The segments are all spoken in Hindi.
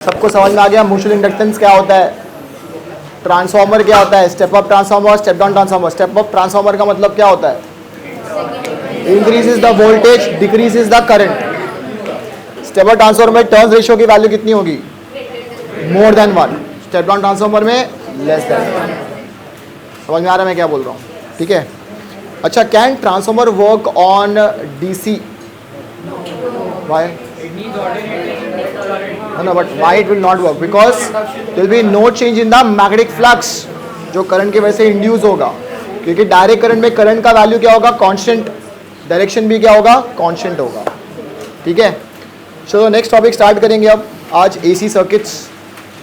सबको समझ में आ गया म्यूचुअल इंडक्टेंस क्या होता है, ट्रांसफार्मर क्या होता है, step up transformer, step down transformer. Step up transformer का मतलब क्या होता है, increases the voltage decreases the current. Step up transformer में टर्न्स रेशियो की वैल्यू कितनी होगी, more than 1। Step down transformer में लेस देन। समझ में आ रहा है मैं क्या बोल रहा हूँ, ठीक है। अच्छा, can transformer work on DC? Why? No, but why it will not work? Because there will be no change in the magnetic flux जो करंट की वजह से इंड्यूस होगा, क्योंकि डायरेक्ट करंट में करंट का वैल्यू क्या होगा, कांस्टेंट। डायरेक्शन भी क्या होगा, कांस्टेंट होगा, ठीक है। चलो नेक्स्ट टॉपिक स्टार्ट करेंगे अब आज, AC circuits.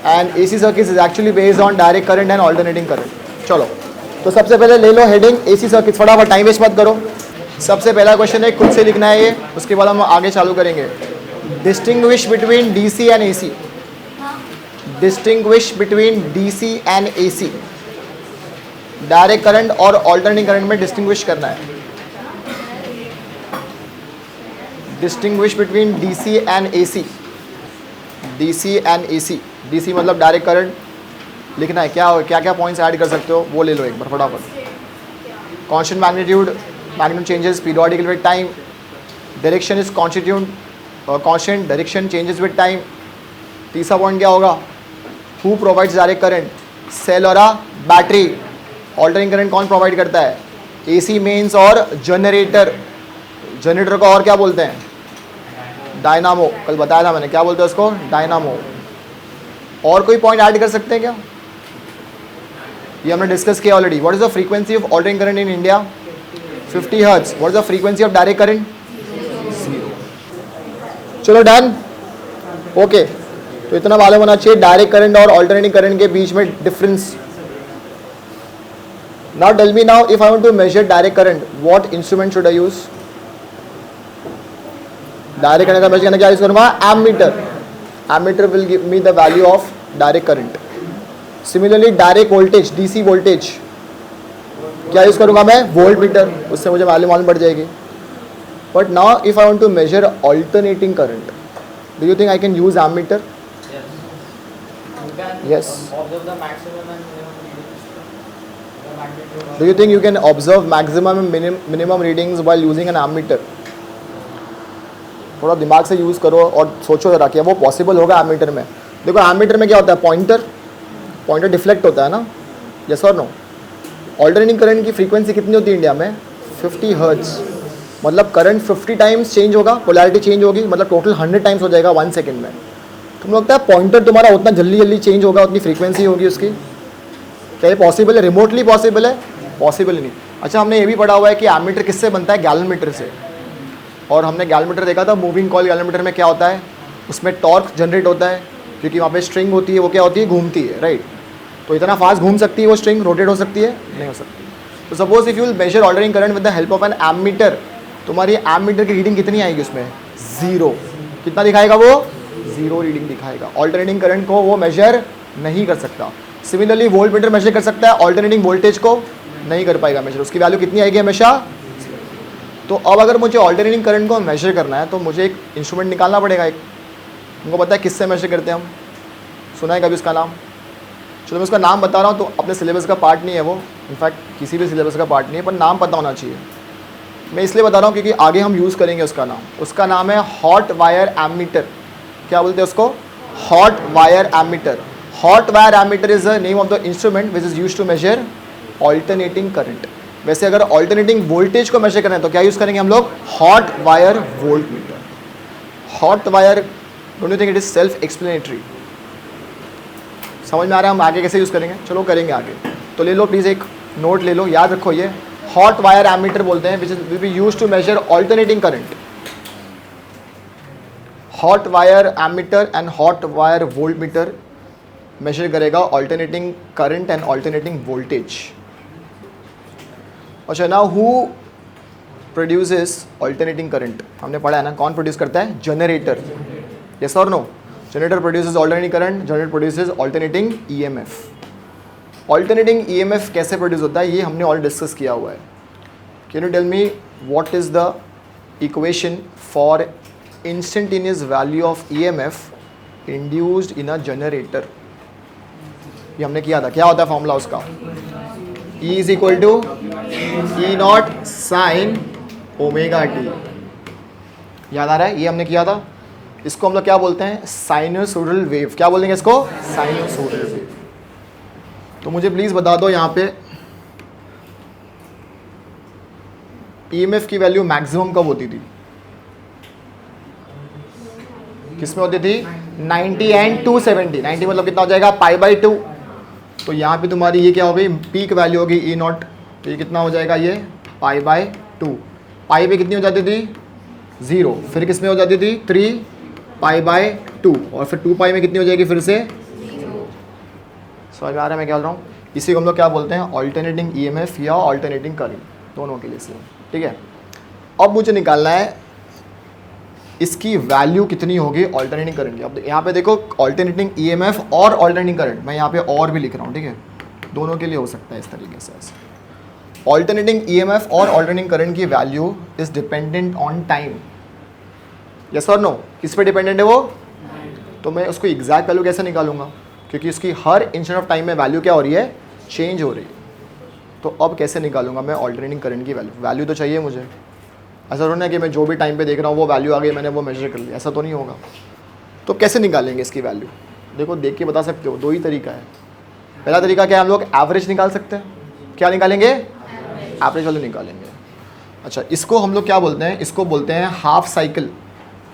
And AC circuits is actually based on direct current and alternating current. चलो तो सबसे पहले ले लो हेडिंग एसी सर्किट्स, फटाफट, टाइम वेस्ट मत करो। सबसे पहला क्वेश्चन है, खुद से लिखना है ये, उसके बाद हम आगे चालू करेंगे। Distinguish between DC and AC. Distinguish between DC and AC. Direct current और ऑल्टरनेटिंग करंट में डिस्टिंग्विश करना है। Distinguish between DC and AC. DC and AC. DC मतलब डायरेक्ट करंट लिखना है। क्या क्या पॉइंट्स ऐड कर सकते हो वो ले लो एक बार फटाफट। Constant magnitude, magnitude changes periodical with time, direction is constant, direction changes with time. तीसरा पॉइंट क्या होगा, who provides direct current, cell और बैटरी। ऑल्टरनेटिंग करंट कौन प्रोवाइड करता है, एसी मेंस और जनरेटर। जनरेटर को और क्या बोलते हैं, डायनामो। कल बताया था मैंने, क्या बोलते हैं उसको, डायनामो। और कोई पॉइंट ऐड कर सकते हैं क्या, ये हमने डिस्कस किया already. What is the frequency of alternating current in India, 50 hertz. What is the frequency of direct current, 0। चलो डन, ओके। तो इतना मालूम होना चाहिए डायरेक्ट करंट और अल्टरनेटिंग करंट के बीच में difference. Now tell me, now if I want to measure direct current, what instrument should I use? Direct current का मेजर करने क्या यूज करूंगा, ammeter. Ammeter will give me the value of direct current. Similarly direct voltage, DC voltage, क्या यूज करूंगा मैं, वोल्ट मीटर, उससे मुझे मालूम पड़ जाएगी। But now if I want to measure alternating current, do you think I can use ammeter? Yes. Observe the maximum and minimum readings. Do you think you can observe maximum and minimum readings while using an ammeter? थोड़ा दिमाग से यूज़ करो और सोचो जरा क्या वो पॉसिबल होगा एमीटर में। देखो एमीटर में क्या होता है, पॉइंटर डिफ्लेक्ट होता है ना, यस और नो। ऑल्टरनेटिंग करंट की फ्रीक्वेंसी कितनी होती है इंडिया में, 50 हर्ट्ज। मतलब करंट 50 टाइम्स चेंज होगा, पोलैरिटी चेंज होगी, मतलब टोटल 100 टाइम्स हो जाएगा 1 सेकेंड में। तुम लगता है पॉइंटर तुम्हारा उतना जल्दी चेंज होगा, उतनी फ्रीक्वेंसी होगी उसकी? क्या ये पॉसिबल है, रिमोटली पॉसिबल है? पॉसिबल नहीं। अच्छा, हमने ये भी पढ़ा हुआ है कि एमीटर किससे बनता है, गैलोमीटर से। और हमने गैलोमीटर देखा था, मूविंग कॉइल गैलोमीटर में क्या होता है, उसमें टॉर्क जनरेट होता है, क्योंकि वहाँ पे स्ट्रिंग होती है, वो क्या होती है, घूमती है, राइट। तो इतना फास्ट घूम सकती है वो स्ट्रिंग, रोटेट हो सकती है, नहीं हो सकती। तो suppose if you will measure alternating current with the help of an ammeter, तुम्हारी एमीटर की रीडिंग कितनी आएगी उसमें, 0। कितना दिखाएगा वो, 0 रीडिंग दिखाएगा। ऑल्टरनेटिंग करंट को वो मेजर नहीं कर सकता। सिमिलरली वोल्ट मीटर मेजर कर सकता है, ऑल्टरनेटिंग वोल्टेज को नहीं कर पाएगा मेजर, उसकी वैल्यू कितनी आएगी हमेशा। तो अब अगर मुझे ऑल्टरनेटिंग करंट को मेजर करना है तो मुझे एक इंस्ट्रूमेंट निकालना पड़ेगा एक। तुमको पता है किससे मेजर करते हैं हम, सुना है कभी उसका नाम? चलो मैं उसका नाम बता रहा हूँ, तो अपने सिलेबस का पार्ट नहीं है वो, इनफैक्ट किसी भी सिलेबस का पार्ट नहीं है, पर नाम पता होना चाहिए। मैं इसलिए बता रहा हूँ क्योंकि आगे हम यूज़ करेंगे उसका नाम है हॉट वायर एमीटर। क्या बोलते हैं उसको, hot wire ammeter. Hot wire ammeter is the name of the instrument which is use to measure alternating current. वैसे अगर ऑल्टरनेटिंग वोल्टेज को मेजर करना है तो क्या यूज़ करेंगे हम लोग, hot wire volt meter. Hot wire, don't you think it is self explanatory? समझ में आ रहा है हम आगे कैसे यूज़ करेंगे? चलो करेंगे आगे। तो ले लो प्लीज़, एक नोट ले लो, याद रखो ये हॉट वायर एमीटर बोलते हैं, which is will be used to measure alternating current. Hot wire ammeter and hot wire volt meter measure करेगा alternating current and alternating voltage. अच्छा, now who produces alternating current, हमने पढ़ा है ना, कौन प्रोड्यूस करता है, जनरेटर। यस और no, generator produces alternating current, generator produces alternating EMF. Alternating EMF कैसे प्रोड्यूस होता है ये हमने ऑल डिस्कस किया हुआ है। Can you tell me what is the equation for instantaneous value of EMF induced in a generator, ये हमने किया था, क्या होता है फॉर्मूला उसका, E is equal to E naught sine omega t, याद आ रहा है, ये हमने किया था। इसको हम लोग क्या बोलते हैं, साइनसोइडल वेव, क्या बोलेंगे इसको, साइनसोइडल वेव। तो मुझे प्लीज बता दो यहाँ पे ईएमएफ की वैल्यू मैक्सिमम कब होती थी, किसमें होती थी, 90 एंड 270, 90 मतलब कितना हो जाएगा π/2, तो यहाँ पे तुम्हारी ये क्या हो गई, पीक वैल्यू होगी ई नॉट, तो ये कितना हो जाएगा, ये π/2, पाई पे कितनी हो जाती थी 0, फिर किस में हो जाती थी 3π/2, और फिर 2π में कितनी हो जाएगी फिर से, समझ में आ रहा है मैं क्या बोल रहा हूँ। इसी को हम लोग क्या बोलते हैं, ऑल्टरनेटिंग ईएमएफ या ऑल्टरनेटिंग करंट, दोनों के लिए सेम, ठीक है। अब मुझे निकालना है इसकी वैल्यू कितनी होगी ऑल्टरनेटिंग करंट की। अब यहाँ पे देखो ऑल्टरनेटिंग ईएमएफ और ऑल्टरनेटिंग करंट, मैं यहाँ पे और भी लिख रहा हूँ, ठीक है, दोनों के लिए हो सकता है इस तरीके से ऐसे। ऑल्टरनेटिंग ईएमएफ और ऑल्टरनेटिंग करंट की value is dependent on time, yes और नो, किस पे डिपेंडेंट है वो, तो मैं उसको एग्जैक्ट वैल्यू कैसे निकालूंगा, क्योंकि उसकी हर इंस्टेंट ऑफ टाइम में वैल्यू क्या हो रही है, चेंज हो रही है। तो अब कैसे निकालूंगा मैं ऑल्टरनेटिंग करंट की वैल्यू, वैल्यू तो चाहिए मुझे, ऐसा थोड़ा है कि मैं जो भी टाइम पे देख रहा हूँ वो वैल्यू आ गई, मैंने वो मेजर कर लिया, ऐसा तो नहीं होगा। तो कैसे निकालेंगे इसकी वैल्यू, देखो देख के बता सकते हो, दो ही तरीका है। पहला तरीका क्या है, हम लोग एवरेज निकाल सकते हैं, क्या निकालेंगे, एवरेज वैल्यू निकालेंगे। अच्छा, इसको हम लोग क्या बोलते हैं, इसको बोलते हैं हाफ साइकिल,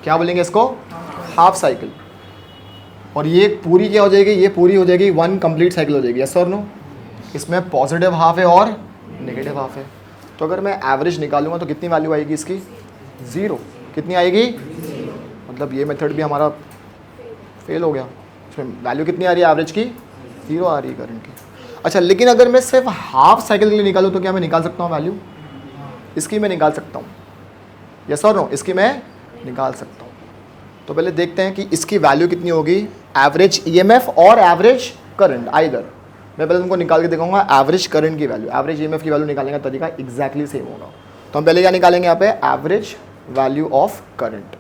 क्या बोलेंगे इसको, हाफ साइकिल। और ये पूरी क्या हो जाएगी, ये पूरी हो जाएगी वन कंप्लीट साइकिल हो जाएगी, यस और नो। इसमें पॉजिटिव हाफ है और नेगेटिव हाफ है। तो अगर मैं एवरेज निकालूंगा तो कितनी वैल्यू आएगी इसकी, 0, कितनी आएगी, मतलब ये मेथड भी हमारा फेल हो गया, इसमें वैल्यू कितनी आ रही है एवरेज की, 0 आ रही है करंट की। अच्छा, लेकिन अगर मैं सिर्फ हाफ साइकिल के लिए निकालूँ तो क्या मैं निकाल सकता हूँ वैल्यू, इसकी मैं निकाल सकता हूँ, यस और नो, इसकी मैं निकाल सकता हूँ। तो पहले देखते हैं कि इसकी वैल्यू कितनी होगी, एवरेज ईएमएफ और एवरेज करंट आइदर। मैं पहले तुमको निकाल के दिखाऊंगा एवरेज करंट की वैल्यू, एवरेज ईएमएफ की वैल्यू निकालने का तरीका एग्जैक्टली सेम होगा। तो हम पहले क्या निकालेंगे यहाँ पे, एवरेज वैल्यू ऑफ करंट,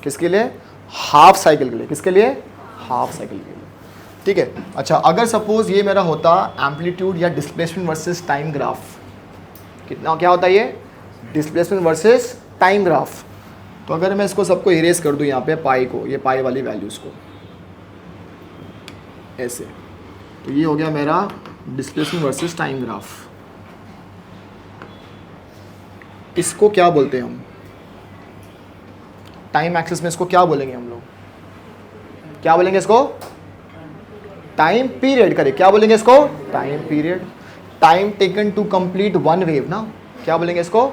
किसके लिए, हाफ साइकिल के लिए, किसके लिए, हाफ साइकिल के लिए, ठीक है। अच्छा, अगर सपोज ये मेरा होता एम्पलीट्यूड या डिस्प्लेसमेंट वर्सेस टाइम ग्राफ, कितना क्या होता है ये, डिस्प्लेसमेंट वर्सेस टाइम ग्राफ। तो अगर मैं इसको सबको इरेज कर दूं यहाँ पे पाई को, ये पाई वाली वैल्यूज़ को ऐसे, तो ये हो गया मेरा डिस्प्लेसमेंट वर्सेस टाइम ग्राफ। इसको क्या बोलते हैं हम, टाइम एक्सिस में इसको क्या बोलेंगे हम लोग, क्या बोलेंगे इसको, टाइम पीरियड करें, क्या बोलेंगे इसको, time period, time taken to complete one wave ना, क्या बोलेंगे इसको,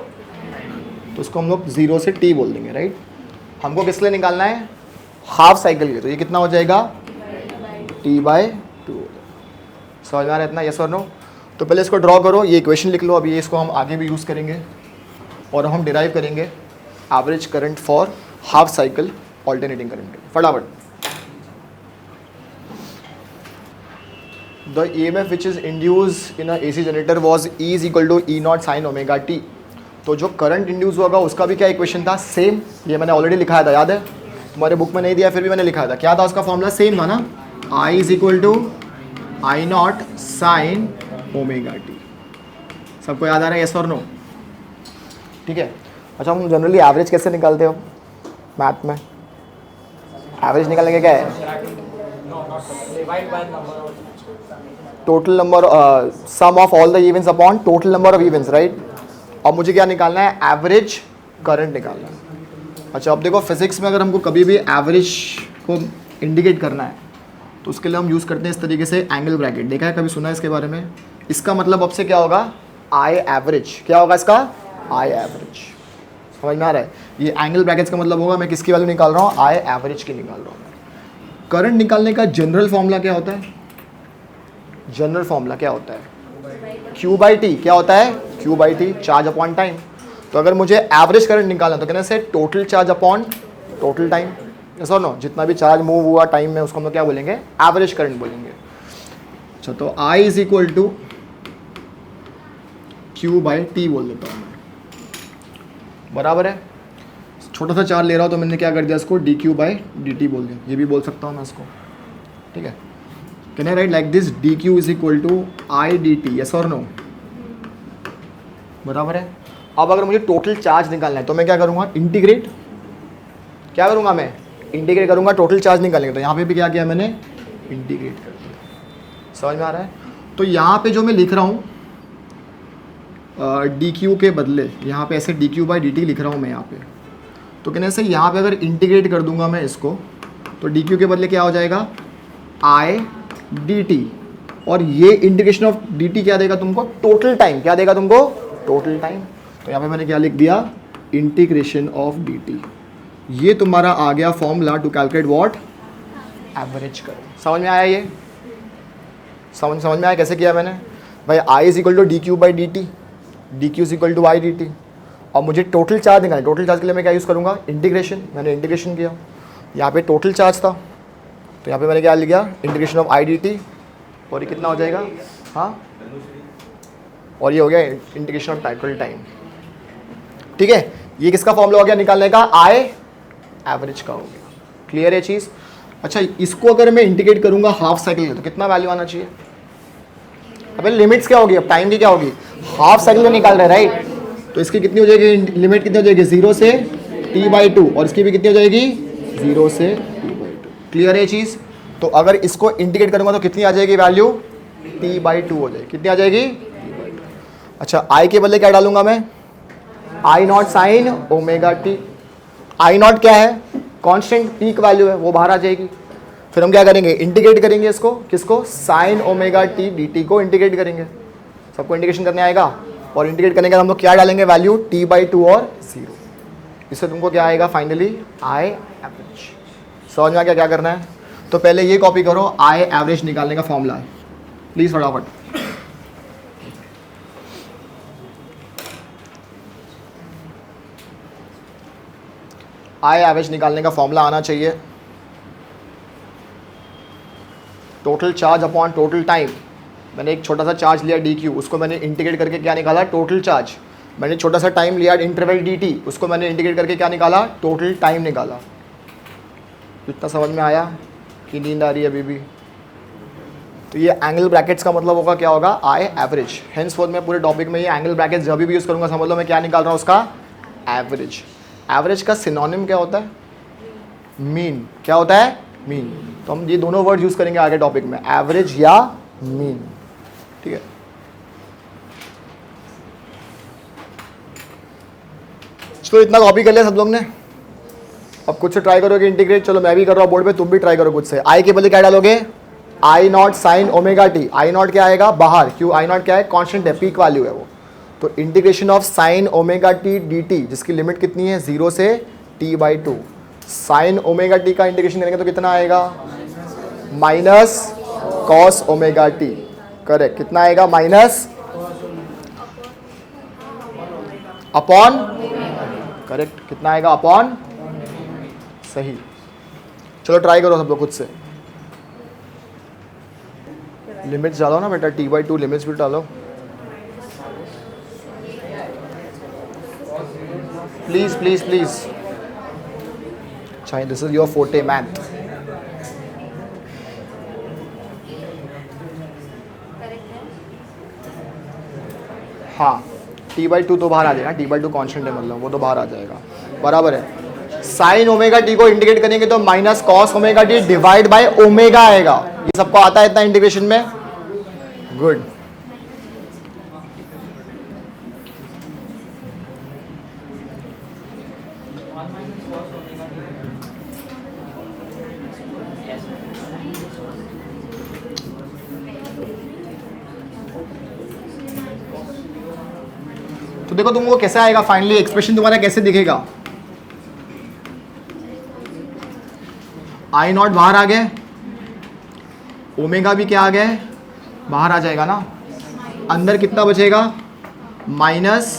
तो उसको हम लोग 0 से t बोल देंगे, राइट। हमको किस लिए निकालना है, हाफ साइकिल के, तो ये कितना हो जाएगा t/2, समझ में आ रहा है इतना, यस और नो। तो पहले इसको ड्रॉ करो, ये इक्वेशन लिख लो, अभी ये इसको हम आगे भी यूज़ करेंगे और हम डिराइव करेंगे average current for half cycle alternating current, फटाफट। The EMF which is induced in a AC generator was E is equal to E naught sin omega t। तो जो करंट इंड्यूस होगा उसका भी क्या इक्वेशन था, सेम, ये मैंने ऑलरेडी लिखाया था, याद है, तुम्हारे बुक में नहीं दिया फिर भी मैंने लिखाया था, क्या था उसका फॉर्मूला, सेम था ना, I is equal to I naught sine omega t. सबको याद आ रहा है, यस और नो, ठीक है। अच्छा, हम जनरली एवरेज कैसे निकालते हो मैथ में, एवरेज निकालने का क्या है, divide by number of total number, sum of all the events upon total number of events, right. अब मुझे क्या निकालना है, एवरेज करंट निकालना है। अच्छा, अब देखो फिजिक्स में अगर हमको कभी भी एवरेज को इंडिकेट करना है तो उसके लिए हम यूज़ करते हैं इस तरीके से एंगल ब्रैकेट, देखा है कभी, सुना है इसके बारे में। इसका मतलब अब से क्या होगा, आई एवरेज, क्या होगा इसका, आई एवरेज, समझ में आ रहा है। ये एंगल ब्रैकेट्स का मतलब होगा मैं किसकी वैल्यू निकाल रहा हूँ, आई एवरेज की निकाल रहा हूँ। करंट निकालने का जनरल फॉर्मूला क्या होता है, जनरल फॉर्मूला क्या होता है, Q/T, क्या होता है, Q/T, चार्ज अपॉन टाइम। तो अगर मुझे एवरेज करंट निकालना तो कहना से total charge upon total time, yes और नो, जितना भी चार्ज मूव हुआ टाइम में उसको हम लोग क्या बोलेंगे, एवरेज करंट बोलेंगे। अच्छा, तो I is equal to Q/T बोल देता हूँ मैं, बराबर है। छोटा सा चार्ज ले रहा हूँ तो मैंने क्या कर दिया इसको D Q by D T बोल दिया, ये भी बोल सकता हूँ मैं इसको, ठीक है। Can I write like this, d Q is equal to I D t, yes और नो, बराबर है। अब अगर मुझे टोटल चार्ज निकालना है तो मैं क्या करूँगा, इंटीग्रेट, क्या करूँगा मैं, इंटीग्रेट करूँगा टोटल चार्ज निकालने का। तो यहाँ पे भी क्या किया मैंने, इंटीग्रेट कर दिया। समझ में आ रहा है। तो यहाँ पे जो मैं लिख रहा हूँ डी क्यू के बदले यहाँ पे ऐसे D Q by D T लिख रहा हूँ मैं यहाँ पे, तो कहने से यहाँ पे अगर इंटीग्रेट कर दूंगा मैं इसको तो डी क्यू के बदले क्या हो जाएगा, आई डी टी, और ये इंटीग्रेशन ऑफ डी टी क्या देगा तुमको, टोटल टाइम, क्या देगा तुमको, टोटल टाइम। तो यहाँ पे मैंने क्या लिख दिया, इंटीग्रेशन ऑफ डी टी। ये तुम्हारा आ गया formula to calculate what, average करो। समझ में आया, ये समझ में आया कैसे किया मैंने भाई, I is equal to D Q by D T, D Q is equal to I D T. और मुझे टोटल चार्ज निकालना है, टोटल चार्ज के लिए मैं क्या यूज़ करूँगा, इंटीग्रेशन। मैंने इंटीग्रेशन किया, यहाँ पे टोटल चार्ज था तो यहाँ पे मैंने क्या लिखा, integration of I D T, और ये कितना हो जाएगा, हाँ, और ये हो गया इंटीग्रेशन ऑफ टोटल टाइम, ठीक है। ये किसका फॉर्मूला हो गया निकालने का, आई एवरेज का हो गया। क्लियर है चीज़। अच्छा, इसको अगर मैं इंटीग्रेट करूँगा हाफ साइकिल तो कितना वैल्यू आना चाहिए, अबे लिमिट्स क्या होगी, अब टाइम की क्या होगी, हाफ साइकिल में निकाल रहे हैं राइट, तो इसकी कितनी हो जाएगी, लिमिट कितनी हो जाएगी, 0 से t/2, और इसकी भी कितनी हो जाएगी, 0 से t/2। क्लियर है चीज़। तो अगर इसको इंटीग्रेट करूंगा तो कितनी आ जाएगी वैल्यू, t/2 हो जाएगी, कितनी आ जाएगी, t/2। अच्छा, आई के बदले क्या डालूंगा मैं, I naught sine omega T. I naught क्या है, कांस्टेंट पीक वैल्यू है, वो बाहर आ जाएगी। फिर हम क्या करेंगे, इंटीग्रेट करेंगे इसको, किसको, sign omega T D T को इंटीग्रेट करेंगे। सबको इंटीग्रेशन करने आएगा, और इंटीग्रेट करने के बाद हम लोग क्या डालेंगे वैल्यू, t/2 और 0। इससे तुमको क्या आएगा फाइनली, आई एवरेज। समझ में आ गया क्या करना है। तो पहले ये कॉपी करो, आई एवरेज निकालने का फॉर्मूला है, प्लीज फटाफट। आई एवरेज निकालने का फॉर्मूला आना चाहिए, total charge upon total time. मैंने एक छोटा सा चार्ज लिया डी क्यू, उसको मैंने इंटीग्रेट करके क्या निकाला, टोटल चार्ज। मैंने छोटा सा टाइम लिया इंटरवल डी टी, उसको मैंने इंटीग्रेट करके क्या निकाला, टोटल टाइम निकाला। इतना समझ में आया कि नींद आ रही है अभी भी। तो ये एंगल ब्रैकेट्स का मतलब होगा क्या होगा, आई एवरेज। हेंस फोर्थ में पूरे टॉपिक में ये एंगल ब्रैकेट्स जब भी यूज़ करूँगा समझ लो मैं क्या निकाल रहा हूँ, उसका एवरेज। एवरेज का सिनोनिम क्या होता है, मीन। क्या होता है, मीन। तो हम ये दोनों वर्ड यूज़ करेंगे आगे टॉपिक में, एवरेज या मीन, ठीक है। चलो इतना कॉपी कर लिया सब लोग ने, अब कुछ से ट्राई करोगे इंटीग्रेट। चलो मैं भी कर रहा हूँ बोर्ड पे, तुम भी ट्राई करो कुछ से। आई के बदले क्या डालोगे, I naught sine omega T. I naught क्या आएगा बाहर, क्यों, आई नॉट क्या है, कांस्टेंट है, पीक वैल्यू है वो। तो integration of sign omega T D T, जिसकी लिमिट कितनी है, 0 से t/2। साइन ओमेगा टी का इंटीग्रेशन करेंगे तो कितना आएगा, minus cos omega T. Correct, कितना आएगा, माइनस अपॉन, करेक्ट, कितना आएगा, अपॉन, सही। चलो ट्राई करो सब लोग खुद से। लिमिट्स डालो ना बेटा, t/2 लिमिट्स भी डालो प्लीज प्लीज प्लीज। अच्छा, this is your forte math. हाँ, t/2 तो बाहर आ जाएगा, t/2 कांस्टेंट है मतलब, वो तो बाहर आ जाएगा, बराबर है। साइन ओमेगा टी को इंटीग्रेट करेंगे तो minus cos omega T divide by omega आएगा। ये सबको आता है इतना इंटीग्रेशन में, गुड। तो देखो तुमको कैसे आएगा फाइनली एक्सप्रेशन, तुम्हारा कैसे दिखेगा, आई नॉट बाहर आ गए, ओमेगा भी क्या आ गए, बाहर आ जाएगा ना। अंदर कितना बचेगा, माइनस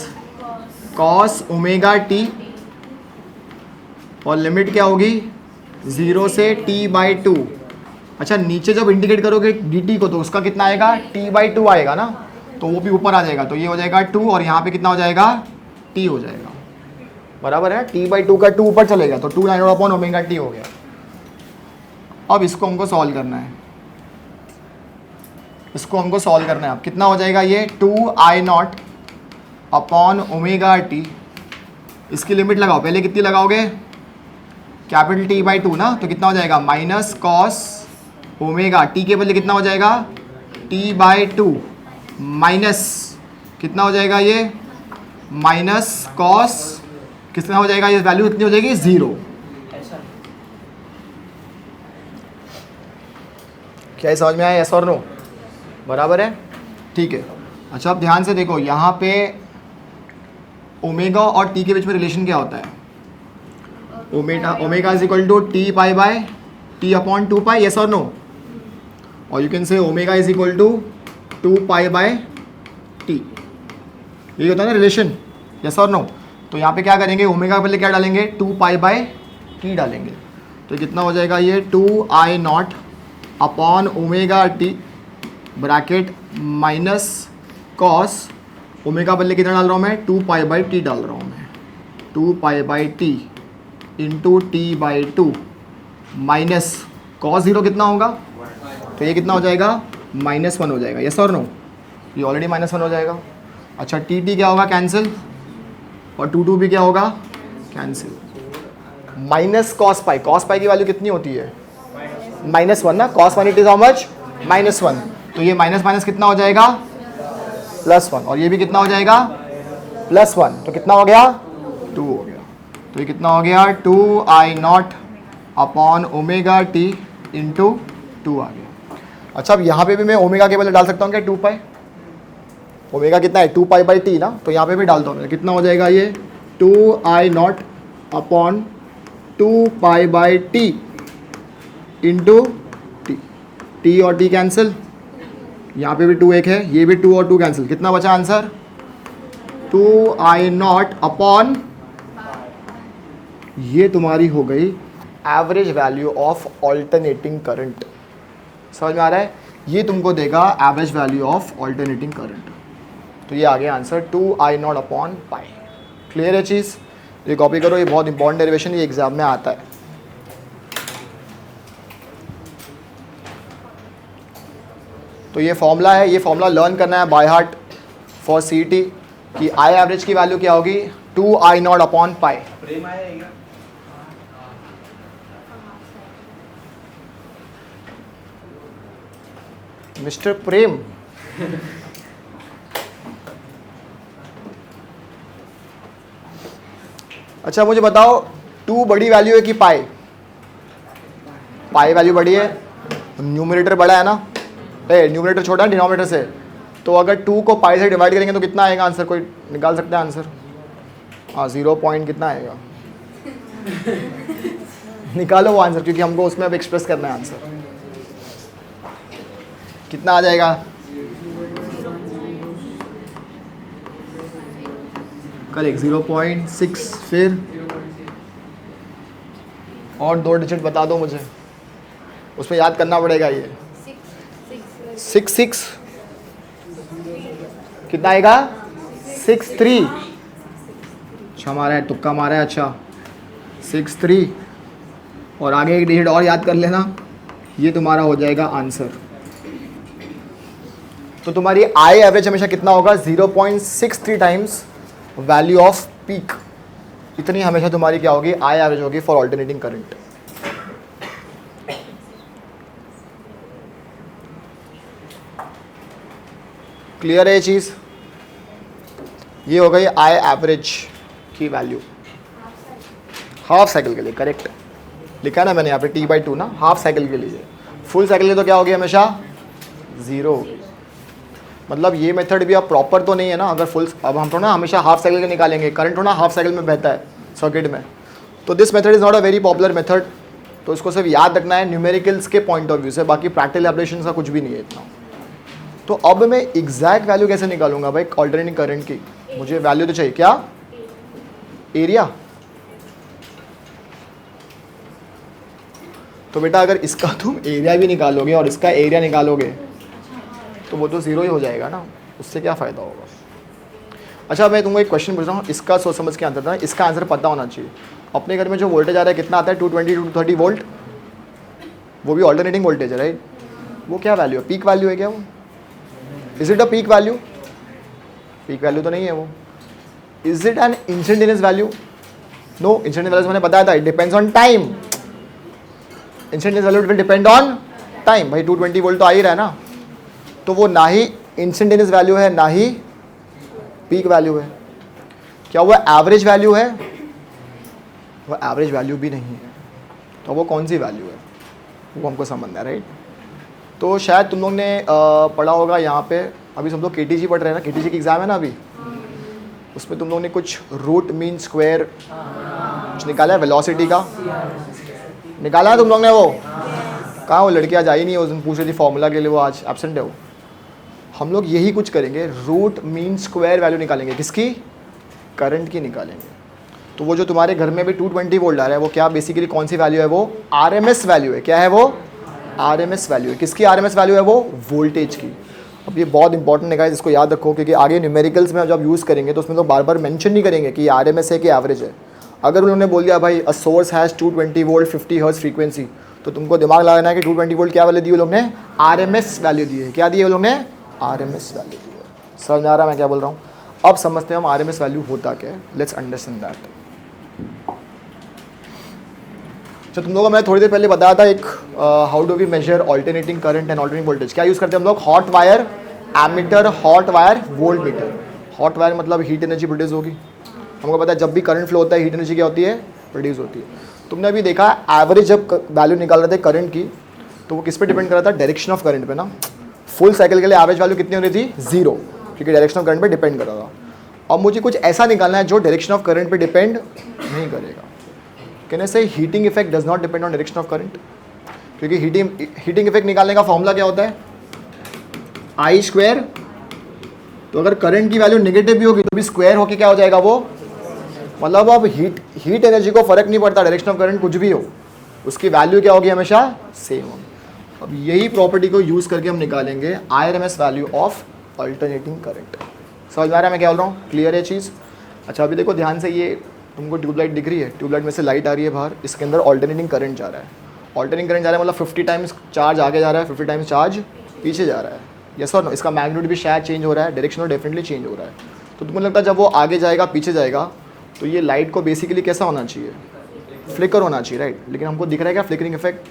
कॉस ओमेगा टी, और लिमिट क्या होगी, 0 से t/2। अच्छा, नीचे जब इंटीग्रेट करोगे dt को तो उसका कितना आएगा, t/2 आएगा ना, तो वो भी ऊपर आ जाएगा, तो ये हो जाएगा 2, और यहाँ पे कितना हो जाएगा, t हो जाएगा। बराबर है, t/2 का 2 ऊपर चलेगा तो 2 I0 अपॉन ओमेगा टी हो गया। अब इसको हमको सॉल्व करना है, इसको हमको सॉल्व करना है। अब कितना हो जाएगा ये 2I0 अपॉन ओमेगा टी, इसकी लिमिट लगाओ, पहले कितनी लगाओगे कैपिटल T/2 ना, तो कितना हो जाएगा माइनस कॉस ओमेगा टी के बदले कितना हो जाएगा T/2 माइनस कितना हो जाएगा ये माइनस कॉस कितना हो जाएगा, ये वैल्यू कितनी हो जाएगी 0। क्या ये समझ में आया, यस और नो, बराबर है, ठीक है। अच्छा अब ध्यान से देखो, यहाँ पे ओमेगा और टी के बीच में रिलेशन क्या होता है, omega is equal to t pi by t upon 2 pi, yes और नो, और you can say omega is equal to 2 pi by t, यही होता है ना रिलेशन, यस और नो। तो यहाँ पे क्या करेंगे, ओमेगा के पहले क्या डालेंगे 2 पाई बाय टी डालेंगे, तो कितना हो जाएगा ये 2I0 upon omega T bracket minus cos omega बदले कितना डाल रहा हूँ मैं 2 पाई बाई टी डाल रहा हूँ मैं, 2 pi by T into T/2 minus cos 0 कितना होगा, तो ये कितना हो जाएगा -1 हो जाएगा, यस और नो, ये ऑलरेडी -1 हो जाएगा। अच्छा टी क्या होगा कैंसिल, और 2 भी क्या होगा कैंसिल, माइनस कॉस पाई की वैल्यू कितनी होती है -1 ना, cos 1 it is how much -1, तो ये माइनस माइनस कितना हो जाएगा +1, और ये भी कितना हो जाएगा +1, तो कितना हो गया 2 हो गया, तो ये कितना हो गया 2I0 upon omega T into 2 आ गया। अच्छा अब यहाँ पे भी मैं ओमेगा के बदले डाल सकता हूँ क्या 2 पाई, ओमेगा कितना है 2 पाई बाई टी ना, तो यहाँ पे भी डालता हूँ, कितना हो जाएगा ये 2I0 upon 2 pi by T into T और टी कैंसिल, यहाँ पे भी 2 एक है, ये भी 2 और 2 कैंसिल, कितना बचा आंसर 2I0 अपॉन, ये तुम्हारी हो गई average value of alternating current, समझ में आ रहा है, ये तुमको देगा average value of alternating current, तो ये आ गया answer 2I0 upon pi. Clear है चीज़, ये कॉपी करो, ये बहुत इंपॉर्टेंट डेरिवेशन, ये एग्जाम में आता है। तो ये फॉर्मूला है, ये फॉर्मूला लर्न करना है बाय हार्ट फॉर CET कि आई एवरेज की वैल्यू क्या होगी 2I0 अपॉन पाई। मिस्टर प्रेम अच्छा मुझे बताओ 2 बड़ी वैल्यू है कि पाई वैल्यू बड़ी है, न्यूमरेटर बड़ा है ना, न्यूमरेटर छोटा है डिनोमिनेटर से, तो अगर 2 को पाई से डिवाइड करेंगे तो कितना आएगा आंसर, कोई निकाल सकता है आंसर, हाँ 0 पॉइंट कितना आएगा निकालो वो आंसर, क्योंकि हमको उसमें अब एक्सप्रेस करना है आंसर, कितना आ जाएगा करेक्ट 0.6, फिर और 2 डिजिट बता दो मुझे, उसमें याद करना पड़ेगा, ये 6 कितना आएगा 6-3, अच्छा मारा है, तुक्का मारा है, अच्छा 6-3, और आगे एक डिजिट और याद कर लेना, ये तुम्हारा हो जाएगा आंसर। तो तुम्हारी आई एवरेज हमेशा कितना होगा 0.63 टाइम्स वैल्यू ऑफ पीक, इतनी हमेशा तुम्हारी क्या होगी आई एवरेज होगी फॉर ऑल्टरनेटिंग करंट। क्लियर है ये चीज़, ये हो गई आई एवरेज की वैल्यू हाफ साइकिल के लिए, करेक्ट लिखा है ना मैंने यहाँ पे T/2 ना, हाफ साइकिल के लिए, फुल साइकिल के लिए तो क्या होगी हमेशा 0 होगी। मतलब ये मेथड भी अब प्रॉपर तो नहीं है ना, अगर फुल, अब हम थोड़ा ना हमेशा हाफ साइकिल के निकालेंगे, करंट थोड़ा हाफ साइकिल में बहता है सर्किट में, तो this method is not a very popular method, तो इसको सिर्फ याद रखना है न्यूमेरिकल्स के पॉइंट ऑफ व्यू से, बाकी प्रैक्टिकल एप्लीकेशन का कुछ भी नहीं है इतना। तो अब मैं एग्जैक्ट वैल्यू कैसे निकालूंगा भाई ऑल्टरनेटिंग करंट की, मुझे वैल्यू तो चाहिए क्या, एरिया, तो बेटा अगर इसका तुम एरिया भी निकालोगे और इसका एरिया निकालोगे तो वो तो 0 ही हो जाएगा ना, उससे क्या फ़ायदा होगा। अच्छा मैं तुमको एक क्वेश्चन पूछ रहा हूँ, इसका सोच समझ के आंसर था, इसका आंसर पता होना चाहिए। अपने घर में जो वोल्टेज आ रहा है कितना आता है, 220 to 230 वोल्ट, वो भी ऑल्टरनेटिंग वोल्टेज है राइट। वो क्या वैल्यू है, पीक वैल्यू है क्या वो? Is it a peak value? Peak value तो नहीं है वो। Is it an instantaneous value? No, instantaneous value मैंने बताया था, it depends on time. Instantaneous value will depend on time. भाई 220 वोल्ट तो आ ही रहा है ना, तो वो ना ही इंस्टेंटेनियस वैल्यू है ना ही पीक वैल्यू है। क्या वो एवरेज वैल्यू है? वो एवरेज वैल्यू भी नहीं है। तो वो कौन सी वैल्यू है, वो हमको समझना है राइट। तो शायद तुम लोग ने पढ़ा होगा यहाँ पे, अभी सब लोग KTG पढ़ रहे हैं ना, KTG की एग्ज़ाम है ना अभी, उसमें तुम लोग ने कुछ रूट मीन स्क्वायर कुछ निकाला है, वेलोसिटी का निकाला है तुम लोग ने। वो कहाँ, वो लड़की आज आई नहीं है, उस दिन पूछ रही थी फॉर्मूला के लिए, वो आज एब्सेंट है वो। हम लोग यही कुछ करेंगे, रूट मीन स्क्वायर वैल्यू निकालेंगे, किसकी? करंट की निकालेंगे। तो वो जो तुम्हारे घर में भी 220 वोल्ट आ रहा है, वो क्या बेसिकली कौन सी वैल्यू है? वो RMS वैल्यू है। क्या है वो? RMS वैल्यू है। किसकी RMS वैल्यू है वो? वोल्टेज की। अब ये बहुत इंपॉर्टेंट है, इसको याद रखो, क्योंकि आगे न्यूमेरिकल्स में जब यूज़ करेंगे तो उसमें तो बार बार मेंशन नहीं करेंगे कि ये RMS है कि एवरेज है। अगर उन्होंने बोल दिया भाई a source has 220 volt 50 hertz frequency, तो तुमको दिमाग लगाना है कि 220 वोल्ट क्या वैल्यू दी वो लोग ने? RMS वैल्यू दी है। क्या दी है वो लोग ने? RMS वैल्यू दी है। समझ में आ रहा है मैं क्या बोल रहा हूँ? अब समझते हैं हम RMS वैल्यू होता क्या है। Let's understand that. तो तुम लोगों को मैं थोड़ी देर पहले बताया था एक how do we measure alternating current and alternating voltage. क्या यूज़ करते हैं हम लोग? Hot wire ammeter, hot wire volt meter. Hot wire मतलब हीट एनर्जी प्रोड्यूस होगी। हमको पता है जब भी करंट फ्लो होता है हीट एनर्जी क्या होती है? प्रोड्यूस होती है। तुमने अभी देखा एवरेज जब वैल्यू निकाल रहे थे करंट की, तो वो किस पे डिपेंड कर रहा था? डायरेक्शन ऑफ करंट पे ना। फुल साइकिल के लिए एवरेज वैल्यू कितनी हो रही थी? 0, क्योंकि डायरेक्शन ऑफ करंट पे डिपेंड कर रहा था। अब मुझे कुछ ऐसा निकालना है जो डायरेक्शन ऑफ करंट पे डिपेंड नहीं करेगा। कैन आई से heating effect does not depend on direction of current, क्योंकि हीटिंग इफेक्ट निकालने का फॉर्मूला क्या होता है? I square. तो अगर करंट की वैल्यू नेगेटिव भी होगी तो भी स्क्वायर होके क्या हो जाएगा वो? मतलब अब हीट एनर्जी को फर्क नहीं पड़ता, डायरेक्शन ऑफ करंट कुछ भी हो, उसकी वैल्यू क्या होगी? हमेशा सेम होगी। अब यही प्रॉपर्टी को यूज़ करके हम निकालेंगे RMS value of alternating current. समझ में आ रहा है मैं क्या बोल रहा हूँ? क्लियर है चीज़? अच्छा अभी देखो ध्यान से, ये तुमको ट्यूबलाइट दिख रही है, ट्यूबलाइट में से लाइट आ रही है बाहर, इसके अंदर ऑल्टरनेटिंग करंट जा रहा है। ऑल्टरनेटिंग करंट जा रहा है मतलब 50 टाइम्स चार्ज आगे जा रहा है, 50 टाइम्स चार्ज पीछे जा रहा है। यस और नो? इसका मैग्नीट्यूड भी शायद चेंज हो रहा है, डायरेक्शन डेफिनेटली चेंज हो रहा है। तो तुमको लगता है जब वो आगे जाएगा पीछे जाएगा तो ये लाइट को बेसिकली कैसा होना चाहिए? फ्लिकर होना चाहिए राइट। लेकिन हमको दिख रहा है क्या फ्लिकरिंग इफेक्ट?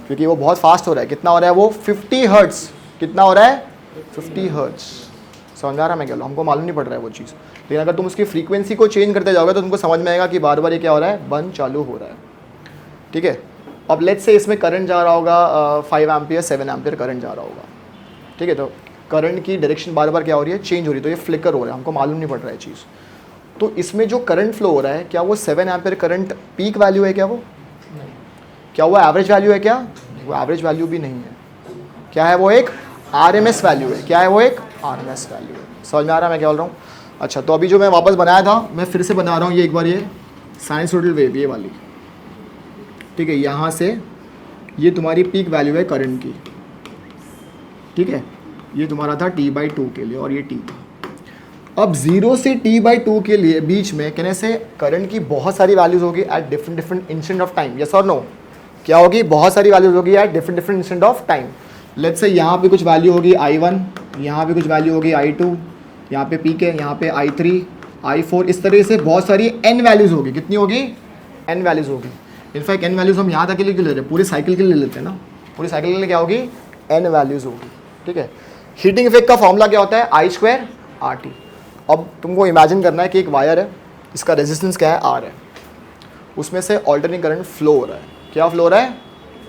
क्योंकि वो बहुत फास्ट हो रहा है। कितना हो रहा है वो? 50 हर्ट्ज। कितना हो रहा है? 50 हर्ट्ज। समझ आ रहा है मैं क्या? हमको मालूम नहीं पड़ रहा है वो चीज़, लेकिन अगर तुम उसकी फ्रीक्वेंसी को चेंज करते जाओगे तो तुमको समझ में आएगा कि बार बार ये क्या हो रहा है? बंद चालू हो रहा है। ठीक है। अब लेट्स से इसमें करंट जा रहा होगा 5 एम्पियर 7 एम्पियर करंट जा रहा होगा। ठीक है। तो करंट की डायरेक्शन बार बार क्या हो रही है? चेंज हो रही है। तो ये फ्लिकर हो रहा है, हमको मालूम नहीं पड़ रहा है चीज़। तो इसमें जो करंट फ्लो हो रहा है, क्या वो 7 एम्पियर करंट पीक वैल्यू है क्या? वो क्या वो एवरेज वैल्यू है क्या? वो एवरेज वैल्यू भी नहीं है। क्या है वो? एक RMS वैल्यू है। क्या है वो? एक RMS वैल्यू है। समझ में आ रहा है मैं क्या बोल रहा हूँ? अच्छा तो अभी जो मैं वापस बनाया था मैं फिर से बना रहा हूँ ये एक बार, ये साइनसोइडल वेव ये वाली। ठीक है। यहाँ से ये तुम्हारी पीक वैल्यू है करंट की। ठीक है। ये तुम्हारा था T/2 के लिए और ये T था। अब 0 से T/2 के लिए बीच में कहने से करंट की बहुत सारी वैल्यूज होगी at different instant of time. Yes और नो? क्या होगी? बहुत सारी वैल्यूज होगी at different instant of time. Let's say यहाँ पे कुछ वैल्यू होगी I1, यहाँ पे कुछ वैल्यू होगी I2, यहाँ पे पीक है, यहाँ पे I3, I4, इस तरह से बहुत सारी n वैल्यूज होगी। कितनी होगी? n वैल्यूज होगी। इनफैक्ट n वैल्यूज हम यहाँ तक के लिए क्यों ले रहे हैं? पूरी साइकिल के लिए लेते हैं ना। पूरी साइकिल के लिए क्या होगी? n वैल्यूज होगी। ठीक है। हीटिंग इफेक्ट का फॉर्मूला क्या होता है? I square RT। अब तुमको इमेजिन करना है कि एक वायर है, इसका रेजिस्टेंस क्या है? R है, उसमें से ऑल्टरनेटिंग करंट फ्लो हो रहा है। क्या फ्लो हो रहा है?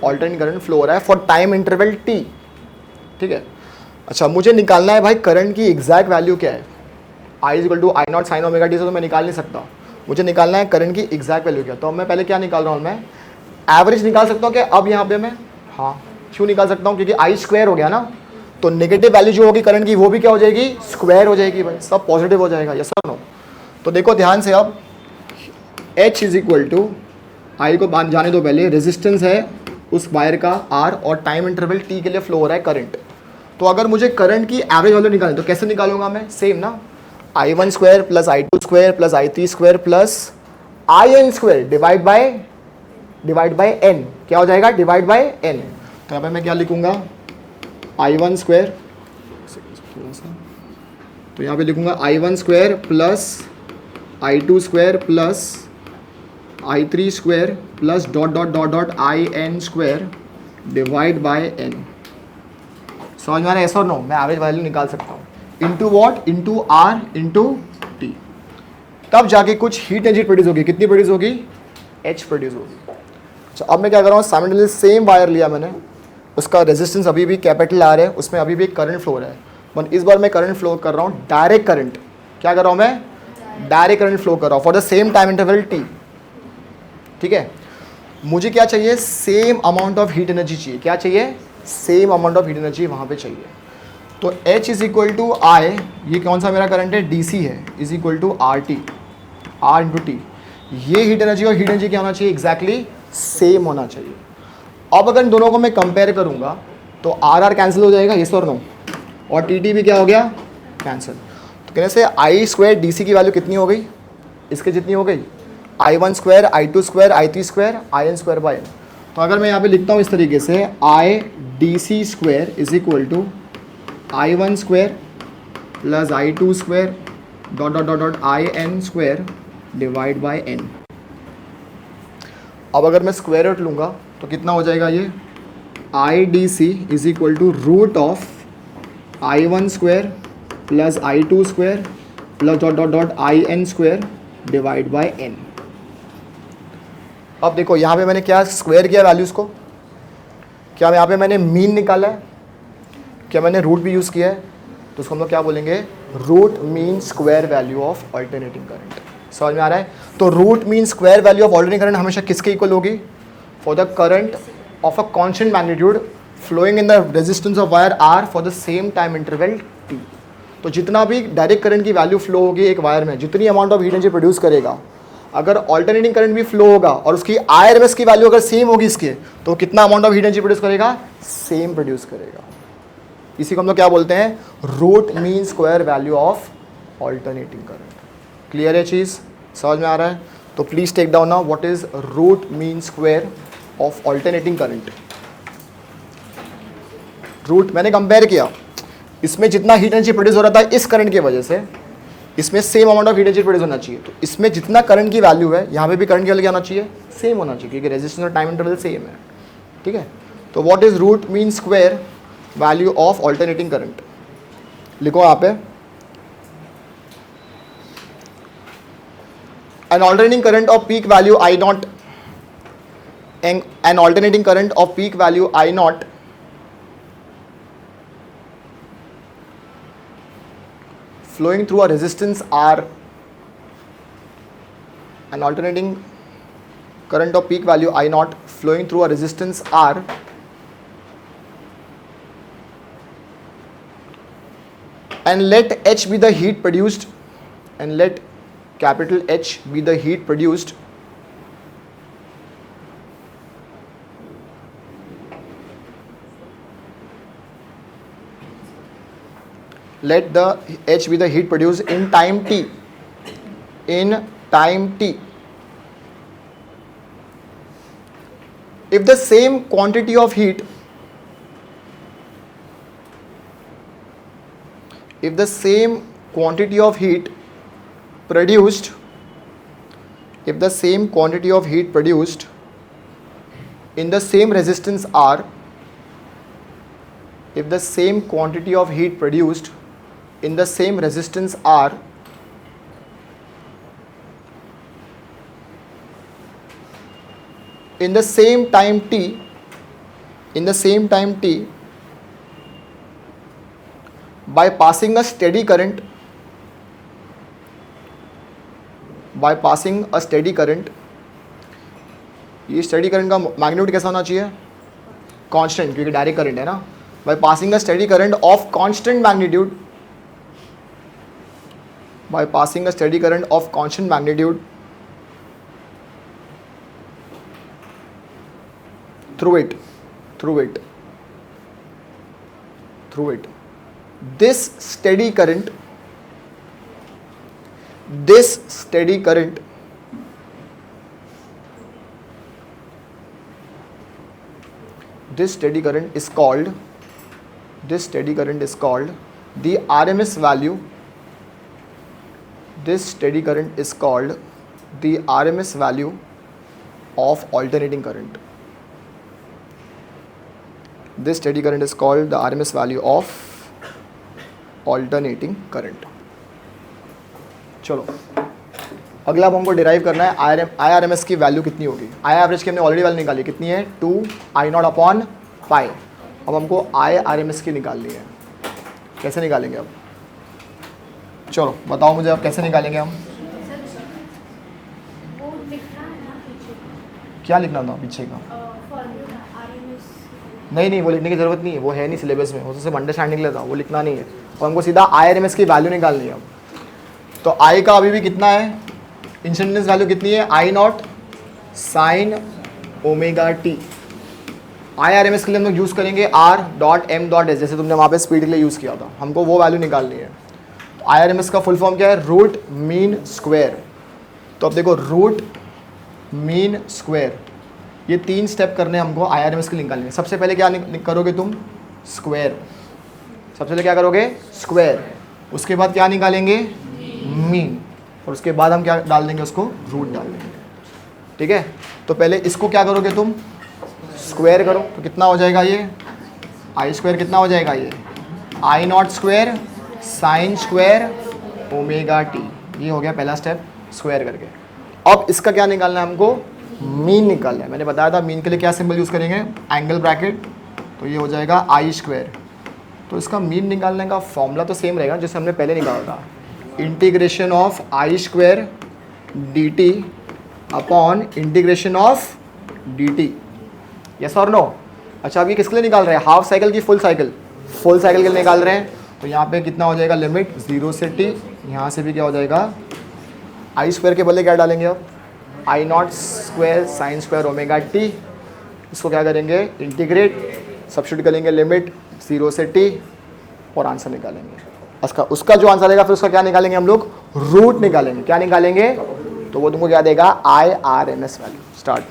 ऑल्टरनेटिंग करंट फ्लो हो रहा है फॉर टाइम इंटरवल T। ठीक है। अच्छा मुझे निकालना है भाई करंट की एग्जैक्ट वैल्यू क्या है? I = I0 sin omega t से तो मैं निकाल नहीं सकता। मुझे निकालना है करंट की एग्जैक्ट वैल्यू क्या। तो मैं पहले क्या निकाल रहा हूँ? मैं एवरेज निकाल सकता हूँ क्या अब यहाँ पे मैं? हाँ, क्यों निकाल सकता हूँ? क्योंकि I स्क्वायर हो गया ना, तो नेगेटिव वैल्यू जो होगी करंट की वो भी क्या हो जाएगी? स्क्वायर हो जाएगी भाई, सब पॉजिटिव हो जाएगा। यस और नो? तो देखो ध्यान से, अब H = I को जाने दो पहले, रेजिस्टेंस है उस वायर का R और टाइम इंटरवल T के लिए फ्लो हो रहा है करंट। तो अगर मुझे करंट की एवरेज वैल्यू निकालनी तो कैसे निकालूंगा मैं? सेम ना, I1 square plus I2 square plus I3 square plus IN square divide by n, क्या हो जाएगा, डिवाइड बाय n। तो यहाँ पे मैं क्या लिखूंगा, I1 स्क्वायर, तो यहाँ पे लिखूंगा I1 square plus I2 square plus I3 square plus dot dot dot dot IN square divide by n। समझ में आ रहा है, ऐसा और नो, मैं एवरेज वैल्यू निकाल सकता हूँ, into what, into R into T, तब जाके कुछ हीट एनर्जी प्रोड्यूस होगी। कितनी प्रोड्यूस होगी, H प्रोड्यूस होगी। अच्छा, अब मैं क्या कर रहा हूँ, साइमल्टेनियसली सेम वायर लिया मैंने, उसका रेजिस्टेंस अभी भी कैपिटल R है, उसमें अभी भी एक करंट फ्लो रहा है, पर इस बार मैं करंट फ्लो कर रहा हूँ डायरेक्ट करंट। क्या कर रहा हूँ मैं, डायरेक्ट करंट फ्लो कर रहा हूँ for the same time interval T। ठीक है, मुझे क्या चाहिए, same amount of heat energy चाहिए। क्या चाहिए, same amount of heat energy वहाँ पे चाहिए। तो H is equal to I, ये कौन सा मेरा करंट है, DC है, is equal to RT, R into t. ये हीट एनर्जी और हीट एनर्जी क्या होना चाहिए, एग्जैक्टली सेम होना चाहिए। अब अगर इन दोनों को मैं कंपेयर करूँगा तो RR कैंसिल हो जाएगा, येस और नो, और TT भी क्या हो गया, कैंसिल। तो कहने से I स्क्वायर DC की वैल्यू कितनी हो गई, इसके जितनी हो गई, I1 square I2 square I3 square IN square by n। तो अगर मैं यहाँ पे लिखता हूँ इस तरीके से, I DC square is equal to I1 square plus I2 square dot dot dot dot IN square divide by n। अब अगर मैं स्क्वायर रूट लूँगा तो कितना हो जाएगा ये, IDC is equal to root of I1 square plus I2 square plus dot dot dot IN square divide by n। अब देखो यहाँ पे मैंने क्या स्क्वायर किया वैल्यूज़ को, क्या यहाँ पे मैंने मीन निकाला है, क्या मैंने रूट भी यूज़ किया है, तो उसको हम लोग क्या बोलेंगे, root mean square value of alternating current. समझ में आ रहा है, तो root mean square value of alternating current हमेशा किसके इक्वल होगी, for the current of a constant magnitude flowing in the resistance of wire R for the same time interval T। तो जितना भी डायरेक्ट करंट की वैल्यू फ्लो होगी एक वायर में, जितनी amount of heat energy produce करेगा, अगर ऑल्टरनेटिंग करंट भी फ्लो होगा और उसकी IRMS की वैल्यू अगर सेम होगी इसके, तो कितना amount of heat energy produce करेगा, सेम प्रोड्यूस करेगा। इसी को हम लोग क्या बोलते हैं, root mean square value of alternating current. Clear है चीज़, समझ में आ रहा है, तो please take down now what is root mean square of alternating current. Root मैंने कंपेयर किया, इसमें जितना हीट एनर्जी प्रोड्यूस हो रहा था इस करंट की वजह से, इसमें same amount of heat energy produce होना चाहिए। तो इसमें जितना करंट की वैल्यू है, यहाँ पे भी करंट की वैल्यू क्या होना चाहिए, सेम होना चाहिए, क्योंकि रेजिस्टेंस और टाइम इंटरवल सेम है। ठीक है, तो what is root mean square value of alternating current, लिखो यहाँ पे, an alternating current of peak value I naught, an alternating current of peak value I naught flowing through a resistance R, an alternating current of peak value I naught flowing through a resistance R and let H be the heat produced, and let capital H be the heat produced let the H be the heat produced in time t, in time t, if the same quantity of heat, if the same quantity of heat produced, if the same quantity of heat produced in the same resistance R, if the same quantity of heat produced in the same resistance R in the same time t, in the same time t, by passing a steady current, by passing a steady current, ये स्टेडी करंट का मैग्नीट्यूड कैसा होना चाहिए, कांस्टेंट, क्योंकि डायरेक्ट करंट है ना, by passing a steady current of constant magnitude, by passing a steady current of constant magnitude through it, this steady current this steady current this steady current is called the RMS value. This steady current is called the RMS value of alternating current. This steady current is called the RMS value of alternating current. चलो अगला अब हमको डिराइव करना है आई आर एम एस की वैल्यू कितनी होगी. आई एवरेज की हमने ऑलरेडी वैल्यू निकाली, कितनी है 2 आई नॉट अपॉन पाई. अब हमको आई आर एम एस की निकालनी है. कैसे निकालेंगे अब, चलो बताओ मुझे अब कैसे निकालेंगे हम. क्या लिखना था पीछे का. नहीं वो लिखने की ज़रूरत नहीं है, वो है नहीं सिलेबस में, वो तो सिर्फ अंडरस्टैंडिंग लेता, वो लिखना नहीं है. तो हमको सीधा आई आर एम एस की वैल्यू निकालनी है. अब तो आई का अभी भी कितना है, इंस्टेंटेनियस वैल्यू कितनी है, I naught sine omega T. I R M S के लिए हम लोग यूज़ करेंगे R dot M dot S, जैसे तुमने वहाँ पे स्पीड के लिए यूज़ किया था. हमको वो वैल्यू निकालनी है. आई आर एम एस का फुल फॉर्म क्या है, रूट मीन स्क्वायर. तो अब देखो रूट मीन स्क्वायर, ये 3 स्टेप करने हमको आई आर एम एस के निकालने. सबसे पहले क्या करोगे तुम, स्क्वायर. सबसे पहले क्या करोगे, स्क्वायर. उसके बाद क्या निकालेंगे, मीन. और उसके बाद हम क्या डाल देंगे, उसको रूट डाल देंगे. ठीक है. तो पहले इसको क्या करोगे तुम, स्क्वायर करो. तो कितना हो जाएगा ये, आई स्क्वायर कितना हो जाएगा ये, I naught square sine square omega T. ये हो गया पहला स्टेप स्क्वायर करके. अब इसका क्या निकालना है हमको, मीन निकालना है. मैंने बताया था मीन के लिए क्या सिंबल यूज़ करेंगे, एंगल ब्रैकेट. तो ये हो जाएगा आई स्क्वायर. तो इसका मीन निकालने का फॉर्मूला तो सेम रहेगा जैसे हमने पहले निकाला था, integration of I square D T upon integration of D t. Yes और नो. अच्छा अब ये किसके लिए निकाल रहे हैं, हाफ साइकिल की फुल साइकिल, फुल साइकिल के लिए निकाल रहे हैं. तो यहाँ पे कितना हो जाएगा, लिमिट 0 से t. यहाँ से भी क्या हो जाएगा, आई स्क्वायर के बदले क्या डालेंगे अब, I naught square sine square omega T. इसको क्या करेंगे, इंटीग्रेट, सब्स्टिट्यूट करेंगे लिमिट 0 से t और आंसर निकालेंगे. उसका जो आंसर आएगा फिर उसका क्या निकालेंगे हम लोग, रूट निकालेंगे. क्या निकालेंगे, तो वो तुमको क्या देगा, I R M S value. Start,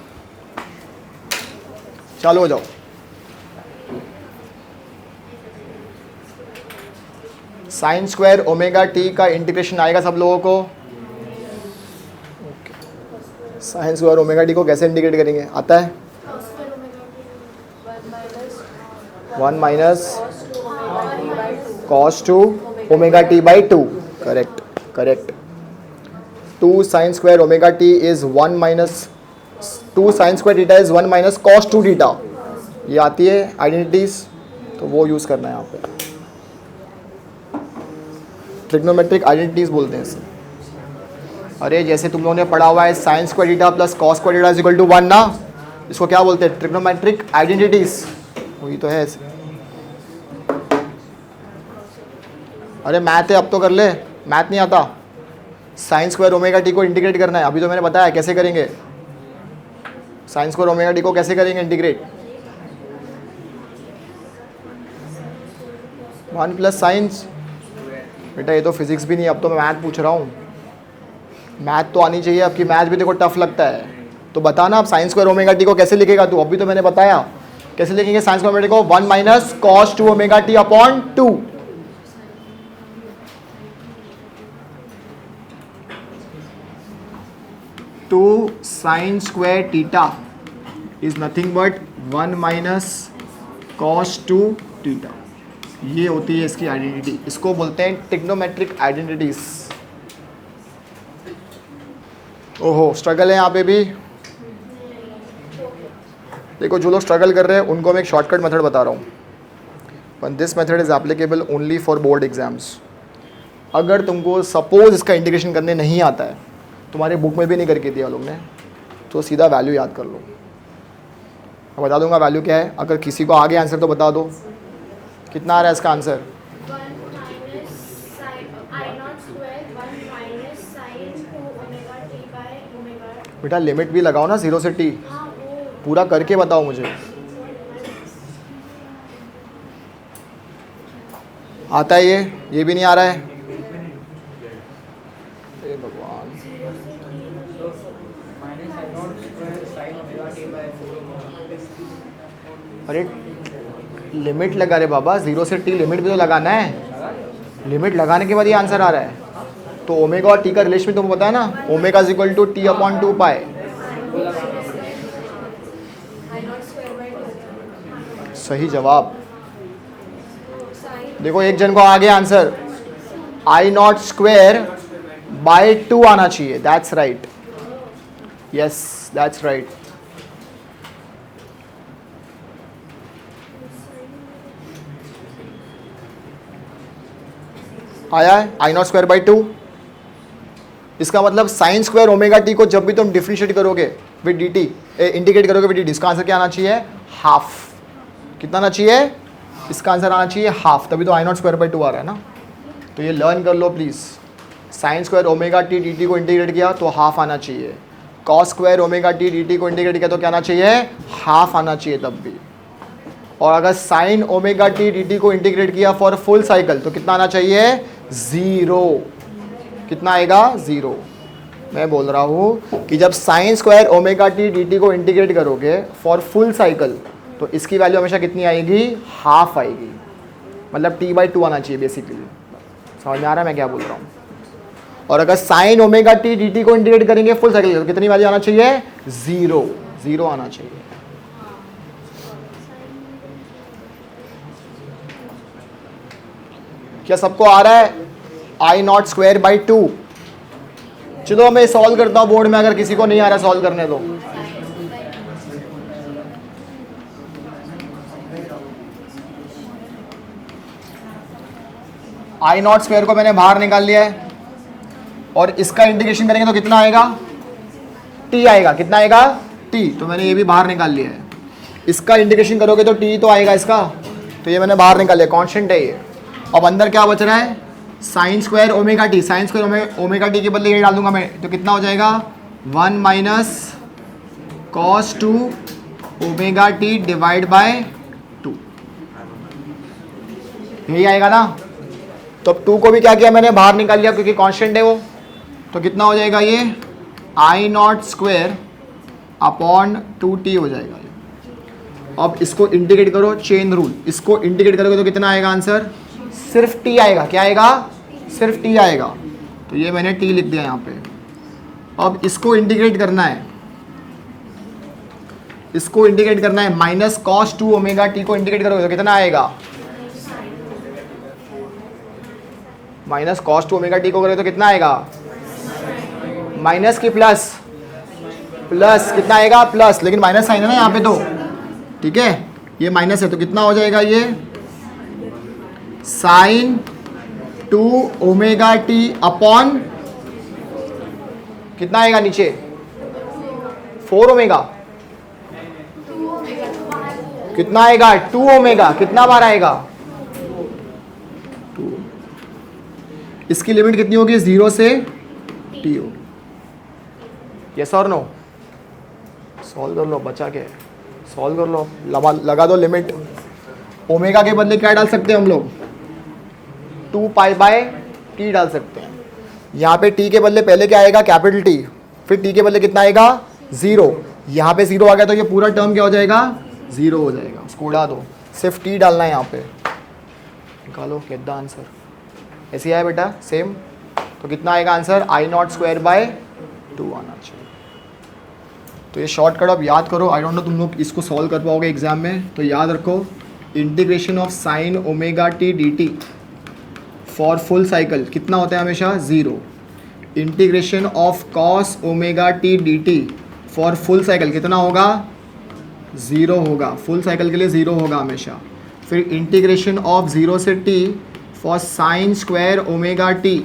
चालू हो जाओ. साइन स्क्वायर ओमेगा टी का इंटीग्रेशन आएगा सब लोगों को. साइन स्क्वायर ओमेगा टी को कैसे इंटीग्रेट करेंगे, आता है, 1 minus cos 2 omega T by 2. Correct. 2 sign square omega T is 1 minus 2 sign square theta is 1 minus cos 2 theta. ये आती है आइडेंटिटीज, तो वो यूज़ करना है यहाँ पे. ट्रिग्नोमेट्रिक आइडेंटिटीज बोलते हैं इसे. अरे जैसे तुम लोगों ने पढ़ा हुआ है sine square theta plus cos square theta is equal to 1 ना, इसको क्या बोलते हैं, ट्रिग्नोमेट्रिक आइडेंटिटीज. वही तो है ऐसे. अरे मैथ है, अब तो कर ले, मैथ नहीं आता. साइन स्क्वायर ओमेगा टी को इंटीग्रेट करना है, अभी तो मैंने बताया कैसे करेंगे. साइन स्क्वायर ओमेगा टी को कैसे करेंगे इंटीग्रेट, 1 प्लस साइंस. बेटा ये तो फिजिक्स भी नहीं, अब तो मैं मैथ पूछ रहा हूँ. मैथ तो आनी चाहिए, आपकी मैथ भी देखो टफ लगता है. तो बता ना, आप साइन स्क्वायर ओमेगा टी को कैसे लिखेगा तू, अभी तो मैंने बताया कैसे लिखेंगे साइन स्क्वायर ओमेगा टी को, 1 minus cos 2 omega T upon 2. तो sign square theta is nothing but 1 minus cos 2 theta. ये होती है इसकी आइडेंटिटी. इसको बोलते हैं ट्रिग्नोमेट्रिक आइडेंटिटीज. ओहो स्ट्रगल है यहाँ पे भी. देखो जो लोग स्ट्रगल कर रहे हैं उनको मैं एक शॉर्टकट मेथड बता रहा हूँ. But this method is applicable only for board exams. अगर तुमको सपोज इसका इंटीग्रेशन करने नहीं आता है, तुम्हारे बुक में भी नहीं करके दिया लोग ने, तो सीधा वैल्यू याद कर लो. मैं बता दूंगा वैल्यू क्या है. अगर किसी को आगे आंसर तो बता दो, कितना आ रहा है इसका आंसर, बेटा लिमिट भी लगाओ ना 0 से t. पूरा करके बताओ मुझे. आता है ये भी नहीं आ रहा है. अरे लिमिट लगा रे बाबा, 0 से t लिमिट भी तो लगाना है, लिमिट लगाने के बाद ये आंसर आ रहा है। तो ओमेगा और टी का रिलेशन तुमको पता है ना, omega is equal to t upon 2 pi. सही जवाब। देखो एक जन को आ गया answer, I naught square by 2 आना चाहिए। That's right, yes that's right. आया है आई नॉट स्क्वायर बाई 2। इसका मतलब साइन स्क्वायर ओमेगा टी को जब भी तुम डिफरेंशिएट करोगे विद डी टी, इंटीग्रेट करोगे विद डी टी, इसका आंसर क्या आना चाहिए? हाफ। कितना आना चाहिए? इसका आंसर आना चाहिए हाफ, तभी तो आई नॉट स्क्वायर बाई 2 आ रहा है ना। तो ये लर्न कर लो please. Sine square omega T D T को इंटीग्रेट किया तो हाफ आना चाहिए, cos square omega T D T को इंटीग्रेट किया तो क्या आना चाहिए? हाफ आना चाहिए तब भी। और अगर sign omega T D T को इंटीग्रेट किया फॉर फुल साइकिल तो कितना आना चाहिए? 0। कितना आएगा? 0। मैं बोल रहा हूँ कि जब sign square omega T D T को इंटीग्रेट करोगे फॉर फुल साइकिल तो इसकी वैल्यू हमेशा कितनी आएगी? हाफ आएगी। मतलब t/2 आना चाहिए बेसिकली। समझ में आ रहा है मैं क्या बोल रहा हूँ? और अगर sign omega T D T को इंटीग्रेट करेंगे फुल साइकिल तो कितनी वैल्यू आना चाहिए? 0 आना चाहिए। क्या सबको आ रहा है? I naught square by 2। चलो मैं सॉल्व करता हूँ बोर्ड में, अगर किसी को नहीं आ रहा सॉल्व करने दो। आई नॉट स्क्वायर को मैंने बाहर निकाल लिया है और इसका इंटीग्रेशन करेंगे तो कितना आएगा? t आएगा। कितना आएगा? t। तो मैंने ये भी बाहर निकाल लिया है। इसका इंटीग्रेशन करोगे तो t तो आएगा इसका, तो ये मैंने बाहर निकाल लिया, कांस्टेंट है ये। अब अंदर क्या बच रहा है? Sine square omega T. Sign square omega T के बदले ये डाल दूंगा मैं, तो कितना हो जाएगा? 1 minus cos 2 omega T divide by 2। यही आएगा ना। तो अब 2 को भी क्या किया मैंने? बाहर निकाल लिया क्योंकि कांस्टेंट है वो। तो कितना हो जाएगा ये? I naught square upon 2t हो जाएगा ये। अब इसको इंटीग्रेट करो, चेन रूल। इसको इंटीग्रेट करोगे तो कितना आएगा आंसर? सिर्फ t आएगा। क्या आएगा? सिर्फ t आएगा। तो ये मैंने t लिख दिया यहाँ पे। अब इसको इंटीग्रेट करना है, इसको इंटीग्रेट करना है। माइनस कॉस 2 ओमेगा टी को इंटीग्रेट करोगे तो कितना आएगा? माइनस कॉस 2 ओमेगा टी को करोगे तो कितना आएगा? माइनस की प्लस, प्लस कितना आएगा? प्लस, लेकिन माइनस साइन है ना यहाँ पे, तो ठीक है ये माइनस है तो कितना हो जाएगा ये? साइन 2 ओमेगा टी अपॉन कितना आएगा नीचे? 4 ओमेगा। कितना आएगा? 2 ओमेगा। कितना बार आएगा? 2। इसकी लिमिट कितनी होगी? 0 से t होगी। यस और नो? सॉल्व कर लो, बचा के सॉल्व कर लो। लगा दो लिमिट। ओमेगा के बदले क्या डाल सकते हैं हम लोग? 2 पाई बाय t डाल सकते हैं। यहाँ पे t के बदले पहले क्या आएगा? Capital T। फिर t के बदले कितना आएगा? 0। यहाँ पे 0 आ गया तो ये पूरा टर्म क्या हो जाएगा? 0 हो जाएगा। उसको उड़ा दो, सिर्फ t डालना है यहाँ पे। निकालो गेट द आंसर। ऐसे आया बेटा सेम। तो कितना आएगा answer? I naught square by 2 आना चाहिए। तो ये शॉर्टकट आप याद करो। आई डोंट नो तुम लोग इसको सॉल्व कर पाओगे एग्जाम में, तो याद रखो integration of sign omega T D t for full cycle कितना होता है? हमेशा 0। Integration of cos omega T D t for full cycle कितना होगा? 0 होगा। फुल साइकिल के लिए 0 होगा हमेशा। फिर इंटीग्रेशन ऑफ 0 से t for sign square omega T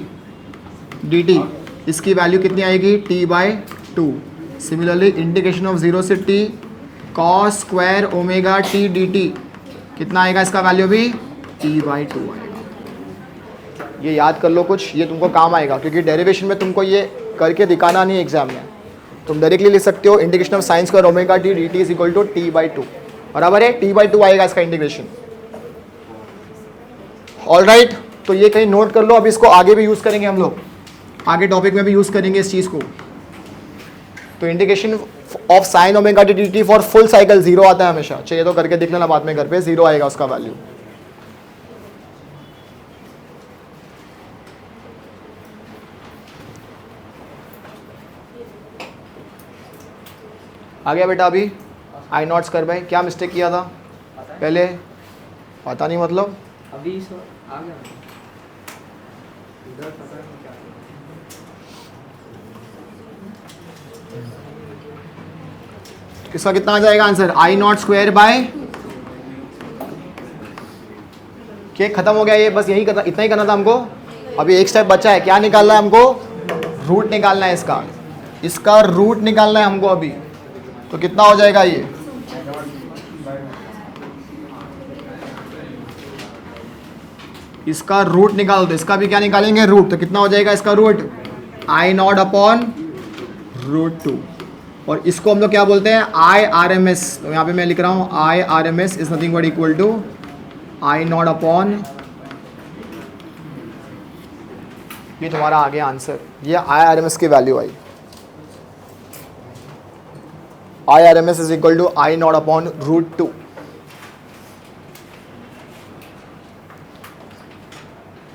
D T, इसकी वैल्यू कितनी आएगी? t/2। सिमिलरली इंटीग्रेशन ऑफ 0 से t cos square omega T D T कितना आएगा? इसका वैल्यू भी t/2 आएगा। ये याद कर लो कुछ, ये तुमको काम आएगा क्योंकि डेरिवेशन में तुमको ये करके दिखाना नहीं है एग्जाम में। तुम डायरेक्टली लिख सकते हो integration of sine square omega T D t is equal to t/2। बराबर है? t/2 आएगा इसका इंटीग्रेशन। ऑलराइट, तो ये कहीं नोट कर लो। अब इसको आगे भी यूज़ करेंगे हम लोग, आगे टॉपिक में भी यूज़ करेंगे इस चीज़ को। तो integration of sign omega T D t for full cycle 0 आता है हमेशा। चाहिए तो करके देख लेना बाद में घर पे, 0 आएगा उसका वैल्यू। आ गया बेटा अभी आई नॉट स्क्वायर बाई, क्या मिस्टेक किया था पहले, पता नहीं मतलब अभी सर आ गया इधर पता नहीं क्या इसका कितना आ जाएगा answer, I naught square by, cake खत्म हो गया ये, बस यही करना, इतना ही करना था हमको। अभी एक स्टेप बचा है, क्या निकालना है हमको, रूट निकालना है इसका, इसका रूट निकालना है हमको अभी। तो कितना हो जाएगा ये, इसका रूट निकाल दो, इसका भी क्या निकालेंगे रूट, तो कितना हो जाएगा इसका root, I naught upon root 2। और इसको हम लोग क्या बोलते हैं, आई आर एम एस। तो यहाँ पे मैं लिख रहा हूँ I R M S is nothing but equal to I naught upon, ये तुम्हारा आ गया आंसर, ये आई आर एम एस की value I. I R M S is equal to I naught upon root 2।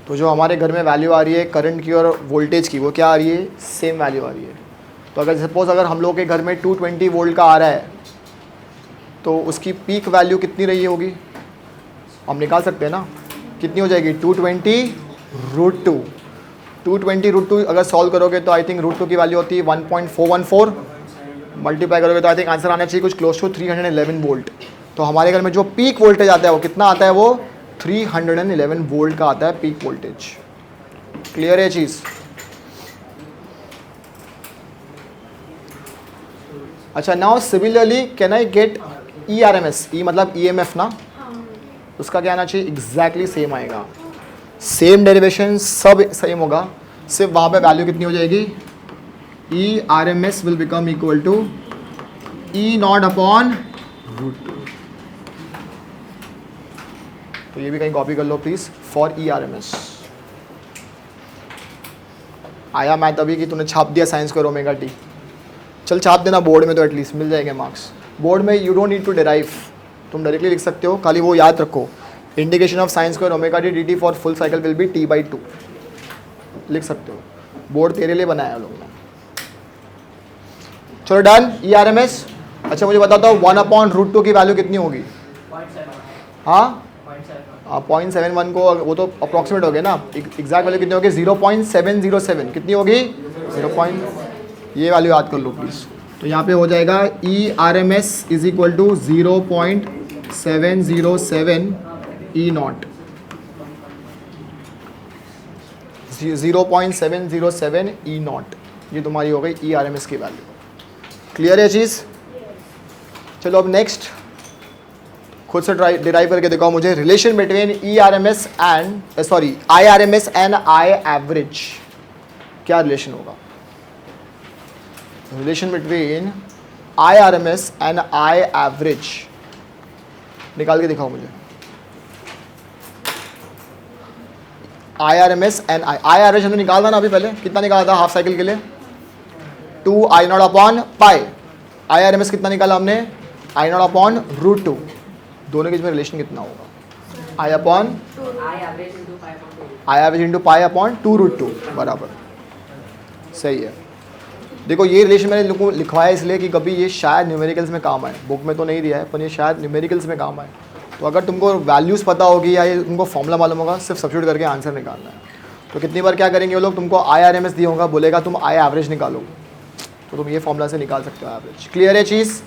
तो जो हमारे घर में वैल्यू आ रही है करंट की और वोल्टेज की, वो क्या आ रही है, सेम वैल्यू आ रही है। तो अगर सपोज अगर हम लोग के घर में 220 वोल्ट का आ रहा है तो उसकी पीक वैल्यू कितनी रही होगी, हम निकाल सकते हैं ना, कितनी हो जाएगी 220 रूट 2। 220 रूट 2 अगर सॉल्व करोगे तो आई थिंक रूट 2 की वैल्यू होती है 1.414, मल्टीप्लाई करोगे तो आई थिंक आंसर आना चाहिए कुछ क्लोज टू 311 वोल्ट। तो हमारे घर में जो पीक वोल्टेज आता है वो कितना आता है, वो 311 वोल्ट का आता है पीक वोल्टेज। क्लियर है चीज़। अच्छा now similarly can I get E R M S, E मतलब ई एम एफ ना, उसका क्या आना चाहिए, एग्जैक्टली सेम आएगा, सेम डेरिवेशन सब सेम होगा, सिर्फ वहाँ पे वैल्यू कितनी हो जाएगी, E R M S will become equal to E naught upon root 2। तो ये भी कहीं कॉपी कर लो please, for E R M S. आया मैथ अभी कि तूने छाप दिया साइंस को ओमेगा टी, चल छाप देना बोर्ड में तो एटलीस्ट मिल जाएंगे मार्क्स। बोर्ड में you don't need to derive, तुम डायरेक्टली लिख सकते हो, खाली वो याद रखो, इंडिकेशन ऑफ साइंस को omega T D t for full cycle will be t/2 लिख सकते हो, बोर्ड तेरे लिए बनाया है लोगों ने। चलो done, E R M S. अच्छा मुझे बताता हूँ 1 अपॉन रूट 2 की वैल्यू कितनी होगी, हाँ 0.71 को, वो तो अप्रॉक्सीमेट हो गया ना, एग्जैक्ट वैल्यू कितनी होगी 0.707, कितनी होगी 0. ये वैल्यू याद कर लो प्लीज़। तो यहाँ पे हो जाएगा E R M S is equal to 0.707 E naught, 0.707 E naught, ये तुम्हारी हो गई ई आर एम एस की वैल्यू। क्लियर है चीज़। चलो अब नेक्स्ट खुद से डिराइव करके देखो मुझे, relation between E R M S and sorry I R M S and I average, क्या रिलेशन होगा, relation between I R M S and I average निकाल के दिखाओ मुझे। I R M S and I average हमने निकाला ना अभी पहले, कितना निकाला था हाफ साइकिल के लिए, 2 I naught upon pi. I R M S कितना निकाला हमने, आई नॉट अपॉन रूट 2। दोनों के बीच में रिलेशन कितना होगा, I upon I average into pi upon 2 root 2 बराबर, सही है। देखो ये रिलेशन मैंने लोगों को लिखवाया इसलिए कि कभी ये शायद न्यूमेरिकल्स में काम आए, बुक में तो नहीं दिया है पर ये शायद न्यूमेरिकल्स में काम आए। तो अगर तुमको वैल्यूज़ पता होगी या ये तुमको फॉर्मूला मालूम होगा, सिर्फ सब्स्टिट्यूट करके आंसर निकालना है। तो कितनी बार क्या करेंगे वो लोग, तुमको आई आर एम एस दिया होगा, बोलेगा तुम आई एवरेज निकालो, तो तुम ये फॉर्मूला से निकाल सकते हो एवरेज। क्लियर है चीज़।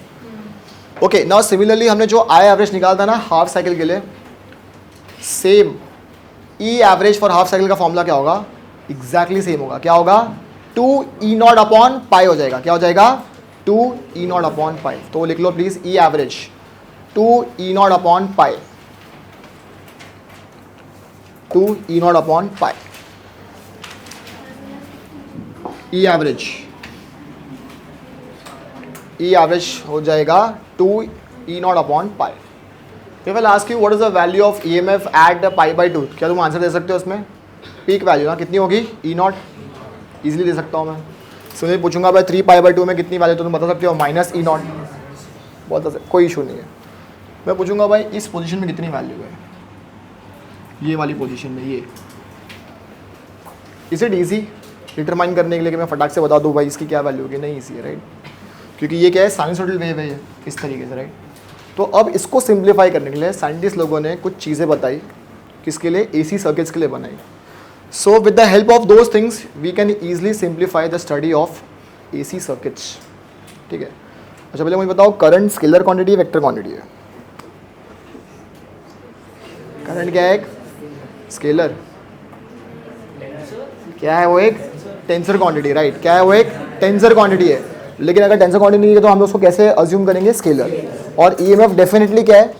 ओके नाउ सिमिलरली हमने जो आई एवरेज निकाला था ना हाफ साइकिल के लिए, same E average for half cycle का फॉर्मूला क्या होगा, एग्जैक्टली सेम होगा। क्या होगा, 2 ई नॉट अपॉन पाई हो जाएगा। क्या हो जाएगा, 2 ई नॉट अपॉन पाई। तो लिख लो please E average 2 E naught upon pi, 2 E naught upon pi, E average, E average हो जाएगा 2 E naught upon pi. If I'll ask you what is the value of EMF at pi/2, क्या तुम आंसर दे सकते हो उसमें, पीक वैल्यू ना कितनी होगी, ई नॉट, ईजिली दे सकता हूँ मैं। सो मैं पूछूंगा भाई 3π/2 में कितनी वैल्यू, तो तुम बता सकते हो माइनस ई नॉट, कोई इशू नहीं है। मैं पूछूंगा भाई इस पोजीशन में कितनी वैल्यू है, ये वाली पोजीशन में, ये इसे इजी डिटरमाइन करने के लिए कि मैं फटाक से बता दूँ भाई इसकी क्या वैल्यू होगी, नहीं इजी है, राइट। क्योंकि ये क्या है, साइनसॉइडल वेव है ये, इस तरीके से, राइट। तो अब इसको सिंप्लीफाई करने के लिए साइंटिस्ट लोगों ने कुछ चीज़ें बताई, किसके लिए, एसी सर्किट्स के लिए बनाई। So with the help of those things we can easily simplify the study of AC circuits, ठीक है। अच्छा पहले मुझे बताओ, करंट स्केलर क्वांटिटी है, वेक्टर क्वांटिटी है? करंट क्या है, एक स्केलर, क्या है वो, एक टेंसर क्वांटिटी, राइट। क्या है वो, एक टेंसर क्वांटिटी है। लेकिन अगर टेंसर क्वांटिटी नहीं है तो हम उसको कैसे अज्यूम करेंगे, स्केलर। और ईएमएफ डेफिनेटली क्या है,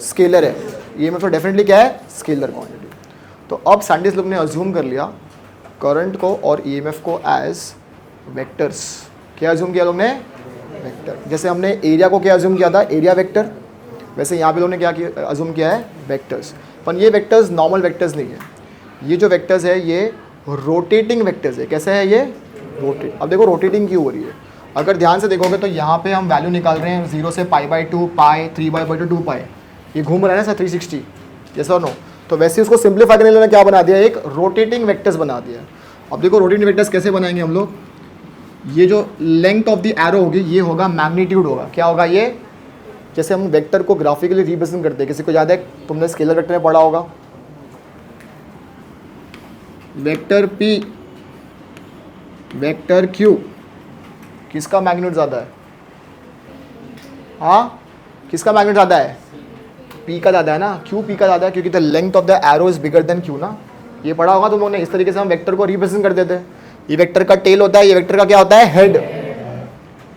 स्केलर है। ईएमएफ तो डेफिनेटली क्या है, स्केलर क्वांटिटी। तो अब साइंटिस्ट लोग ने अज्यूम कर लिया करंट को और ईएमएफ को एज वेक्टर्स। क्या अज्यूम किया लोग ने, वेक्टर। जैसे हमने एरिया को क्या अज्यूम किया था, एरिया वेक्टर, वैसे यहाँ पे लोगों ने क्या किया, अज्यूम किया है वेक्टर्स। पर ये वेक्टर्स नॉर्मल वेक्टर्स नहीं है, ये जो वेक्टर्स है ये रोटेटिंग वेक्टर्स है। कैसे है ये, रोटेट। अब देखो रोटेटिंग क्यों हो रही है, अगर ध्यान से देखोगे तो यहाँ पे हम वैल्यू निकाल रहे हैं 0 से π/2, पाई, 3π/2, 2π, ये घूम रहा है ना सर 360, यस और नो। तो वैसे उसको सिंप्लीफाई करने के लिए क्या बना दिया, एक रोटेटिंग वेक्टर्स बना दिया। अब देखो रोटेटिंग वेक्टर्स कैसे बनाएंगे हम लोग, ये जो लेंथ ऑफ द एरो होगी ये होगा मैग्नीट्यूड होगा। क्या होगा ये, जैसे हम वेक्टर को ग्राफिकली रिप्रेजेंट करते हैं, किसी को याद है, तुमने स्केलर वेक्टर में पढ़ा होगा, वेक्टर P, वेक्टर Q, किसका मैग्नीट्यूड ज़्यादा है, हाँ किसका मैग्नीट्यूड ज़्यादा है, P का ज़्यादा है ना। क्यों P का ज़्यादा है, क्योंकि the length of the arrow is bigger than Q ना। ये पढ़ा होगा तुम लोगों ने, इस तरीके से हम वेक्टर को रिप्रेजेंट कर देते हैं। ये वेक्टर का टेल होता है, ये वेक्टर का क्या होता है, हेड।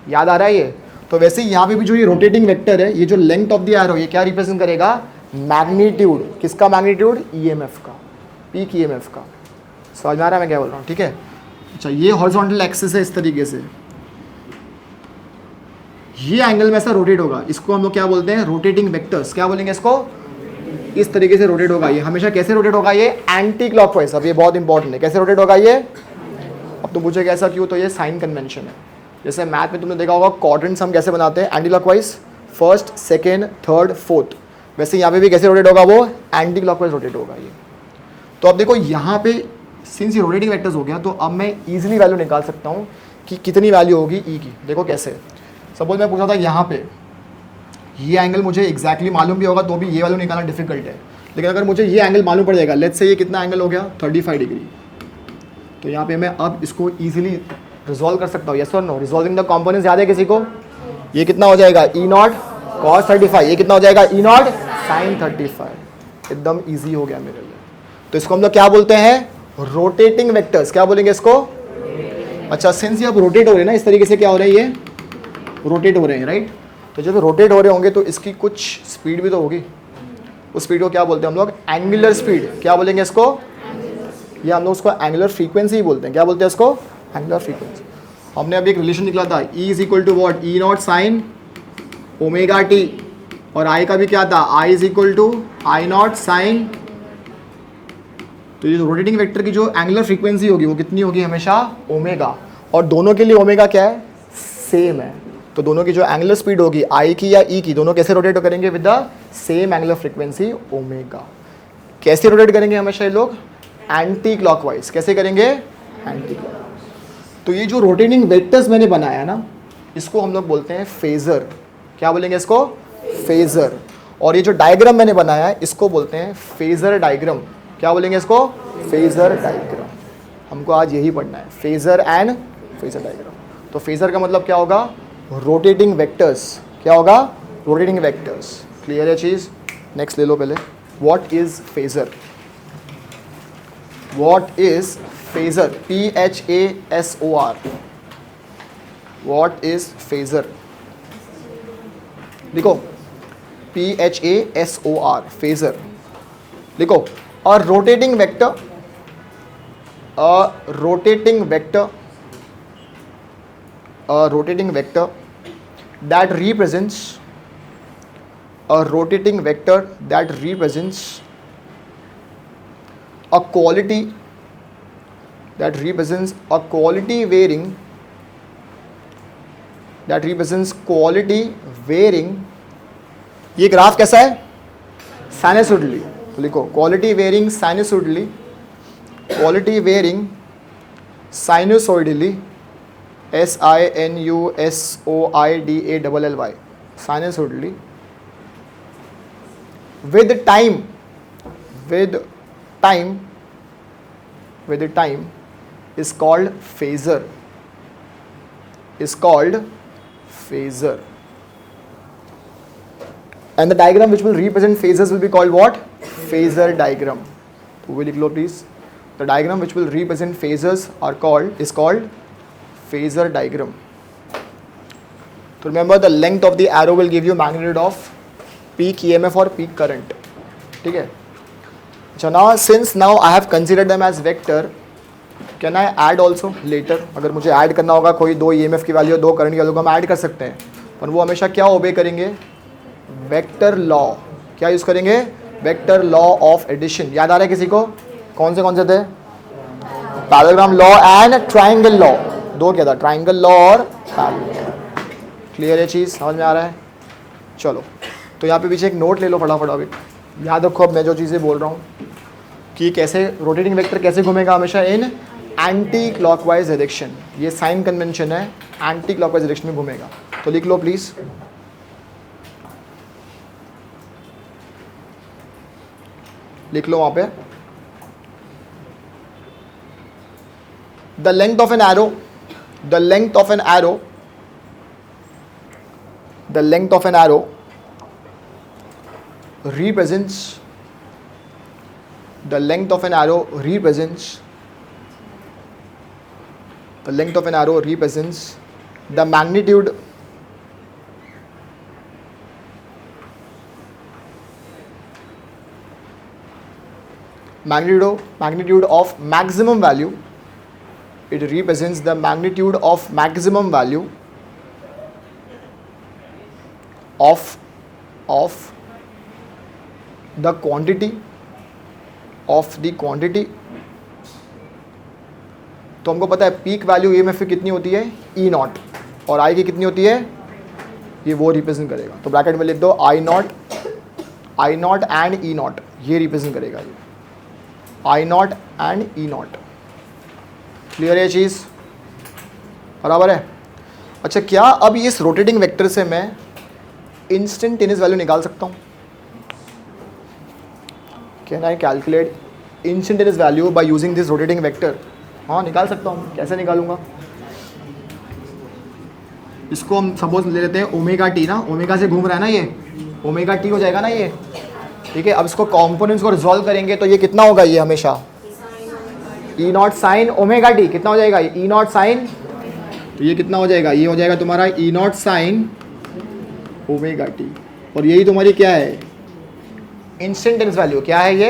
याद आ रहा है ये। तो वैसे ही यहाँ पे भी जो ये रोटेटिंग वेक्टर है, ये जो लेंथ ऑफ द एरो, ये क्या रिप्रेजेंट करेगा, मैग्नीट्यूड। किसका मैग्नीट्यूड, ईएमएफ का, पीक ईएमएफ का। समझ में आ रहा है मैं क्या बोल रहा हूँ, ठीक है। अच्छा ये हॉरिजॉन्टल एक्सिस है, इस तरीके से ये एंगल में ऐसा रोटेट होगा, इसको हम लोग क्या बोलते हैं, रोटेटिंग वेक्टर्स। क्या बोलेंगे इसको, इस तरीके से रोटेट होगा। ये हमेशा कैसे रोटेट होगा, ये एंटी क्लॉकवाइज। अब ये बहुत इंपॉर्टेंट है, कैसे रोटेट होगा ये। अब तुम पूछोगे ऐसा क्यों, तो ये साइन कन्वेंशन है। जैसे मैथ में तुमने देखा होगा क्वाड्रेंट्स हम कैसे बनाते हैं, anti clockwise, first, second, third, fourth. वैसे यहाँ पे भी कैसे रोटेट होगा, वो एंटी क्लॉकवाइज रोटेट होगा ये। तो अब देखो यहाँ पे सिंस ये रोटेटिंग वेक्टर्स हो गया, तो अब मैं इजीली वैल्यू निकाल सकता हूँ कि कितनी वैल्यू होगी ई की। देखो कैसे, सपोज मैं पूछा था यहाँ पे ये एंगल मुझे एग्जैक्टली मालूम भी होगा तो भी ये वैल्यू निकालना डिफिकल्ट है। लेकिन अगर मुझे ये एंगल मालूम पड़ जाएगा, लेट्स से ये कितना एंगल हो गया, 35 डिग्री, तो यहाँ पे मैं अब इसको इजीली रिजॉल्व कर सकता हूँ। यस और नो, रिजॉल्विंग द कंपोनेंट्स याद है किसी को, ये कितना हो जाएगा, E0 cos 35, ये कितना हो जाएगा, E0 sin 35। एकदम ईजी हो गया मेरे लिए। तो इसको हम लोग क्या बोलते हैं, रोटेटिंग वेक्टर्स। क्या बोलेंगे इसको। अच्छा सिंस ये अब रोटेट हो रहे हैं ना, इस तरीके से क्या हो रहा है, ये रोटेट हो रहे हैं, राइट। तो जब रोटेट हो रहे होंगे तो इसकी कुछ स्पीड भी तो होगी। उस स्पीड को क्या बोलते हैं हम लोग, एंगुलर स्पीड। क्या बोलेंगे इसको, ये हम लोग उसको एंगुलर फ्रीक्वेंसी ही बोलते हैं। क्या बोलते हैं इसको, एंगुलर फ्रीक्वेंसी। हमने अभी एक रिलेशन निकला था, E is equal to what, E0 sine omega T, और I का भी क्या था, I is equal to I0 sine. तो ये रोटेटिंग वेक्टर की जो एंगुलर फ्रीक्वेंसी होगी वो कितनी होगी, हमेशा ओमेगा। और दोनों के लिए ओमेगा क्या है, सेम है। तो दोनों की जो एंगुलर स्पीड होगी I की या E की, दोनों कैसे रोटेट करेंगे, with the same angular frequency omega. कैसे रोटेट करेंगे हमेशा ये लोग, एंटी क्लॉकवाइज। कैसे करेंगे, एंटी क्लॉकवाइज। तो ये जो रोटेटिंग वेक्टर्स मैंने बनाया ना, इसको हम लोग बोलते हैं फेजर। क्या बोलेंगे इसको, फेजर। और ये जो डायग्राम मैंने बनाया है इसको बोलते हैं फेजर डायग्राम। क्या बोलेंगे इसको, फेजर डायग्राम। हमको आज यही पढ़ना है, फेजर एंड फेजर डायग्राम। तो फेजर का मतलब क्या होगा, रोटेटिंग वेक्टर्स। क्या होगा, रोटेटिंग वेक्टर्स। क्लियर है चीज़। नेक्स्ट ले लो पहले, what is phasor. What is phasor, PHASOR। What is phasor, लिखो PHASOR, फेजर लिखो। और rotating vector, rotating vector, a rotating vector that represents, a rotating vector that represents a quality, that represents a quality varying that represents quality varying, ये ग्राफ कैसा है, साइनसोइडली, तो लिखो quality varying sinusoidally, quality varying sinusoidally, SINUSOIDALLY, sinusoidally, with time is called phasor, and the diagram which will represent phases will be called what, phasor diagram. तो वो लिख लो please, the diagram which will represent phases is called phasor diagram. So remember, the length of the arrow will give you magnitude of peak EMF or peak current. ठीक है. So now since now I have considered them as vector, can I add also later? अगर मुझे ऐड करना होगा कोई दो EMF की वैल्यू, दो करंट की वैल्यू को हम ऐड कर सकते हैं, पर वो हमेशा क्या ओबे करेंगे, वेक्टर लॉ. क्या यूज़ करेंगे, वेक्टर लॉ ऑफ एडिशन. याद आ रहा है किसी को, कौन से थे, parallelogram law and triangle law. दो क्या था, ट्राइंगल लॉ और पैरेललोग्राम. क्लियर है चीज़, समझ में आ रहा है. चलो, तो यहाँ पे पीछे एक नोट ले लो फटाफट. अभी याद रखो अब मैं जो चीज़ें बोल रहा हूँ कि कैसे रोटेटिंग वेक्टर कैसे घूमेगा, हमेशा इन एंटी क्लॉकवाइज डायरेक्शन. ये साइन कन्वेंशन है, एंटी क्लॉकवाइज डायरेक्शन में घूमेगा. तो लिख लो प्लीज़, लिख लो वहाँ पे, the length of an arrow, the length of an arrow, the length of an arrow represents, the length of an arrow represents, the length of an arrow represents the magnitude, magnitude of maximum value. It represents the magnitude of maximum value of the quantity, तो हमको पता है पीक वैल्यू EMF की कितनी होती है, E नॉट, और I की कितनी होती है, ये वो रिप्रेजेंट करेगा. तो ब्रैकेट में लिख दो I not and E not, ये रिप्रेजेंट करेगा, ये I not and E not. Clear है चीज़, बराबर है. अच्छा, क्या अब इस रोटेटिंग वेक्टर से मैं इंस्टेंटेनियस वैल्यू निकाल सकता हूँ? Can I calculate instantaneous value by using this rotating vector? हाँ, निकाल सकता हूँ. कैसे निकालूंगा? इसको हम सपोज ले लेते हैं ओमेगा टी ना, ओमेगा से घूम रहा है ना, ये ओमेगा टी हो जाएगा ना ये. ठीक है, अब इसको कॉम्पोनेंट्स को रिजॉल्व करेंगे तो ये कितना होगा, ये हमेशा ई नॉट साइन ओमेगा टी. कितना हो जाएगा, ई नॉट साइन, तो ये कितना हो जाएगा, ये हो जाएगा तुम्हारा ई नॉट साइन ओमेगा टी. और यही तुम्हारी क्या है, इंस्टेंटेनियस वैल्यू. क्या है ये,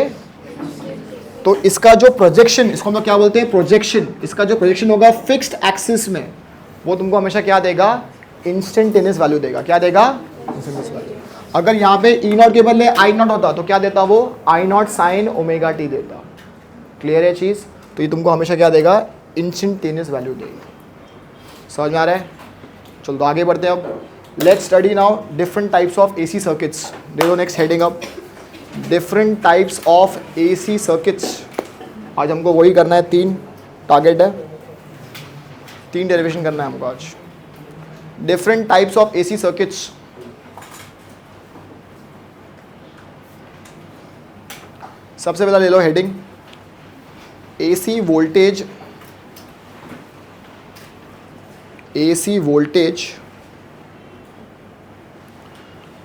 तो इसका जो प्रोजेक्शन, इसको हम लोग क्या बोलते हैं, प्रोजेक्शन. इसका जो प्रोजेक्शन होगा फिक्स्ड एक्सिस में, वो तुमको हमेशा क्या देगा, इंस्टेंटेनियस वैल्यू देगा. क्या देगा, इंस्टेंटेनियस वैल्यू. अगर यहाँ पे ई नॉट के बदले आई नॉट होता तो क्या देता, वो आई नॉट साइन ओमेगा टी देता. क्लियर है चीज़. तो ये तुमको हमेशा क्या देगा, इंस्टेंटेनियस वैल्यू देगा. समझ में आ रहा है. चलो तो आगे बढ़ते हैं. अब let's study now different types of AC circuits. देखो next heading up, different types of AC circuits. आज हमको वही करना है, 3 टारगेट है, 3 डेरिवेशन करना है हमको आज. Different types of AC circuits. सबसे पहला ले लो heading, AC voltage, AC voltage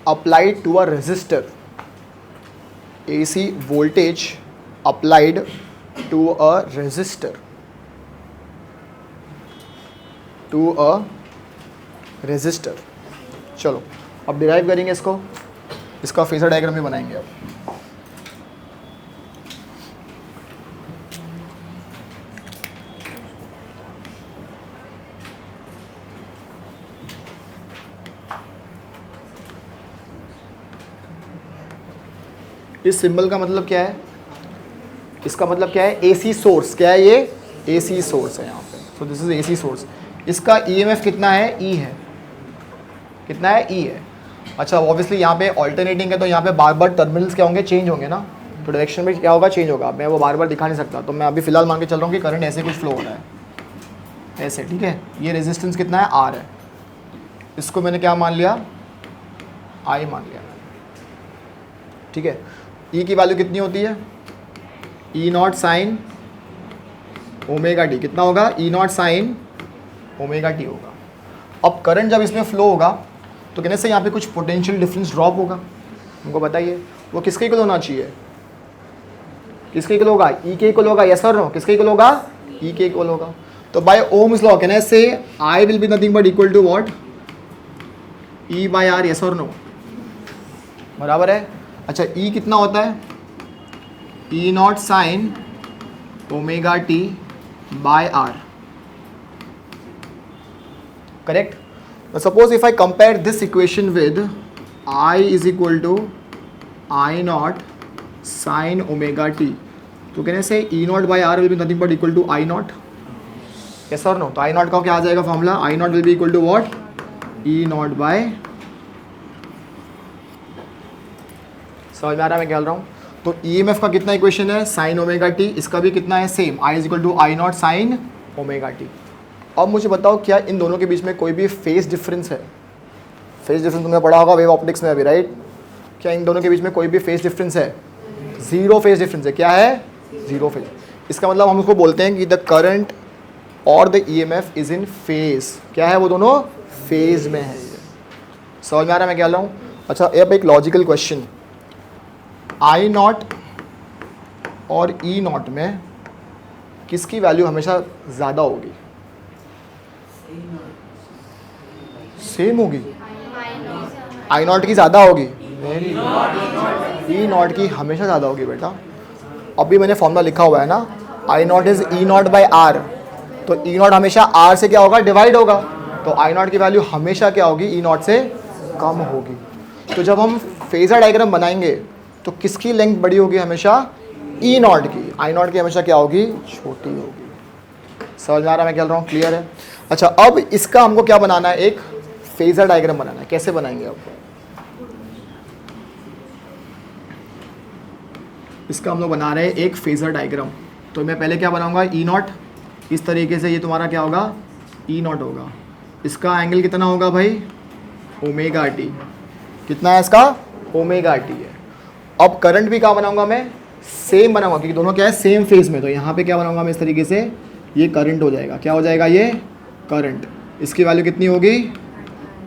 applied to a resistor. AC voltage applied to a resistor. To a resistor. चलो अब डिराइव करेंगे इसको, इसका फेजर डायग्राम भी बनाएंगे अब. इस सिंबल का मतलब क्या है, इसका मतलब क्या है, AC सोर्स. क्या है ये, AC सोर्स है यहाँ पे. So this is AC source. इसका EMF कितना है, E है. कितना है, ई है। अच्छा ऑब्वियसली यहाँ पे ऑल्टरनेटिंग है तो यहाँ पे बार बार टर्मिनल्स क्या होंगे, चेंज होंगे ना, तो डायरेक्शन में क्या होगा, चेंज होगा। मैं वो बार बार दिखा नहीं सकता, तो मैं अभी फिलहाल मान के चल रहा हूँ कि करंट ऐसे कुछ फ्लो हो रहा है, ऐसे, ठीक है। ये रेजिस्टेंस कितना है, आर है, इसको मैंने क्या मान लिया, आई मान लिया, ठीक है। ई की वैल्यू कितनी होती है, E naught sine omega T, कितना होगा, ई नॉट साइन ओमेगा टी होगा। अब करंट जब इसमें फ्लो होगा तो कहने से यहाँ पे कुछ पोटेंशियल डिफरेंस ड्रॉप होगा, हमको बताइए वो किसके इक्वल होना चाहिए, किसके इक्वल होगा, ई के इक्वल होगा, यस और नो, किसके इक्वल होगा, ई के इक्वल होगा। तो बाय ओम्स लॉ कहने से I will be nothing but equal to what, E by R, yes और नो, बराबर है। अच्छा ई कितना होता है, E naught sine omega T by R, correct. Suppose if I compare this equation with I is equal to I naught sine omega T, तो कहने से E naught by R will be nothing but equal to I naught, yes और नो। तो आई नॉट का क्या आ जाएगा formula, I naught will be equal to what, E naught by, समझ में आ रहा है मैं क्या बोल रहा हूँ। तो ईएमएफ का कितना इक्वेशन है, साइन ओमेगा टी, इसका भी कितना है, same, I is equal to I naught sine omega t. अब मुझे बताओ क्या इन दोनों के बीच में कोई भी फेज डिफरेंस है, फेज डिफरेंस तुमने पढ़ा होगा वेव ऑप्टिक्स में अभी, राइट। क्या इन दोनों के बीच में कोई भी फेज डिफरेंस है, जीरो फेज डिफरेंस है, क्या है, जीरो फेज। इसका मतलब हम उसको बोलते हैं कि द करंट और the EMF is in phase, क्या है, वो दोनों फेज में है। समझ में आ रहा है मैं क्या बोल रहा हूँ। अच्छा अब एक लॉजिकल क्वेश्चन, आई नॉट और ई नॉट में किसकी वैल्यू हमेशा ज़्यादा होगी, सेम होगी, आई नॉट की ज़्यादा होगी, ई नॉट की हमेशा ज़्यादा होगी बेटा। अभी मैंने फॉर्मूला लिखा हुआ है ना, I naught is E naught by R, तो ई नॉट हमेशा आर से क्या होगा, डिवाइड होगा, तो आई नॉट की वैल्यू हमेशा क्या होगी, ई नॉट से कम होगी। तो जब हम फेजर डायग्राम बनाएंगे तो किसकी लेंथ बड़ी होगी, हमेशा ई नॉट की, आई नॉट की हमेशा क्या होगी, छोटी होगी। समझ में आ रहा है मैं क्या बोल रहा हूँ, क्लियर है। अच्छा अब इसका हमको क्या बनाना है, एक फेजर डायग्राम बनाना है, कैसे बनाएंगे अब, इसका हम लोग बना रहे हैं एक फेजर डायग्राम। तो मैं पहले क्या बनाऊंगा, ई नॉट, इस तरीके से ये तुम्हारा क्या होगा, ई नॉट होगा, इसका एंगल कितना होगा भाई, ओमेगा टी, कितना है इसका, ओमेगा टी है। अब करंट भी क्या बनाऊंगा मैं, सेम बनाऊंगा क्योंकि दोनों क्या है, सेम फेज में, तो यहाँ पे क्या बनाऊंगा मैं इस तरीके से, ये करंट हो जाएगा, क्या हो जाएगा, ये करंट, इसकी वैल्यू कितनी होगी,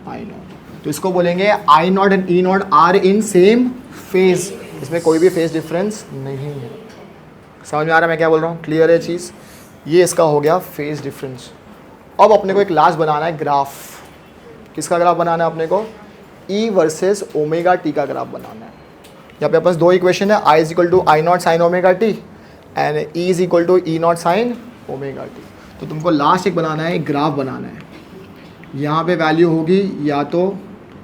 आई नॉट। तो इसको बोलेंगे I naught and E naught are in same phase, इसमें कोई भी फेज डिफरेंस नहीं है। समझ में आ रहा है मैं क्या बोल रहा हूँ, क्लियर है चीज़। ये इसका हो गया फेज डिफरेंस। अब अपने को एक लास्ट बनाना है ग्राफ, किसका ग्राफ बनाना है अपने को, ई वर्सेस ओमेगा टी का ग्राफ बनाना है। यहाँ पे पास दो इक्वेशन है, I is equal to I naught sine omega T and E is equal to E naught sine omega T. तो तुमको लास्ट एक बनाना है, एक ग्राफ बनाना है। यहाँ पे वैल्यू होगी या तो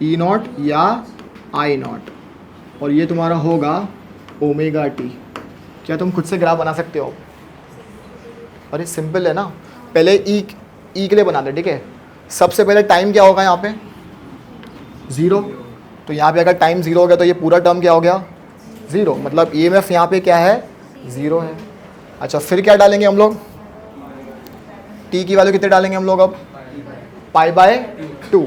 ई नॉट या आई नॉट, और ये तुम्हारा होगा ओमेगा टी। क्या तुम खुद से ग्राफ बना सकते हो, अरे सिंपल है ना। पहले ई के लिए बना दे, ठीक है। सबसे पहले टाइम क्या होगा यहाँ पे, ज़ीरो, तो यहाँ पे अगर टाइम ज़ीरो हो गया तो ये पूरा टर्म क्या हो गया, ज़ीरो, मतलब ई एम एफ यहाँ पे क्या है, ज़ीरो है। अच्छा फिर क्या डालेंगे हम लोग, टी की वैल्यू कितने डालेंगे हम लोग, अब पाई बाय 2,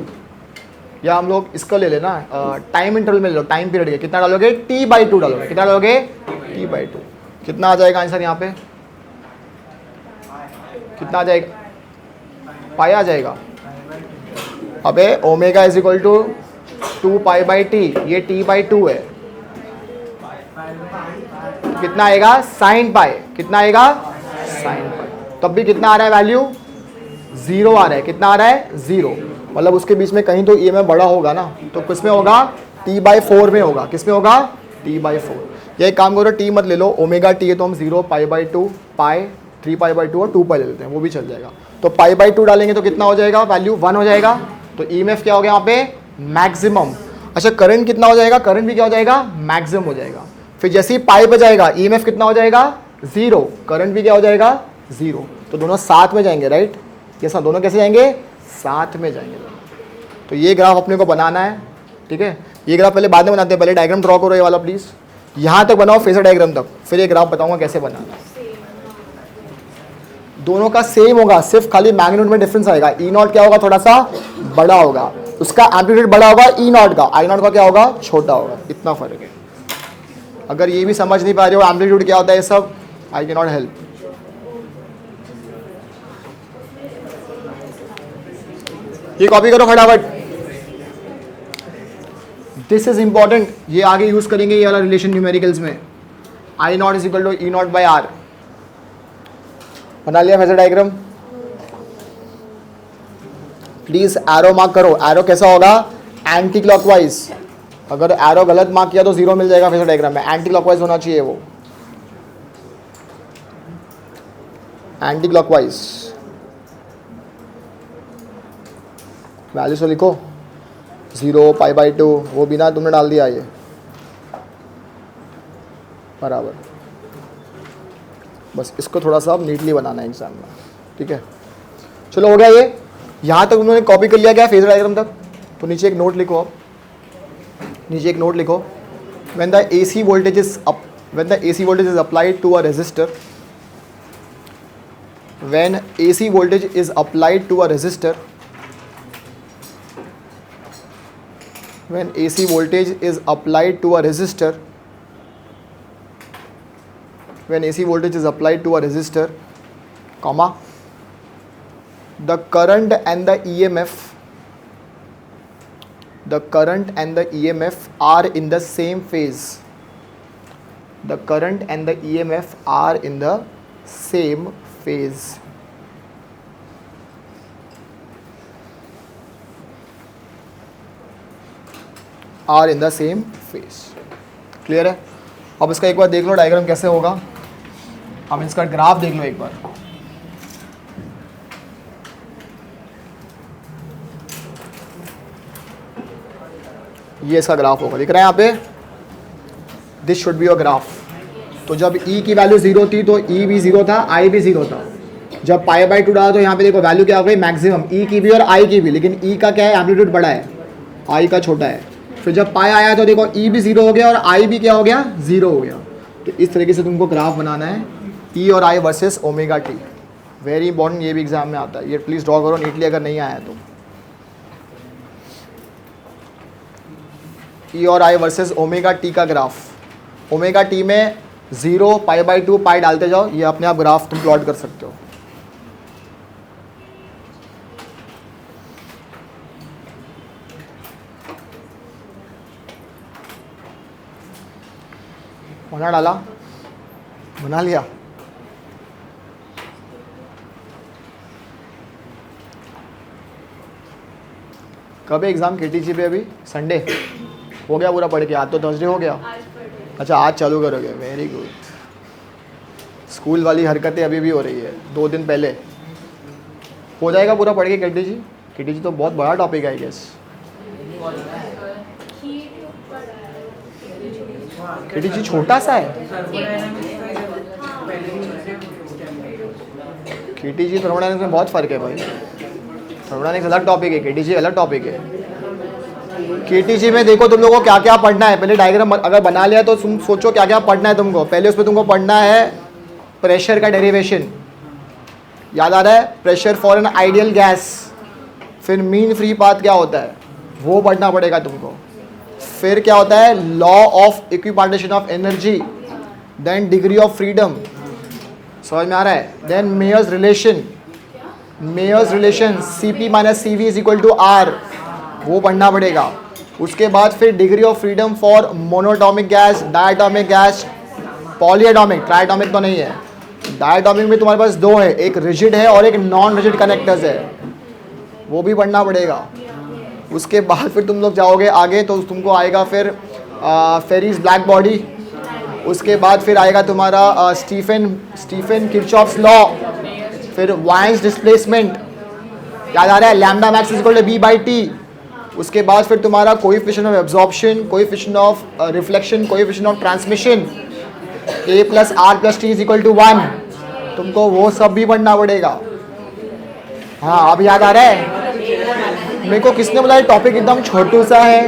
या हम लोग इसका ले लेना टाइम इंटरवल में ले लो, टाइम पीरियड के कितना डालोगे, टी बाई 2 डालोगे, कितना डालोगे, टी बाई 2। कितना आ जाएगा आंसर यहाँ पे, कितना आ जाएगा, पाई आ जाएगा। अबे omega is equal to 2 pi by t, ये टी बाई 2 है, तो कितना आएगा, साइन पाई, कितना आएगा, साइन पाई। तब भी कितना आ रहा है वैल्यू, ज़ीरो आ रहा है, कितना आ रहा है, ज़ीरो, मतलब उसके बीच में कहीं तो ई एम एफ बड़ा होगा ना, तो किस में होगा, टी बाई 4 में होगा, किस में होगा, टी बाई 4। ये एक काम करो, टी मत ले लो, ओमेगा टी है तो हम 0 पाई बाई 2 पाई 3 पाई बाई 2 और 2 पाई ले लेते हैं, वो भी चल जाएगा। तो पाई बाई 2 डालेंगे तो कितना हो जाएगा, वैल्यू 1 हो जाएगा, तो ई एम एफ क्या हो गया यहाँ पे, मैक्सिमम। अच्छा करंट कितना हो जाएगा, करंट भी क्या हो जाएगा, मैक्सिमम हो जाएगा। फिर जैसे ही पाई पे जाएगा ई एम एफ कितना हो जाएगा, 0, करंट भी क्या हो जाएगा, 0। तो दोनों साथ में जाएंगे, राइट, ये सब दोनों कैसे जाएंगे, साथ में जाएंगे। तो ये ग्राफ अपने को बनाना है, ठीक है। ये ग्राफ पहले बाद में बनाते हैं, पहले डायग्राम ड्रॉ करो ये वाला प्लीज़, यहाँ तक बनाओ फेजर डायग्राम तक, फिर ये ग्राफ बताऊंगा कैसे बनाना। दोनों का सेम होगा, सिर्फ खाली मैग्नीट्यूड में डिफरेंस आएगा। ई नॉट क्या होगा, थोड़ा सा बड़ा होगा, उसका एम्पलीट्यूड बड़ा होगा ई नॉट का, आई नॉट का क्या होगा, छोटा होगा, इतना फर्क है। अगर ये भी समझ नहीं पा रहे हो एम्पलीट्यूड क्या होता है ये सब, आई कैन नॉट हेल्प। ये कॉपी करो फटाफट, दिस इज इंपॉर्टेंट, ये आगे यूज करेंगे ये वाला रिलेशन न्यूमेरिकल्स में। I naught is equal to E naught by R. बना लिया phasor diagram, please arrow mark करो। एरो कैसा होगा, एंटी क्लॉकवाइज। अगर एरो गलत मार्क किया तो 0 मिल जाएगा फेजर डायग्राम में, एंटी क्लॉकवाइज होना चाहिए वो, एंटी क्लॉकवाइज। वैल्यू से लिखो 0 π/2, वो बिना तुमने डाल दिया ये बराबर। बस इसको थोड़ा सा नीटली बनाना है एग्जाम में, ठीक है। चलो हो गया ये, यहाँ तक उन्होंने कॉपी कर लिया क्या फेजर डायग्राम तक। तो नीचे एक नोट लिखो, अब नीचे एक नोट लिखो, when the AC voltage is applied to a resistor, when AC voltage is applied to a resistor, when AC voltage is applied to a resistor, when AC voltage is applied to a resistor, comma, the current and the EMF are in the same phase. The current and the EMF are in the same phase. Are in the same phase. Clear है। अब इसका एक बार देख लो डायग्राम कैसे होगा। अब इसका ग्राफ देख लो एक बार। ये इसका ग्राफ होगा, दिख रहा है यहाँ पे, this should be your graph. तो जब E की वैल्यू 0 थी तो E भी 0 था, I भी 0 था। जब π/2 डाला तो यहाँ पे देखो वैल्यू क्या हो गई, मैक्सिमम E की भी और I की भी, लेकिन E का क्या है, एम्पलीट्यूड बड़ा है, I का छोटा है। फिर जब पाई आया तो देखो E भी 0 हो गया और I भी क्या हो गया, 0 हो गया। तो इस तरीके से तुमको ग्राफ बनाना है, E और I versus omega T. Very important, ये भी एग्जाम में आता है, ये प्लीज़ ड्रॉ करो नीटली अगर नहीं आया तो। E और I वर्सेस ओमेगा टी का ग्राफ। ओमेगा टी में 0 π/2 पाई डालते जाओ, ये अपने आप ग्राफ तुम प्लॉट कर सकते हो। बना डाला, बना लिया। कब है एग्जाम केटीजी पे, अभी संडे हो गया पूरा पढ़ के, आज तो थर्सडे हो गया। अच्छा आज चालू करोगे, वेरी गुड। स्कूल वाली हरकतें अभी भी हो रही है, 2 दिन पहले हो जाएगा पूरा पढ़ के केटीजी। केटीजी तो बहुत बड़ा टॉपिक है आई गेस। केटीजी छोटा सा है, केटीजी थर्मोडायनेमिक्स में बहुत फर्क है भाई। थर्मोडायनेमिक्स अलग टॉपिक है, केटीजी अलग टॉपिक है। केटीजी में देखो तुम लोगों को क्या क्या पढ़ना है, पहले डायग्राम अगर बना लिया तो तुम सोचो क्या क्या पढ़ना है तुमको। पहले उसमें तुमको पढ़ना है प्रेशर का डेरिवेशन, याद आ रहा है, pressure for an ideal gas. फिर मीन फ्री पाथ क्या होता है वो पढ़ना पड़ेगा तुमको। फिर क्या होता है, law of equipartition of energy, then degree of freedom, समझ में आ रहा है। Then Mayer's relation, CP - CV is equal to R, वो पढ़ना पड़ेगा। उसके बाद फिर degree of freedom for monatomic gas, diatomic gas, polyatomic, triatomic तो नहीं है। डायटॉमिक में तुम्हारे पास 2 है, एक रिजिड है और एक नॉन रिजिड कनेक्टर्स है, वो भी पढ़ना पड़ेगा। उसके बाद फिर तुम लोग जाओगे आगे तो तुमको आएगा फिर फेरीज ब्लैक बॉडी। उसके बाद फिर आएगा तुम्हारा स्टीफन किरचॉफ्स लॉ, फिर वाइन्स डिस्प्लेसमेंट, याद आ रहा है, lambda max is equal to B/T। उसके बाद फिर तुम्हारा coefficient of absorption, coefficient of reflection, coefficient of transmission, A + R + T is equal to 1। तुमको वो सब भी पढ़ना पड़ेगा। हाँ अब याद आ रहा है। मेरे को किसने बोला टॉपिक एकदम छोटू सा है,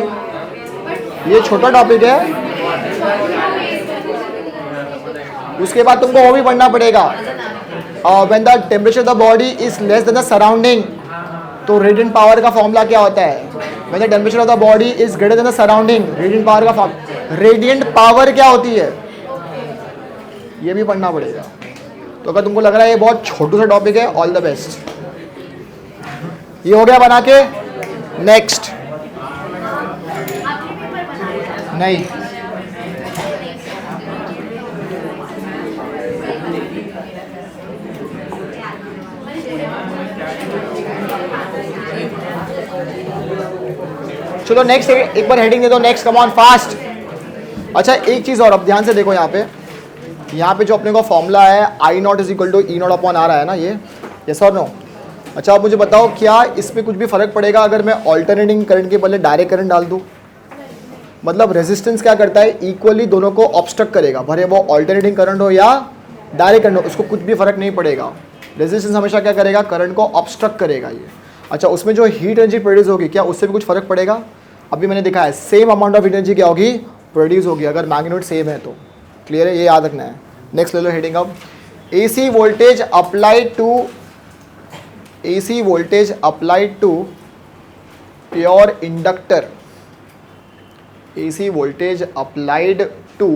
ये छोटा टॉपिक है। उसके बाद तुमको वो भी पढ़ना पड़ेगा, when the temperature of the body is less than the surrounding, तो रेडिएंट पावर का फॉर्मूला क्या होता है? When the temperature of the body is greater than the surrounding, radiant power का फॉर्म, रेडिएंट पावर क्या होती है, ये भी पढ़ना पड़ेगा। तो अगर तुमको लग रहा है ये बहुत छोटू सा टॉपिक है, ऑल द बेस्ट। ये हो गया बना के, नेक्स्ट नहीं चलो नेक्स्ट एक बार हेडिंग दे दो, नेक्स्ट कम ऑन फास्ट। अच्छा एक चीज और, अब ध्यान से देखो यहाँ पे जो अपने को फॉर्मूला है I naught is equal to E naught upon आ रहा है ना, ये यस और नो। अच्छा आप मुझे बताओ क्या इसमें कुछ भी फर्क पड़ेगा अगर मैं ऑल्टरनेटिंग करंट के बदले डायरेक्ट करंट डाल दूँ? मतलब रेजिस्टेंस क्या करता है, इक्वली दोनों को ऑब्स्ट्रक्ट करेगा, भले वो ऑल्टरनेटिंग करंट हो या डायरेक्ट करंट हो, उसको कुछ भी फर्क नहीं पड़ेगा। रेजिस्टेंस हमेशा क्या करेगा, करंट को ऑब्स्ट्रक्ट करेगा ये। अच्छा उसमें जो हीट एनर्जी प्रोड्यूस होगी क्या उससे भी कुछ फर्क पड़ेगा? अभी मैंने देखा है सेम अमाउंट ऑफ एनर्जी क्या होगी, प्रोड्यूस होगी अगर मैग्नीट्यूड सेम है तो। क्लियर है, ये याद रखना है। नेक्स्ट ले लो हेडिंग अब, AC voltage applied to pure inductor, AC voltage applied to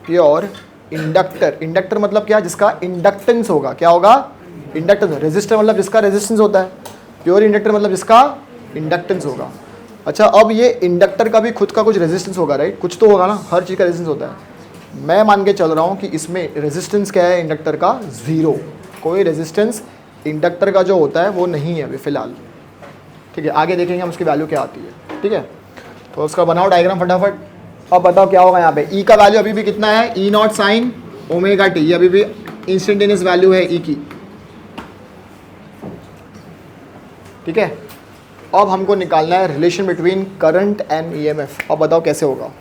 pure inductor. Inductor मतलब क्या, जिसका इंडक्टेंस होगा, क्या होगा, इंडक्टेंस। रेजिस्टर मतलब जिसका रेजिस्टेंस होता है, प्योर इंडक्टर मतलब जिसका इंडक्टेंस होगा। अच्छा अब ये इंडक्टर का भी खुद का कुछ रेजिस्टेंस होगा, राइट, कुछ तो होगा ना, हर चीज़ का रेजिस्टेंस होता है। मैं मान के चल रहा हूँ कि इसमें रेजिस्टेंस क्या है इंडक्टर का, ज़ीरो, कोई रेजिस्टेंस इंडक्टर का जो होता है वो नहीं है अभी फ़िलहाल। ठीक है, आगे देखेंगे हम उसकी वैल्यू क्या आती है। ठीक है, तो उसका बनाओ डायग्राम फटाफट। अब बताओ क्या होगा यहाँ पे, ई का वैल्यू अभी भी कितना है, E naught sine omega T, ये अभी भी इंस्टेंटेनियस वैल्यू है ई की। ठीक है, अब हमको निकालना है relation between current and EMF. अब बताओ कैसे होगा।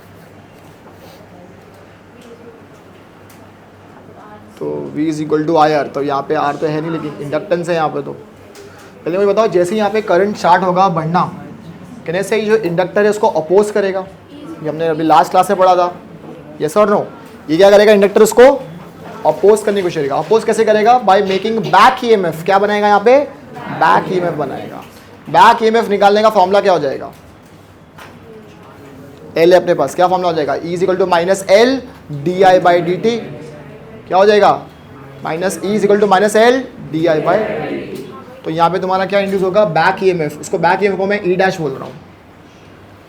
तो V is equal to I R, तो यहाँ पे R तो है नहीं लेकिन इंडक्टेंस है यहाँ पे। तो पहले मुझे बताओ, जैसे ही यहाँ पे करंट स्टार्ट होगा बढ़ना, कहने से ही जो इंडक्टर है उसको अपोज करेगा, ये हमने अभी लास्ट क्लास में पढ़ा था, यस और नो। ये क्या करेगा, इंडक्टर उसको अपोज करने की कोशिश करेगा। अपोज कैसे करेगा, बाय मेकिंग बैक ईएमएफ। क्या बनाएगा यहाँ पे, बैक ईएमएफ बनाएगा। बैक ईएमएफ निकालने का फॉर्मूला क्या हो जाएगा, L है अपने पास, क्या फॉर्मूला हो जाएगा, E is equal to minus L d I by D t. क्या हो जाएगा, minus E is equal to minus L d I by. तो यहाँ पे तुम्हारा क्या इंड्यूस होगा, बैक ईएमएफ। उसको बैक ईएमएफ को मैं E डैश बोल रहा हूँ,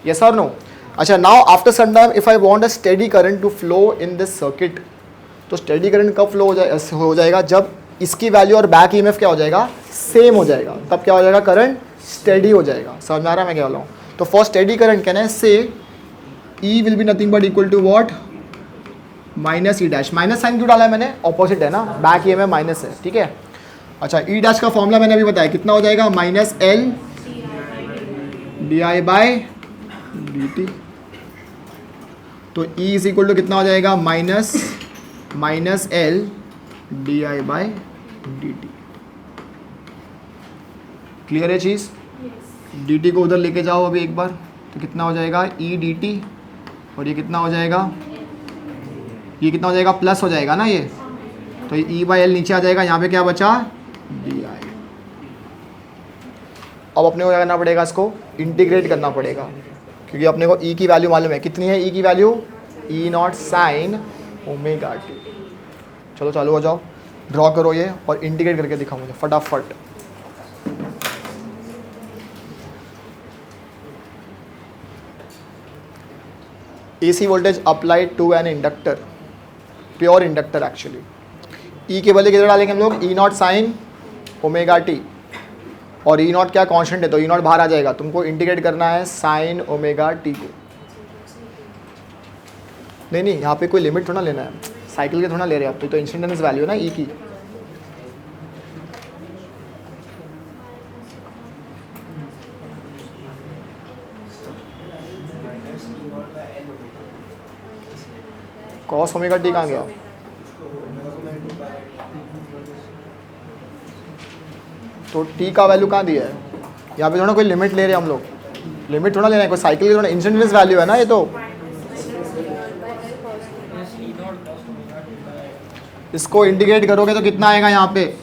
यस और नो। अच्छा now after some time if I want a steady current to flow in this circuit, तो स्टेडी करंट कब फ्लो हो जाएगा, जब इसकी वैल्यू और बैक ईएमएफ क्या हो जाएगा, सेम हो जाएगा, तब क्या हो जाएगा, करंट स्टेडी हो जाएगा। समझ में आ रहा है मैं क्या बोल रहा हूँ। तो फॉर स्टेडी करंट कहना है से E will be nothing but equal to what, minus E dash. Minus sign क्यों डाला है मैंने, ऑपोजिट है ना, बैक ईएमएफ माइनस है। ठीक है, अच्छा ई डैश का फॉर्मूला मैंने अभी बताया, कितना हो जाएगा, minus L d I by D t. तो E इज इक्वल टू कितना हो जाएगा, minus L d I by D T. Clear है चीज़, डी टी को उधर लेके जाओ अभी एक बार, तो कितना हो जाएगा, ई डी टी, और ये कितना हो जाएगा, ये कितना हो जाएगा, प्लस हो जाएगा ना ये, तो ये ई बाई एल नीचे आ जाएगा, यहाँ पे क्या बचा, डी आई। अब अपने को क्या करना पड़ेगा, इसको इंटीग्रेट करना पड़ेगा, क्योंकि अपने को ई की वैल्यू मालूम है, कितनी है ई की वैल्यू, ई नॉट साइन ओमेगा टी। चलो चालू हो जाओ, ड्रॉ करो ये और इंटीग्रेट करके दिखाओ मुझे फटाफट। AC voltage applied to an inductor, pure inductor actually. E के बदले किधर डालेंगे हम लोग, E naught sine omega T, और E नॉट क्या कांस्टेंट है, तो E नॉट बाहर आ जाएगा। तुमको इंटीग्रेट करना है साइन ओमेगा टी को। नहीं यहाँ पे कोई लिमिट थोड़ा लेना है, साइकिल के थोड़ा ले रहे हैं आप, तो इंस्टेंटेनियस वैल्यू है ना E की। कॉस ओमेगा टी कहाँ गया, तो टी का वैल्यू कहाँ दिया है, यहाँ पे थोड़ा कोई लिमिट ले रहे हैं हम लोग, लिमिट थोड़ा ले रहे हैं, कोई साइकिल की थोड़ा इंस्टेंटेनियस वैल्यू है ना ये तो। इसको इंटीग्रेट करोगे तो कितना आएगा यहाँ पे,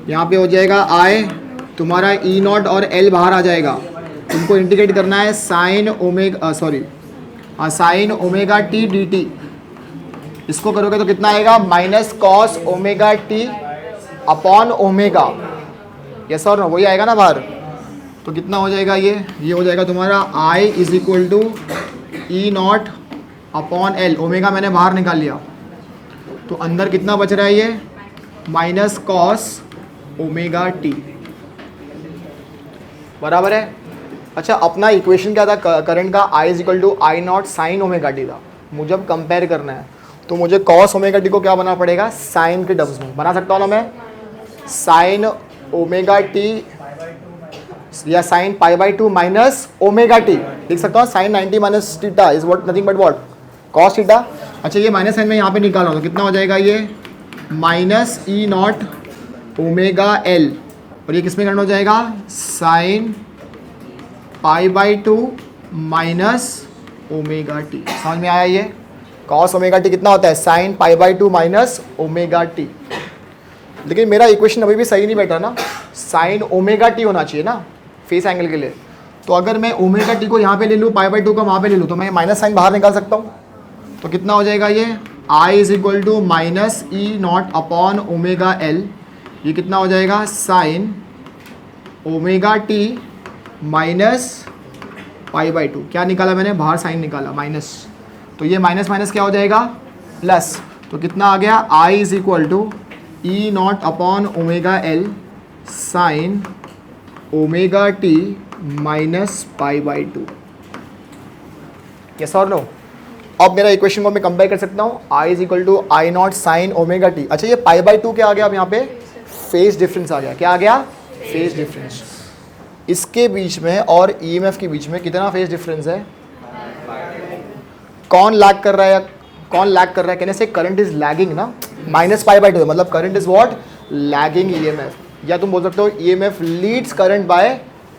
यहाँ पे हो जाएगा आई तुम्हारा ई नॉट और एल बाहर आ जाएगा, तुमको इंटीग्रेट करना है sine omega sine omega T D T. इसको करोगे तो कितना आएगा minus cos omega T upon omega, yes और नो, वही आएगा ना बाहर। तो कितना हो जाएगा ये हो जाएगा तुम्हारा I is equal to E naught upon L, omega मैंने बाहर निकाल लिया, तो अंदर कितना बच रहा है ये माइनस कॉस ओमेगा टी, बराबर है। अच्छा अपना इक्वेशन क्या था करंट का, I is equal to I naught sine omega T था, मुझे अब कंपेयर करना है तो मुझे कॉस ओमेगा टी को क्या बनाना पड़ेगा, साइन के टर्म्स में बना सकता हूँ ना मैं, साइन ओमेगा टी या sine pi by 2 minus omega t लिख सकता हूँ, sine 90 minus theta is what nothing but what cos theta. अच्छा ये माइनस साइन में यहाँ पे निकाल रहा हूँ तो कितना हो जाएगा ये minus E naught omega L, और ये किस में करना हो जाएगा sign pi by 2 minus omega T, समझ में आया ये। कॉस ओमेगा टी कितना होता है sign pi by 2 minus omega T, लेकिन मेरा इक्वेशन अभी भी सही नहीं बैठा ना, साइन ओमेगा टी होना चाहिए ना फेस एंगल के लिए। तो अगर मैं ओमेगा टी को यहाँ पे ले लूँ, पाई बाई 2 का वहाँ पे ले लूँ, तो मैं माइनस साइन बाहर निकाल सकता हूँ। तो कितना हो जाएगा ये I is equal to minus E naught upon omega L, ये कितना हो जाएगा sine omega T minus pi by 2, क्या निकाला मैंने बाहर साइन निकाला माइनस, तो ये माइनस माइनस क्या हो जाएगा प्लस, तो कितना आ गया I is equal to E naught upon omega L sine omega T minus pi by 2, yes और नो। अब मेरा इक्वेशन को मैं कंपेयर कर सकता हूँ, I is equal to I naught sine omega T. अच्छा ये पाई बाई 2 क्या आ गया, अब यहाँ पे फेज डिफरेंस आ गया, क्या आ गया फेज डिफरेंस। इसके बीच में और ईएमएफ के बीच में कितना फेज डिफरेंस है, कौन लैग कर रहा है, कौन लैग कर रहा है, कहने से करंट इज लैगिंग ना, माइनस पाई बाई 2 मतलब current is what lagging EMF, या तुम बोल सकते हो EMF leads current by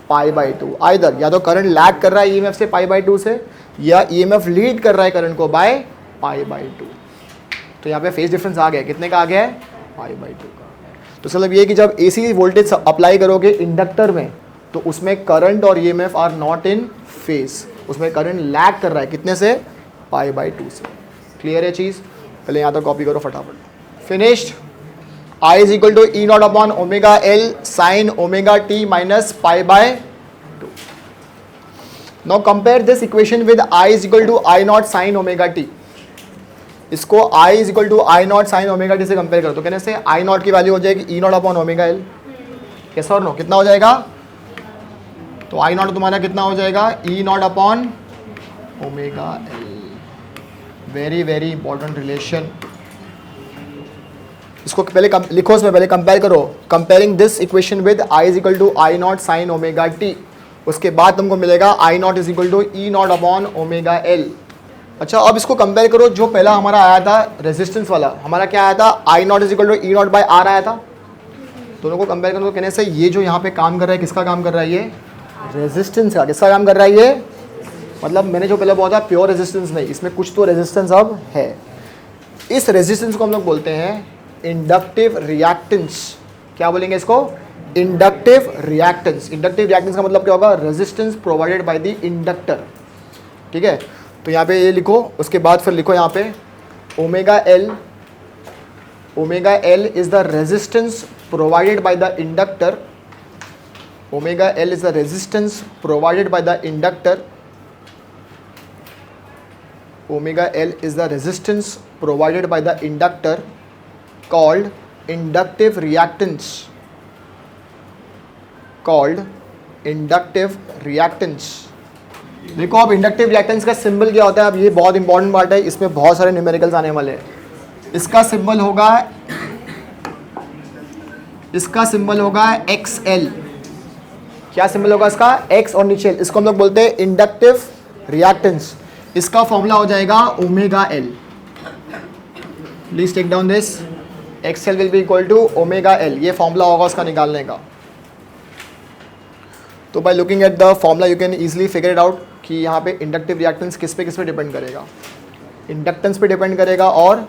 pi by 2, either या तो करंट लैग कर रहा है ईएमएफ से पाई बाई 2 से, या ईएमएफ लीड कर रहा है करंट को बाय पाई बाई 2। तो यहाँ पे फेज डिफरेंस आ गया, कितने का आ गया है पाई बाई 2 का। तो मतलब ये कि जब एसी वोल्टेज अप्लाई करोगे इंडक्टर में तो उसमें करंट और EMF are not in phase, उसमें करंट लैग कर रहा है कितने से पाई बाई 2 से। क्लियर है चीज़, पहले यहाँ तक कॉपी करो फटाफट। Finished. I is equal to E naught upon omega L sine omega T minus pi by 2। Now compare this equation with I is equal to I naught sine omega T. इसको I is equal to I naught sine omega T से कंपेयर करो तो कहने से आई नॉट की वैल्यू हो जाएगी E naught upon omega L, yes और नो, कितना हो जाएगा, तो आई नॉट तुम्हारा कितना हो जाएगा E naught upon omega L. Very very important relation, इसको पहले लिखो, इसमें पहले कंपेयर करो, comparing this equation with I is equal to I naught sine omega T, उसके बाद तुमको मिलेगा I naught is equal to E naught upon omega L. अच्छा अब इसको कंपेयर करो, जो पहला हमारा आया था रेजिस्टेंस वाला, हमारा क्या आया था I naught is equal to E naught by R आया था, दोनों को कंपेयर करो तो कहने से ये जो यहाँ पे काम कर रहा है किसका काम कर रहा है, ये रेजिस्टेंस का, किसका काम कर रहा है ये, मतलब मैंने जो पहले बोला था प्योर रेजिस्टेंस नहीं, इसमें कुछ तो रेजिस्टेंस अब है। इस रेजिस्टेंस को हम लोग बोलते हैं इंडक्टिव रिएक्टेंस। क्या बोलेंगे इसको, इंडक्टिव रिएक्टेंस। इंडक्टिव रिएक्टेंस का मतलब क्या होगा, resistance provided by the inductor. ठीक है, तो यहाँ पे ये लिखो, उसके बाद फिर लिखो यहाँ पे omega L, omega L is the resistance provided by the inductor, omega L is the resistance provided by the inductor, omega L is the resistance provided by the inductor called inductive reactance, called inductive reactance। देखो अब इंडक्टिव रिएक्टेंस का सिंबल क्या होता है, अब ये बहुत इंपॉर्टेंट पार्ट है, इसमें बहुत सारे न्यूमेरिकल्स आने वाले हैं। इसका सिंबल होगा, इसका सिंबल होगा XL। क्या सिंबल होगा इसका, X और नीचे, इसको हम लोग बोलते हैं इंडक्टिव रिएक्टेंस। इसका फॉर्मूला हो जाएगा omega L. Please take down this, XL will be equal to omega L, ये फॉर्मूला होगा उसका निकालने का। तो by looking at the formula you can easily figure it out कि यहाँ पे इंडक्टिव रिएक्टेंस किस पे डिपेंड करेगा, इंडक्टेंस पे डिपेंड करेगा और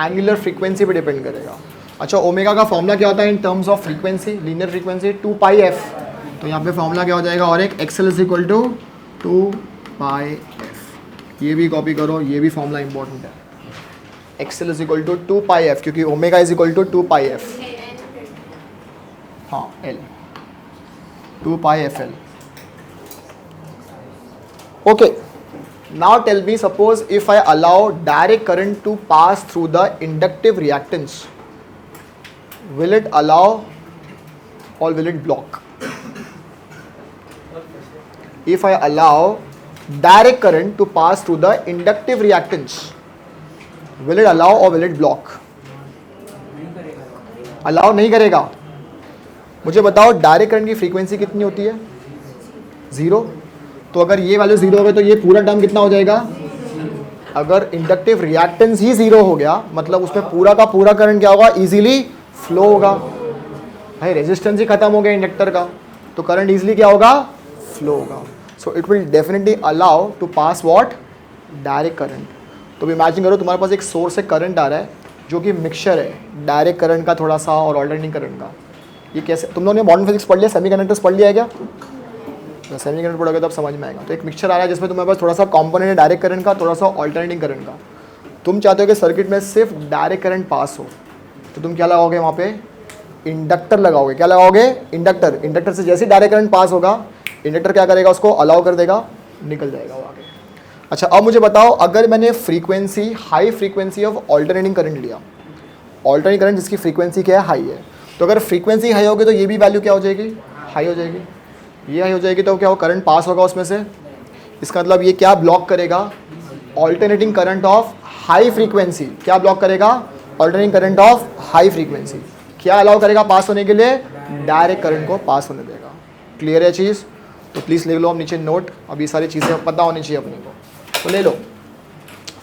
एंगुलर फ्रीक्वेंसी पे डिपेंड करेगा। अच्छा, ओमेगा का फॉर्मूला क्या होता है in terms of frequency, linear frequency 2πf। तो यहाँ पे फॉर्मूला क्या हो जाएगा, और एक XL is equal to 2πf। ये भी कॉपी करो, ये भी फॉर्मूला इंपॉर्टेंट है। XL is equal to 2πf क्योंकि omega is equal to 2πf। हाँ L 2πfl। Okay, now tell me, suppose if I allow direct current to pass through the inductive reactance, will it allow or will it block? If I allow direct current to pass through the inductive reactance, will it allow or will it block? Allow नहीं करेगा। मुझे बताओ डायरेक्ट करंट की फ्रीक्वेंसी कितनी होती है, 0। तो अगर ये वैल्यू 0 हो गई तो ये पूरा टर्म कितना हो जाएगा। अगर इंडक्टिव रिएक्टेंस ही 0 हो गया मतलब उसमें पूरा का पूरा करंट क्या होगा, इजीली फ्लो होगा। भाई रेजिस्टेंस ही खत्म हो गया इंडक्टर का, तो करंट इजीली क्या होगा, फ्लो होगा। So it will definitely allow to pass what, direct current. तो इमेजिन करो तुम्हारे पास एक सोर्स से करंट आ रहा है जो कि मिक्सचर है डायरेक्ट करंट का थोड़ा सा और ऑल्टरनेटिंग करंट का। ये कैसे, तुम लोगों ने मॉडर्न फिजिक्स पढ़ लिया, सेमीकंडक्टर्स पढ़ लिया है क्या? सेमीकंडक्टर पढ़ोगे तब समझ में आएगा। तो एक मिक्सचर आ रहा है जिसमें तुम्हारे पास थोड़ा सा कंपोनेंट है डायरेक्ट करंट का, थोड़ा सा ऑल्टरनेटिंग करंट का। तुम चाहते हो कि सर्किट में सिर्फ डायरेक्ट करंट पास हो, तो तुम क्या लगाओगे वहाँ पे, इंडक्टर लगाओगे। क्या लगाओगे, इंडक्टर। इंडक्टर से जैसे डायरेक्ट करंट पास होगा इंडक्टर क्या करेगा, उसको अलाउ कर देगा, निकल जाएगा वो आगे। अच्छा, अब मुझे बताओ अगर मैंने frequency, high frequency of alternating current लिया, ऑल्टरनेटिंग करंट जिसकी फ्रीक्वेंसी क्या है, हाई है, तो अगर फ्रीक्वेंसी हाई होगी तो ये भी वैल्यू क्या हो जाएगी, हाई हो जाएगी। ये हाई हो जाएगी तो क्या हो, करंट पास होगा उसमें से। इसका मतलब ये क्या ब्लॉक करेगा, alternating current of high frequency. क्या ब्लॉक करेगा, alternating current of high frequency. क्या अलाउ करेगा पास होने के लिए, डायरेक्ट करंट को पास होने देगा। क्लियर है चीज़? तो प्लीज़ लिख लो अब नीचे नोट, अब ये सारी चीज़ें पता होनी चाहिए अपने को, तो ले लो।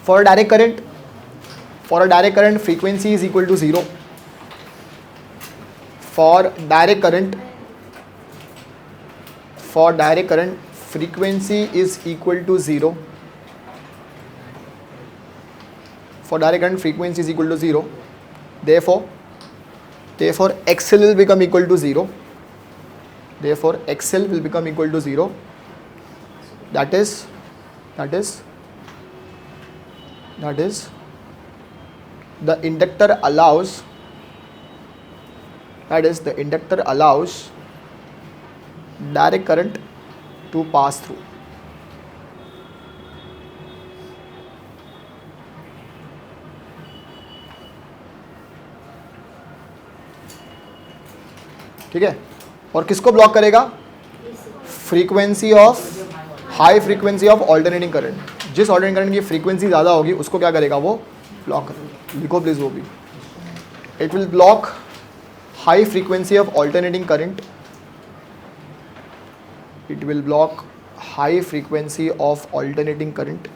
For direct current, for a direct current frequency is equal to 0। For direct current, for direct current frequency is equal to 0. For direct current frequency is equal to 0. Therefore XL will become equal to 0. Therefore XL will become equal to 0. That is the inductor allows, direct current to pass through. ठीक है, और किसको ब्लॉक करेगा, frequency of, high frequency of alternating current. जिस ऑल्टरनेटिंग करंट की फ्रीक्वेंसी ज़्यादा होगी उसको क्या करेगा, वो ब्लॉक करेगा। लिखो प्लीज वो भी, it will block high frequency of alternating current. It will block high frequency of alternating current.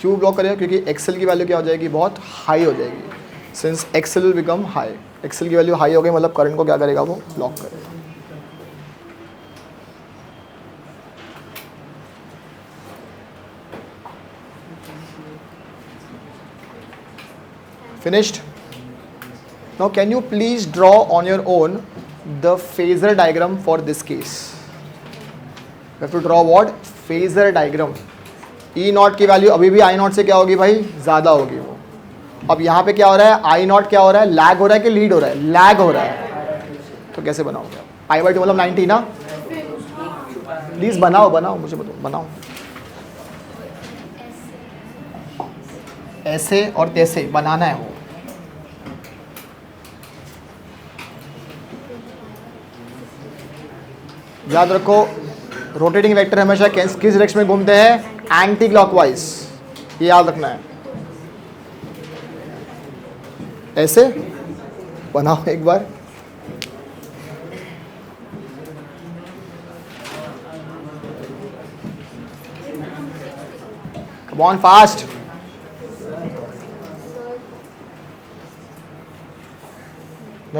क्यों ब्लॉक करेगा, क्योंकि एक्सेल की वैल्यू क्या हो जाएगी, बहुत हाई हो जाएगी। Since XL will become high, XL की वैल्यू हाई हो गई मतलब करंट को क्या करेगा, वो ब्लॉक करेगा। Finished? Now can you please draw on your own the phasor diagram for this case? You have to draw what? Phasor diagram. E not की वैल्यू अभी भी I नॉट से क्या होगी भाई, ज़्यादा होगी वो। अब यहाँ पे क्या हो रहा है, I नॉट क्या हो रहा है, लैग हो रहा है कि लीड हो रहा है, लैग हो रहा है। तो कैसे बनाओगे आप, I/2 मतलब 90 ना। प्लीज़ बनाओ, मुझे बताओ, बनाओ। ऐसे और तैसे बनाना है वो। याद रखो रोटेटिंग वेक्टर हमेशा किस डायरेक्शन में घूमते हैं, एंटी क्लॉकवाइज, ये याद रखना है। ऐसे बनाओ एक बार, कम ऑन फास्ट।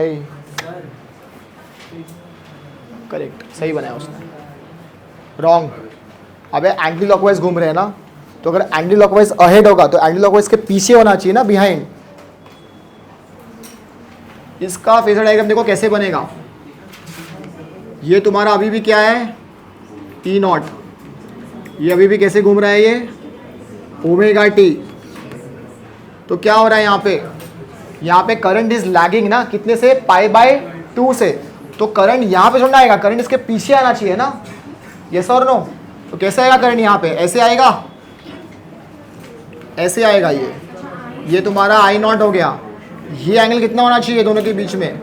नहीं, करेक्ट, सही बनाया उसने, रॉन्ग। अबे एंटी क्लॉकवाइज घूम रहे हैं ना, तो अगर एंटी क्लॉकवाइज अहेड होगा तो एंटी क्लॉकवाइज के पीछे होना चाहिए ना, बिहाइंड। इसका फेजर डायग्राम देखो कैसे बनेगा। ये तुम्हारा अभी भी क्या है, ई नॉट, ये अभी भी कैसे घूम रहा है, ये ओमेगा टी। तो क्या हो रहा है यहाँ पे करंट इज लैगिंग ना, कितने से, π/2 से। तो करंट यहाँ पे थोड़ा आएगा, करंट इसके पीछे आना चाहिए ना, यस और नो। तो कैसे आएगा करंट यहाँ पे, ऐसे आएगा, ऐसे आएगा। ये तुम्हारा आई नॉट हो गया। ये एंगल कितना होना चाहिए दोनों के बीच में,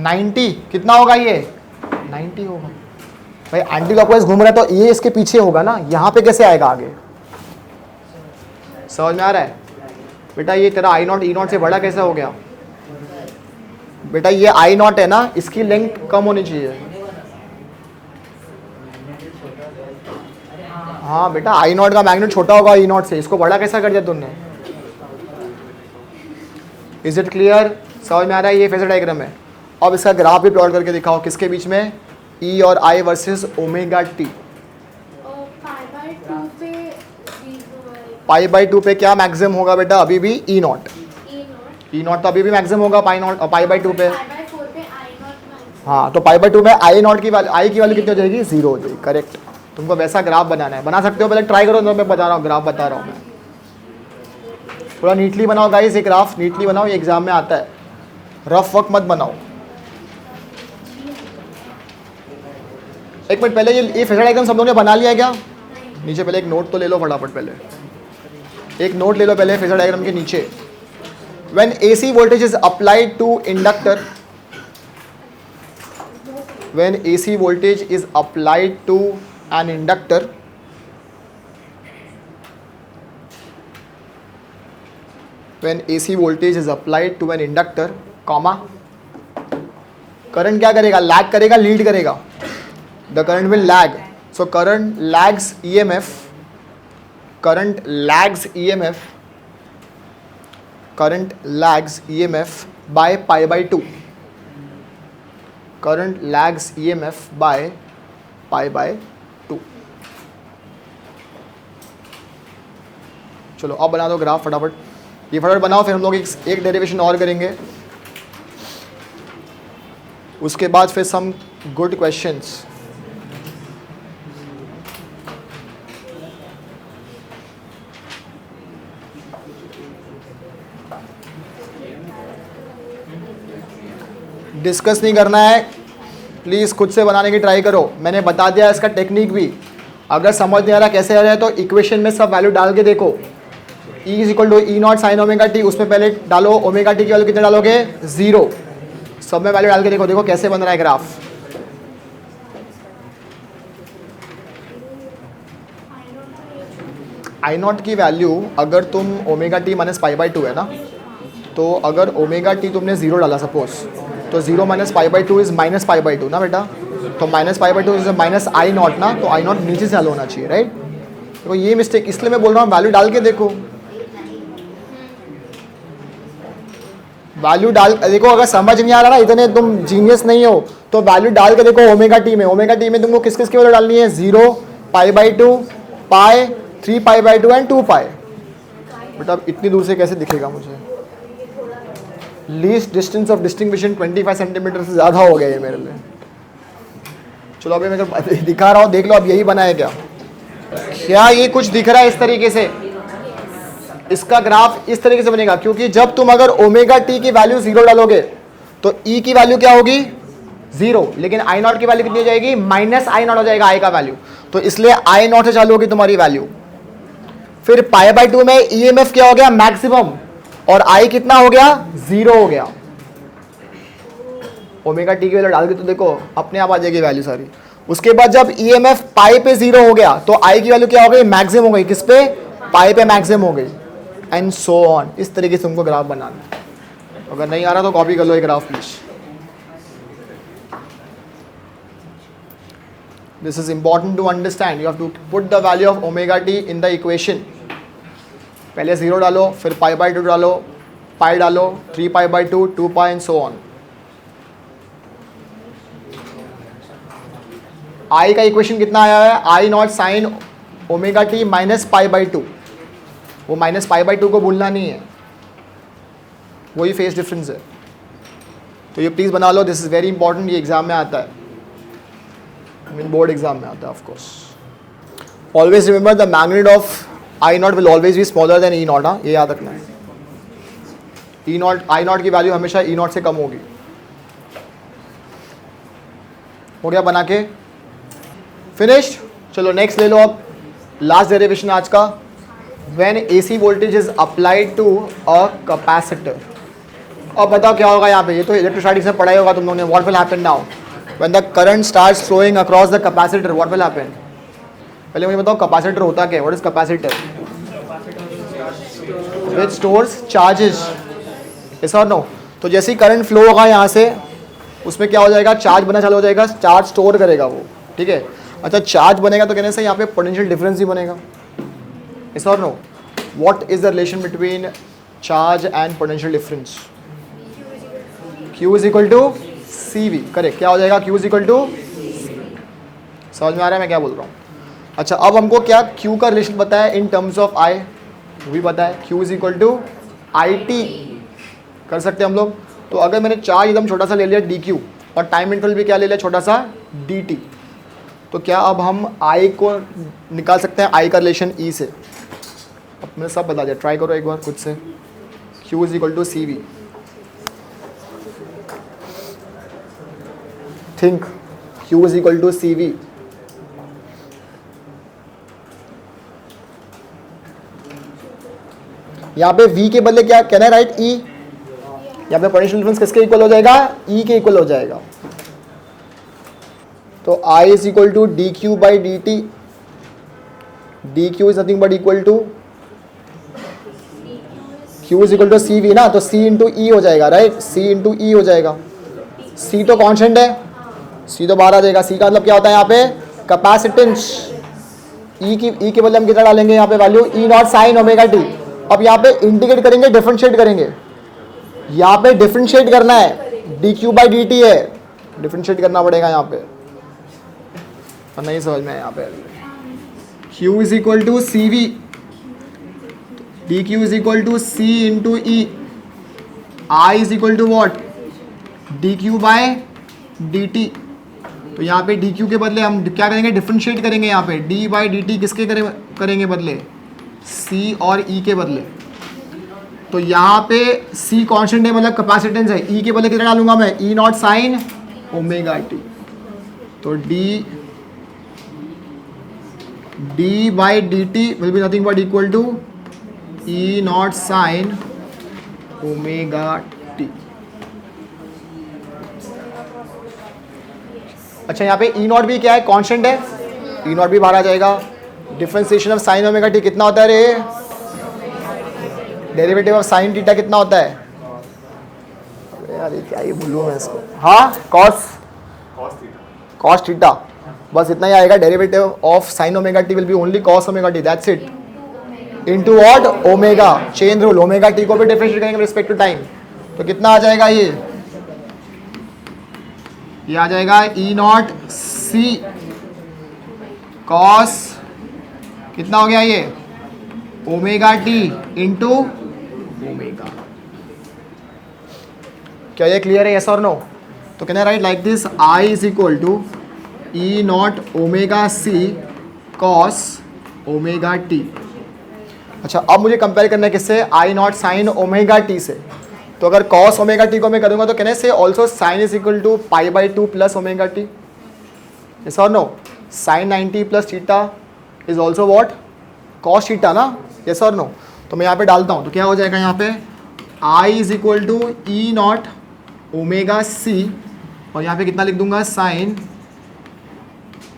90। कितना होगा ये, 90 होगा। भाई एंटी क्लॉकवाइज घूम रहा है तो ये इसके पीछे होगा ना, यहाँ पे कैसे आएगा आगे, समझ में आ रहा है बेटा। ये तेरा आई नॉट ई नॉट से बड़ा कैसे हो गया बेटा, ये आई नॉट है ना, इसकी लेंथ कम होनी चाहिए। हाँ बेटा, आई नॉट का मैग्नेट छोटा होगा ई नॉट से, इसको बड़ा कैसा कर दिया तुमने। इज इट क्लियर, समझ में आ रहा है। ये फेजर डायग्राम है। अब इसका ग्राफ भी प्लॉट करके दिखाओ, किसके बीच में, ई और आई वर्सेस ओमेगा टी। π/2 पे क्या मैक्सिमम होगा बेटा, अभी भी ई नॉट। ई नॉट तो अभी भी मैक्सिमम होगा π/2 पे। हाँ, तो π/2 में आई नॉट की वैल्यू, आई की वैल्यू कितनी हो जाएगी, 0 हो जाएगी। करेक्ट। तुमको वैसा ग्राफ बनाना है, बना सकते हो, पहले ट्राई करो। मैं बता रहा हूँ, ग्राफ बता रहा हूँ मैं। थोड़ा नीटली बनाओ गाइस, ये ग्राफ नीटली बनाओ, ये एग्जाम में आता है, रफ वर्क मत बनाओ। एक मिनट पहले ये फेजर डायग्राम सब लोगों ने बना लिया है क्या, नीचे पहले एक नोट तो ले लो फटाफट, पहले एक नोट ले लो पहले फेजर डायग्राम के नीचे। When AC voltage is applied to inductor, when AC voltage is applied to an inductor, when AC voltage is applied to an inductor, comma, current क्या करेगा, लैग करेगा, लीड करेगा। The current will lag, so current lags EMF, current lags EMF, current lags EMF by π/2, current lags EMF by π/2। चलो अब बना दो ग्राफ फटाफट, ये फटाफट बनाओ, फिर हम लोग एक डेरिवेशन और करेंगे, उसके बाद फिर सम गुड क्वेश्चंस। डिस्कस नहीं करना है, प्लीज़ खुद से बनाने की ट्राई करो। मैंने बता दिया इसका टेक्निक भी, अगर समझ नहीं आ रहा कैसे आ रहा है तो इक्वेशन में सब वैल्यू डाल के देखो। E is equal to E naught sine omega t, उसमें पहले डालो ओमेगा टी की वैल्यू कितने डालोगे, 0। सब में वैल्यू डाल के देखो, देखो कैसे बन रहा है ग्राफ। आई नॉट की वैल्यू अगर तुम ओमेगा टी माइनस π/2 है ना, तो अगर ओमेगा टी तुमने 0 डाला सपोज, तो 0 माइनस π/2 इज माइनस π/2 ना बेटा, तो minus π/2 is minus I naught ना, तो आई नॉट नीचे से चालू होना चाहिए, राइट। तो ये मिस्टेक, इसलिए मैं बोल रहा हूँ वैल्यू डाल के देखो, वैल्यू डाल देखो। अगर समझ नहीं आ रहा ना, इतने तुम जीनियस नहीं हो, तो वैल्यू डाल के देखो। ओमेगा टी में तुमको किस किस की वैल्यू डालनी है, 0, π/2, पाई, 3π/2 एंड 2π। बेटा अब इतनी दूर से कैसे दिखेगा मुझे, लीस्ट डिस्टेंस ऑफ डिस्टिंग्विशन 25 सेंटीमीटर से ज़्यादा हो गया ये मेरे लिए। चलो अभी मैं दिखा रहा हूँ, देख लो अब यही बना है क्या ये कुछ दिख रहा है इस तरीके से। इसका ग्राफ इस तरीके से बनेगा, क्योंकि जब तुम अगर ओमेगा टी की वैल्यू 0 डालोगे तो ई की वैल्यू क्या होगी, 0, लेकिन आई नॉट की वैल्यू कितनी हो जाएगी, माइनस आई नॉट हो जाएगा आई का वैल्यू, तो इसलिए आई नॉट से चालू होगी तुम्हारी वैल्यू। फिर π/2 में EMF क्या हो गया, मैक्सिमम, और आई कितना हो गया, 0 हो गया। ओमेगा टी की वैल्यू डाल के तो देखो अपने आप आ जाएगी वैल्यू सारी। उसके बाद जब EMF पाई पे 0 हो गया तो आई की वैल्यू क्या हो गई, मैक्सिमम हो गई, किस पे, पाई पे मैक्सिमम हो गई, एंड सो ऑन। इस तरीके से तुमको ग्राफ बनाना है। अगर नहीं आ रहा तो कॉपी कर लो ये graph please. This is important to understand. You have to put the value of omega t in the equation. पहले 0 डालो, फिर π/2 डालो, पाई डालो 3 pi by 2, 2 pi and so on. I का इक्वेशन कितना आया है, I naught sine omega T minus pi by 2। वो माइनस पाई बाई 2 को भूलना नहीं है, वही फेस डिफरेंस है। तो ये प्लीज़ बना लो, दिस इज़ वेरी इंपॉर्टेंट, ये एग्जाम में आता है, मीन बोर्ड एग्जाम में आता है of course. Always remember the magnitude of I naught will always be smaller than E not. हाँ, ये याद रखना है। ई नॉट, आई नॉट की वैल्यू हमेशा ई नॉट से कम होगी। हो गया बना के, फिनिश्ड। चलो नेक्स्ट ले लो अब, लास्ट डेरिवेशन आज का। When AC voltage is applied to a capacitor. अब बताओ क्या होगा यहाँ पे, ये तो इलेक्ट्रोस्टैटिक्स में पढ़ाई होगा तुम लोगों ने। What will happen now when the current starts flowing across the capacitor, what will happen? पहले मुझे बताओ कैपेसिटर होता क्या है, what is capacitor? Which stores charges, yes और नो? तो जैसे ही करंट फ्लो होगा यहाँ से, उसमें क्या हो जाएगा, चार्ज बनना चालू हो जाएगा, चार्ज स्टोर करेगा वो, ठीक है। अच्छा, चार्ज बनेगा तो कहने से यहाँ पे पोटेंशियल डिफरेंस ही बनेगा, यस और no? What is the relation between charge and potential difference? Q is equal to C V, correct. क्या हो जाएगा, Q इज इक्वल टू, समझ में आ रहा है मैं क्या बोल रहा हूँ? अच्छा, अब हमको क्या Q का रिलेशन पता है इन टर्म्स ऑफ I, वो भी पता है। Q is equal to IT कर सकते हैं हम लोग। तो अगर मैंने चार्ज एकदम छोटा सा ले लिया dq और टाइम इंटरवल भी क्या ले लिया छोटा सा dt, तो क्या अब हम I को निकाल सकते हैं I का रिलेशन E से? अब मैंने सब बता दिया, ट्राई करो एक बार खुद से। Q is equal to C V, think Q is equal to C V. यहाँ पे V के बदले क्या कहना है, राइट? E। यहाँ पे पोटेंशियल डिफरेंस किसके इक्वल हो जाएगा, E के इक्वल हो जाएगा। तो I is equal to D Q by D T, D Q is nothing but equal to Q is equal to C V ना, तो C इंटू ई हो जाएगा, राइट? C इंटू ई हो जाएगा। C तो कॉन्स्टेंट है, C तो बाहर आ जाएगा। C का मतलब क्या होता है यहाँ पे, कैपेसिटेंस। E के बदले हम कितना डालेंगे यहाँ पे value, E naught sine omega t. अब यहाँ पे इंटीग्रेट करेंगे, डिफरेंशिएट करेंगे। यहाँ पे डिफरेंशिएट करना है, D Q by D T है, डिफरेंशिएट करना पड़ेगा यहाँ पे, और नहीं समझ में यहाँ पे। Q is equal to C V, d Q is equal to C into E, I is equal to what, d q by d t. तो यहाँ पे डी क्यू के बदले हम क्या करेंगे, डिफरेंशिएट करेंगे यहाँ पे, डी बाई डी टी किसके करेंगे बदले, C और E के बदले। तो यहाँ पे C कांस्टेंट है, मतलब कैपेसिटेंस है। E के बदले कितना डालूंगा मैं, E naught sine omega T. तो D by D t will be nothing but equal to E naught sine omega T. अच्छा, यहाँ पे E नॉट भी क्या है, कांस्टेंट है, E नॉट भी बाहर आ जाएगा। Differentiation of sine omega T कितना होता है रे, डेरिवेटिव ऑफ साइन थीटा कितना होता है? अरे यार ये क्या ही भूलूं मैं इसको। हाँ, कॉस थीटा, बस इतना ही आएगा। Derivative of sine omega T will B only cos omega T, that's it, into what, omega, chain rule. Omega T को भी डिफरेंशिएट करेंगे रिस्पेक्ट टू टाइम, तो कितना आ जाएगा ये आ जाएगा E नॉट सी कॉस, कितना हो गया ये, ओमेगा टी इंटू ओमेगा। क्या ये क्लियर है, यस और नो? तो कहना write like this, I is equal to E naught omega C cos omega T. अच्छा, अब मुझे कंपेयर करना है किससे, I naught sine omega T से। तो अगर कॉस ओमेगा टी को मैं करूंगा तो कहने से also sine is equal to pi by 2 plus omega T, yes और no? Sine 90 plus theta is also what, cos theta ना, यस और नो? तो मैं यहाँ पे डालता हूँ, तो क्या हो जाएगा यहाँ पे, I is equal to E naught omega C, और यहाँ पे कितना लिख दूंगा, sine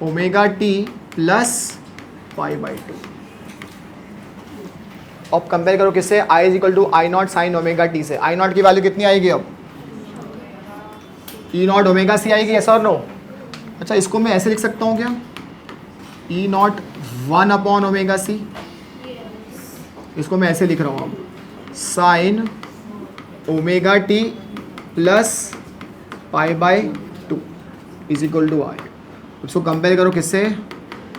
omega T plus pi by 2। अब कंपेयर करो किससे, I is equal to I naught sine omega T से। आई नॉट की वैल्यू कितनी आएगी अब, ई नॉट ओमेगा सी आएगी, यस और नो? अच्छा, इसको मैं ऐसे लिख सकता हूँ क्या, E naught 1 upon omega C, इसको मैं ऐसे लिख रहा हूँ अब, sine omega T plus pi by 2 is equal to I. उसको कंपेयर करो किससे,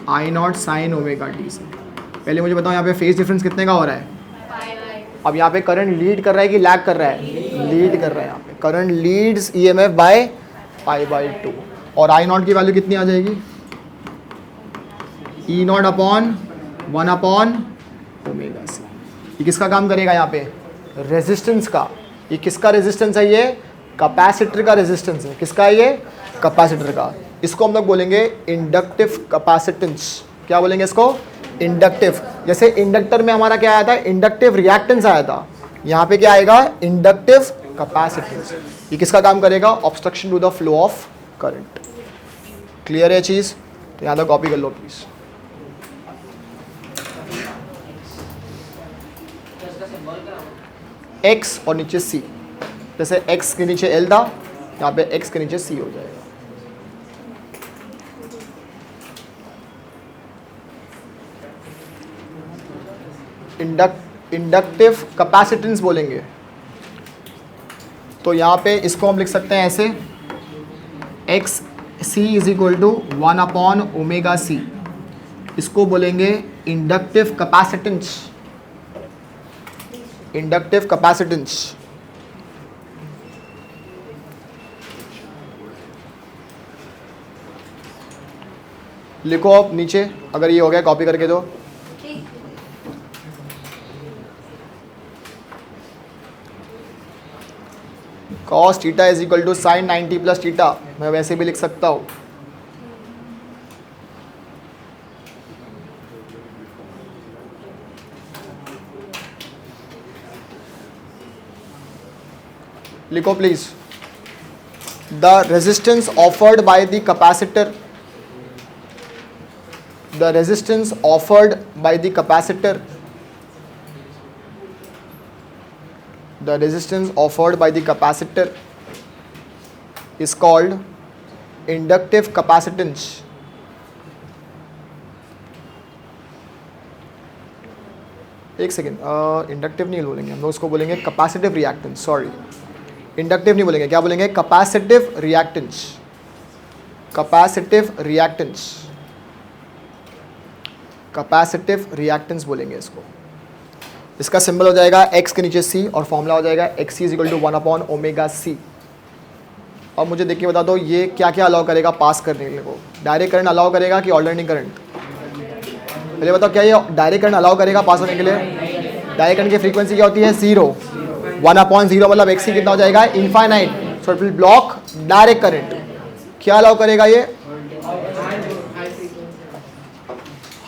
I naught sine omega T से। पहले मुझे बताओ यहाँ पे फेज डिफरेंस कितने का हो रहा है। अब यहाँ पे करंट लीड कर रहा है कि लैग कर रहा है, लीड कर रहा है। यहाँ पे current leads EMF by pi by 2 और आई नॉट की वैल्यू कितनी आ जाएगी, E naught upon 1 upon omega C. ये किसका काम करेगा यहाँ पे, रेजिस्टेंस का। ये किसका रेजिस्टेंस है, ये कैपेसिटर का रेजिस्टेंस है। किसका है ये, कैपेसिटर का। इसको हम लोग बोलेंगे इंडक्टिव कैपेसिटेंस। क्या बोलेंगे इसको, इंडक्टिव। जैसे इंडक्टर में हमारा क्या आया था, इंडक्टिव रिएक्टेंस आया था, यहाँ पे क्या आएगा, इंडक्टिव कैपेसिटेंस। ये किसका काम करेगा, obstruction to the flow of current. Clear है चीज़, तो यहाँ तक कॉपी कर लो प्लीज। एक्स और नीचे सी, जैसे एक्स के नीचे एल था, यहाँ पे एक्स के नीचे सी हो जाएगा। इंडक्टिव कैपेसिटेंस बोलेंगे तो यहाँ पे इसको हम लिख सकते हैं ऐसे, X C is equal to 1 upon omega C. इसको बोलेंगे इंडक्टिव कैपेसिटेंस। इंडक्टिव कैपेसिटेंस लिखो आप नीचे, अगर ये हो गया कॉपी करके दो। cos theta is equal to sine 90 plus theta, मैं वैसे भी लिख सकता हूँ। लिखो please, the resistance offered by the capacitor, the resistance offered by the capacitor, the resistance offered by the capacitor is called inductive capacitance. एक सेकेंड, इंडक्टिव नहीं बोलेंगे हम लोग, उसको बोलेंगे कैपेसिटिव रिएक्टेंस। सॉरी, इंडक्टिव नहीं बोलेंगे, क्या बोलेंगे, capacitive reactance. Capacitive reactance, capacitive reactance बोलेंगे इसको। इसका सिंबल हो जाएगा x के नीचे c और फॉर्मूला हो जाएगा X C is equal to 1 upon omega C. अब मुझे देखिए बता दो, ये क्या क्या अलाउ करेगा पास करने के लिए को, डायरेक्ट करंट अलाउ करेगा कि ऑल्टरनेटिंग करंट। पहले बताओ, क्या ये डायरेक्ट करंट अलाउ करेगा पास होने के लिए। डायरेक्ट करंट की फ्रीक्वेंसी क्या होती है, 0। 1 अपॉन 0 मतलब एक्स सी कितना हो जाएगा, infinite. So it will block direct current. क्या अलाउ करेगा ये,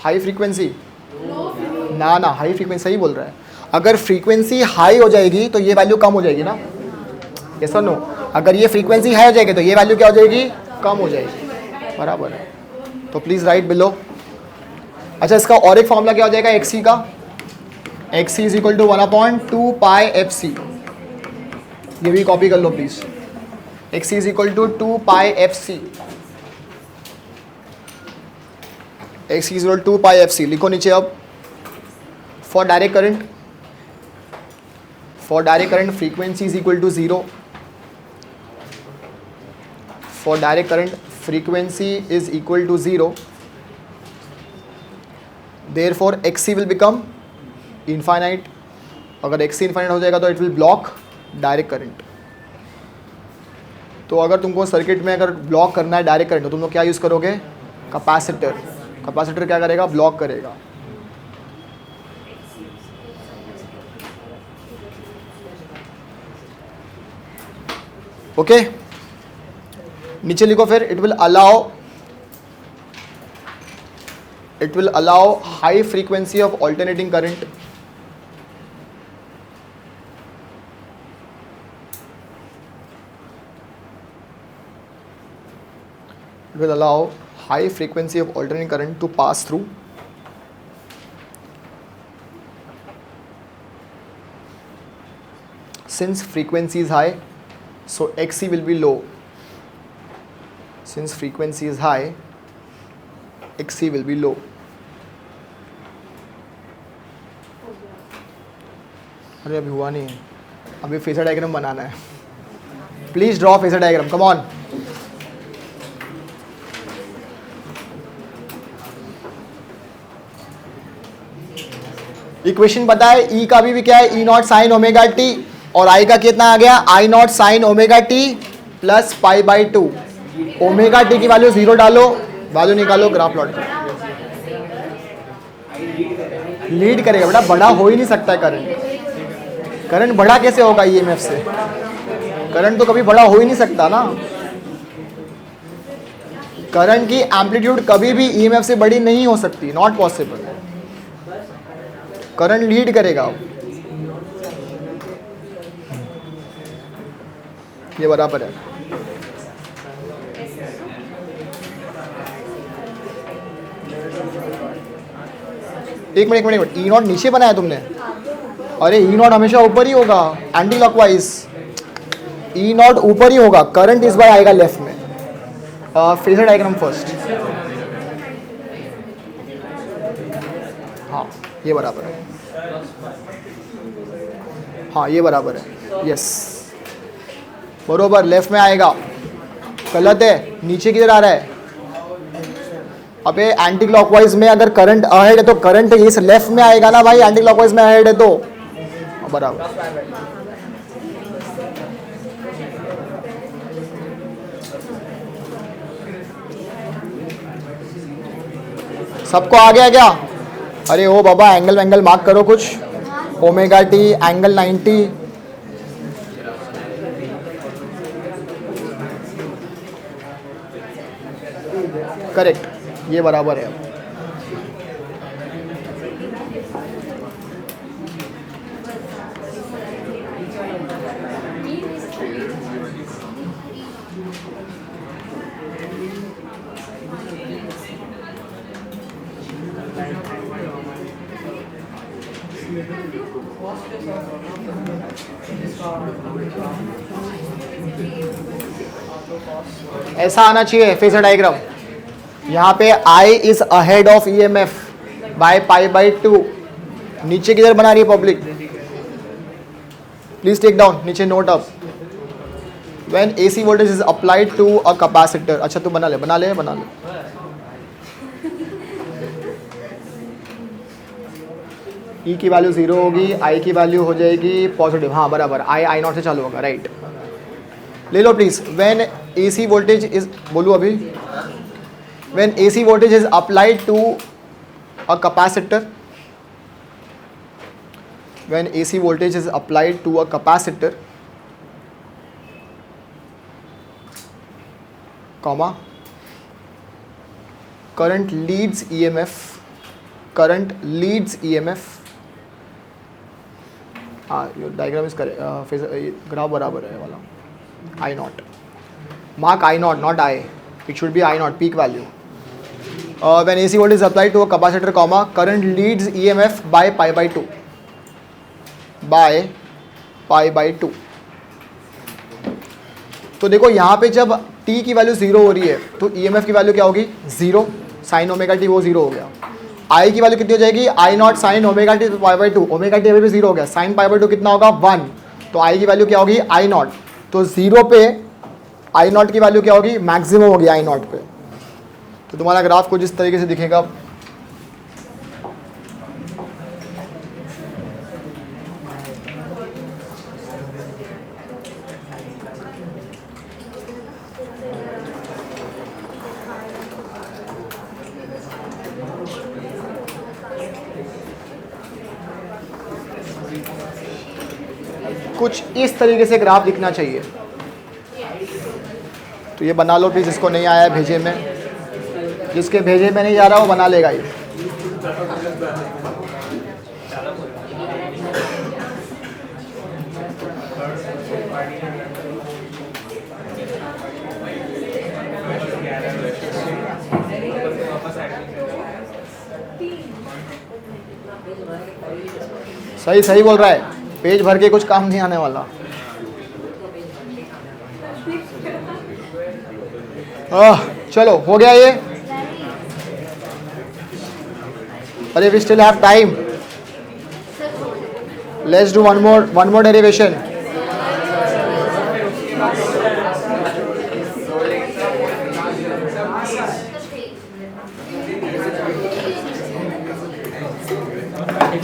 हाई फ्रीक्वेंसी ना, हाई फ्रीक्वेंसी सही बोल रहा है। अगर फ्रीक्वेंसी हाई हो जाएगी तो ये वैल्यू कम हो जाएगी ना, यस और नो। अगर ये फ्रीक्वेंसी हाई हो जाएगी तो ये वैल्यू क्या हो जाएगी, कम हो जाएगी, बराबर है। तो प्लीज राइट बिलो। अच्छा, इसका और एक फॉर्मूला क्या हो जाएगा एक्स सी का, X C is equal to 1 upon 2 pi F C. ये भी कॉपी कर लो please, X C is equal to 2 pi F C. X C is equal to 2 pi F C लिखो नीचे। अब for direct current frequency is equal to 0. For direct current frequency is equal to 0, therefore xc will become infinite. अगर xc infinite हो जाएगा तो it will block direct current. तो अगर तुमको सर्किट में अगर ब्लॉक करना है डायरेक्ट करंट तो तुम लोग क्या यूज़ करोगे, कैपेसिटर। कैपेसिटर क्या करेगा, ब्लॉक करेगा। ओके नीचे लिखो फिर, it will allow high frequency of alternating current. It will allow high frequency of alternating current to pass through since frequency is high, so Xc will be low. Since frequency is high, Xc will be low. अरे अभी हुआ नहीं है। अभी फेजर डायग्राम बनाना है. Please draw phasor diagram, come on. Equation पता है, ई का भी क्या है, E naught sine omega T, और आई का कितना आ गया, I naught sine omega T plus pi by two. Omega T की वैल्यू 0 डालो, वैल्यू निकालो, ग्राफ प्लॉट करो. लीड करेगा बेटा, बड़ा हो ही नहीं सकता है करंट. करंट बड़ा कैसे होगा ईएमएफ से? करंट तो कभी बड़ा हो ही नहीं सकता ना. करंट की एम्पलीट्यूड कभी भी ईएमएफ से बड़ी नहीं हो सकती, नॉट पॉसिबल. करंट लीड करेगा. ये बराबर है. एक मिनट, ई नॉट नीचे बनाया तुमने? अरे ई नॉट हमेशा ऊपर ही होगा, एंटी क्लॉकवाइज. ई नॉट ऊपर ही होगा, करंट इस बार आएगा लेफ्ट में. Phasor diagram first. हाँ ये बराबर है. हाँ ये बराबर है, यस बरोबर, लेफ्ट में आएगा. गलत है, नीचे किधर आ रहा है? अबे एंटी क्लॉकवाइज में अगर करंट अहेड है तो करंट इस लेफ्ट में आएगा ना भाई, एंटी क्लॉकवाइज में अहेड है तो. बराबर. सबको आ गया क्या? अरे ओ बाबा, एंगल मार्क करो कुछ. Omega T angle 90. करेक्ट, ये बराबर है. ऐसा आना चाहिए फेजर डायग्राम. यहाँ पे I is ahead of EMF by pi by 2. नीचे किधर बना रही है पब्लिक? प्लीज टेक डाउन, नीचे note up. When AC voltage is applied to a capacitor. अच्छा तू बना ले. E की वैल्यू 0 होगी, I की वैल्यू हो जाएगी पॉजिटिव. हाँ बराबर, I नॉट से चालू होगा, राइट. ले लो please. When AC voltage is, बोलूँ अभी, when AC voltage is applied to a capacitor, when AC voltage is applied to a capacitor, comma, current leads EMF. Your diagram is correct. Graph बराबर है वाला. I naught. Mark I naught, not I. It should be I naught, peak value. When AC voltage is applied to a capacitor, comma, current leads EMF by pi by 2. तो देखो यहाँ पे जब t की वैल्यू 0 हो रही है तो EMF की वैल्यू क्या होगी? 0. साइन ओमेगा टी वो 0 हो गया. I की वैल्यू कितनी हो जाएगी? I naught sine omega T pi by 2. Omega T अभी भी 0 हो गया. साइन पाई बाई 2 कितना होगा? 1. तो I की वैल्यू क्या होगी? I not. तो 0 पे I नॉट की वैल्यू क्या होगी? मैक्सिमम होगी I नॉट पे. तो तुम्हारा ग्राफ कुछ इस तरीके से दिखेगा. कुछ इस तरीके से ग्राफ दिखना चाहिए. तो ये बना लो प्लीज. जिसको नहीं आया भेजे में, जिसके भेजे में नहीं जा रहा वो बना लेगा ये. सही बोल रहा है. पेज भर के कुछ काम नहीं आने वाला. चलो हो गया ये. अरे we still have time. Let's do one more derivation.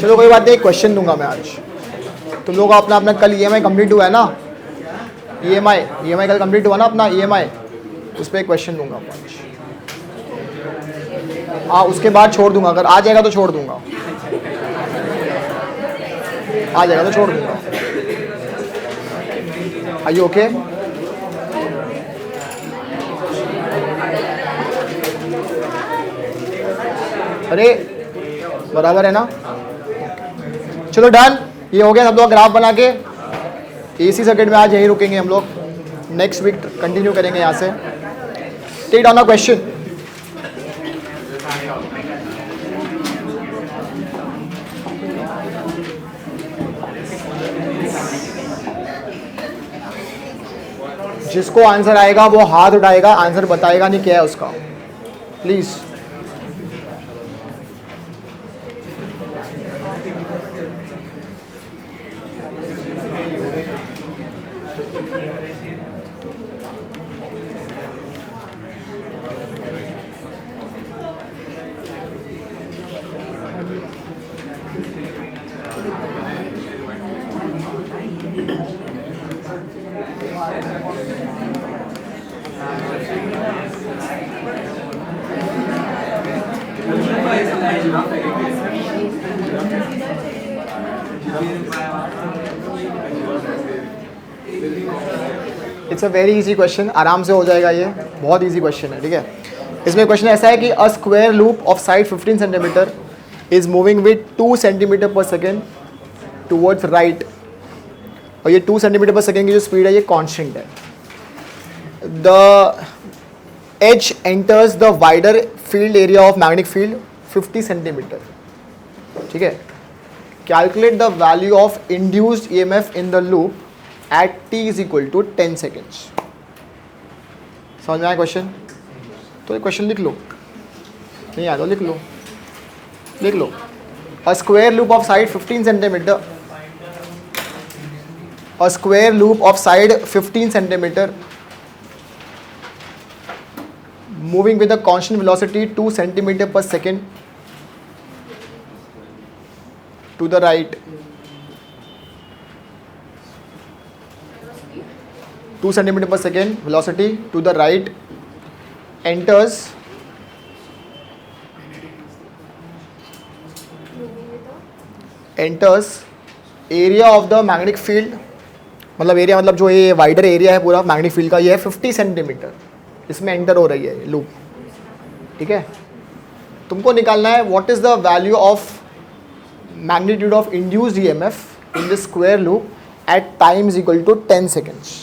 चलो कोई बात नहीं, एक क्वेश्चन दूंगा मैं आज तुम लोगों का। अपना अपना कल EMI कंप्लीट हुआ है ना, EMI कल कंप्लीट हुआ ना अपना EMI, उस पर एक क्वेश्चन दूंगा आज। हाँ उसके बाद छोड़ दूंगा, अगर आ जाएगा तो छोड़ दूंगा, आ जाएगा तो छोड़ दूंगा। Are you okay? अरे बराबर है ना? चलो डन, ये हो गया सब लोग ग्राफ बना के। AC सर्किट में आज यही रुकेंगे हम लोग, नेक्स्ट वीक कंटिन्यू करेंगे यहाँ से। Take down a question. जिसको आंसर आएगा वो हाथ उठाएगा, आंसर बताएगा नहीं क्या है उसका, please. It's a very easy question, आराम से हो जाएगा ये, बहुत इजी क्वेश्चन है, ठीक है। इसमें क्वेश्चन ऐसा है कि अ square loop of side 15 centimetre is moving with 2 centimetre per second towards right, और ये 2 सेंटीमीटर पर सेकेंड की जो स्पीड है ये कांस्टेंट है। The edge enters the wider field area of magnetic field 50 centimetre, ठीक है। Calculate the value of induced EMF in the loop at t is equal to 10 seconds। समझ में आया क्वेश्चन? तो ये क्वेश्चन लिख लो, नहीं आया तो लिख लो, लिख लो। A square loop of side 15 centimetre, a square loop of side 15 centimetre moving with a constant velocity 2 centimetre per second to the right, 2 centimetre per second velocity to the right, enters area of the magnetic field, मतलब एरिया मतलब जो ये वाइडर एरिया है पूरा मैग्नेटिक फील्ड का, ये है 50 सेंटीमीटर, इसमें एंटर हो रही है लूप, ठीक है। तुमको निकालना है what is the value of magnitude of induced EMF in this square loop at time is equal to 10 seconds.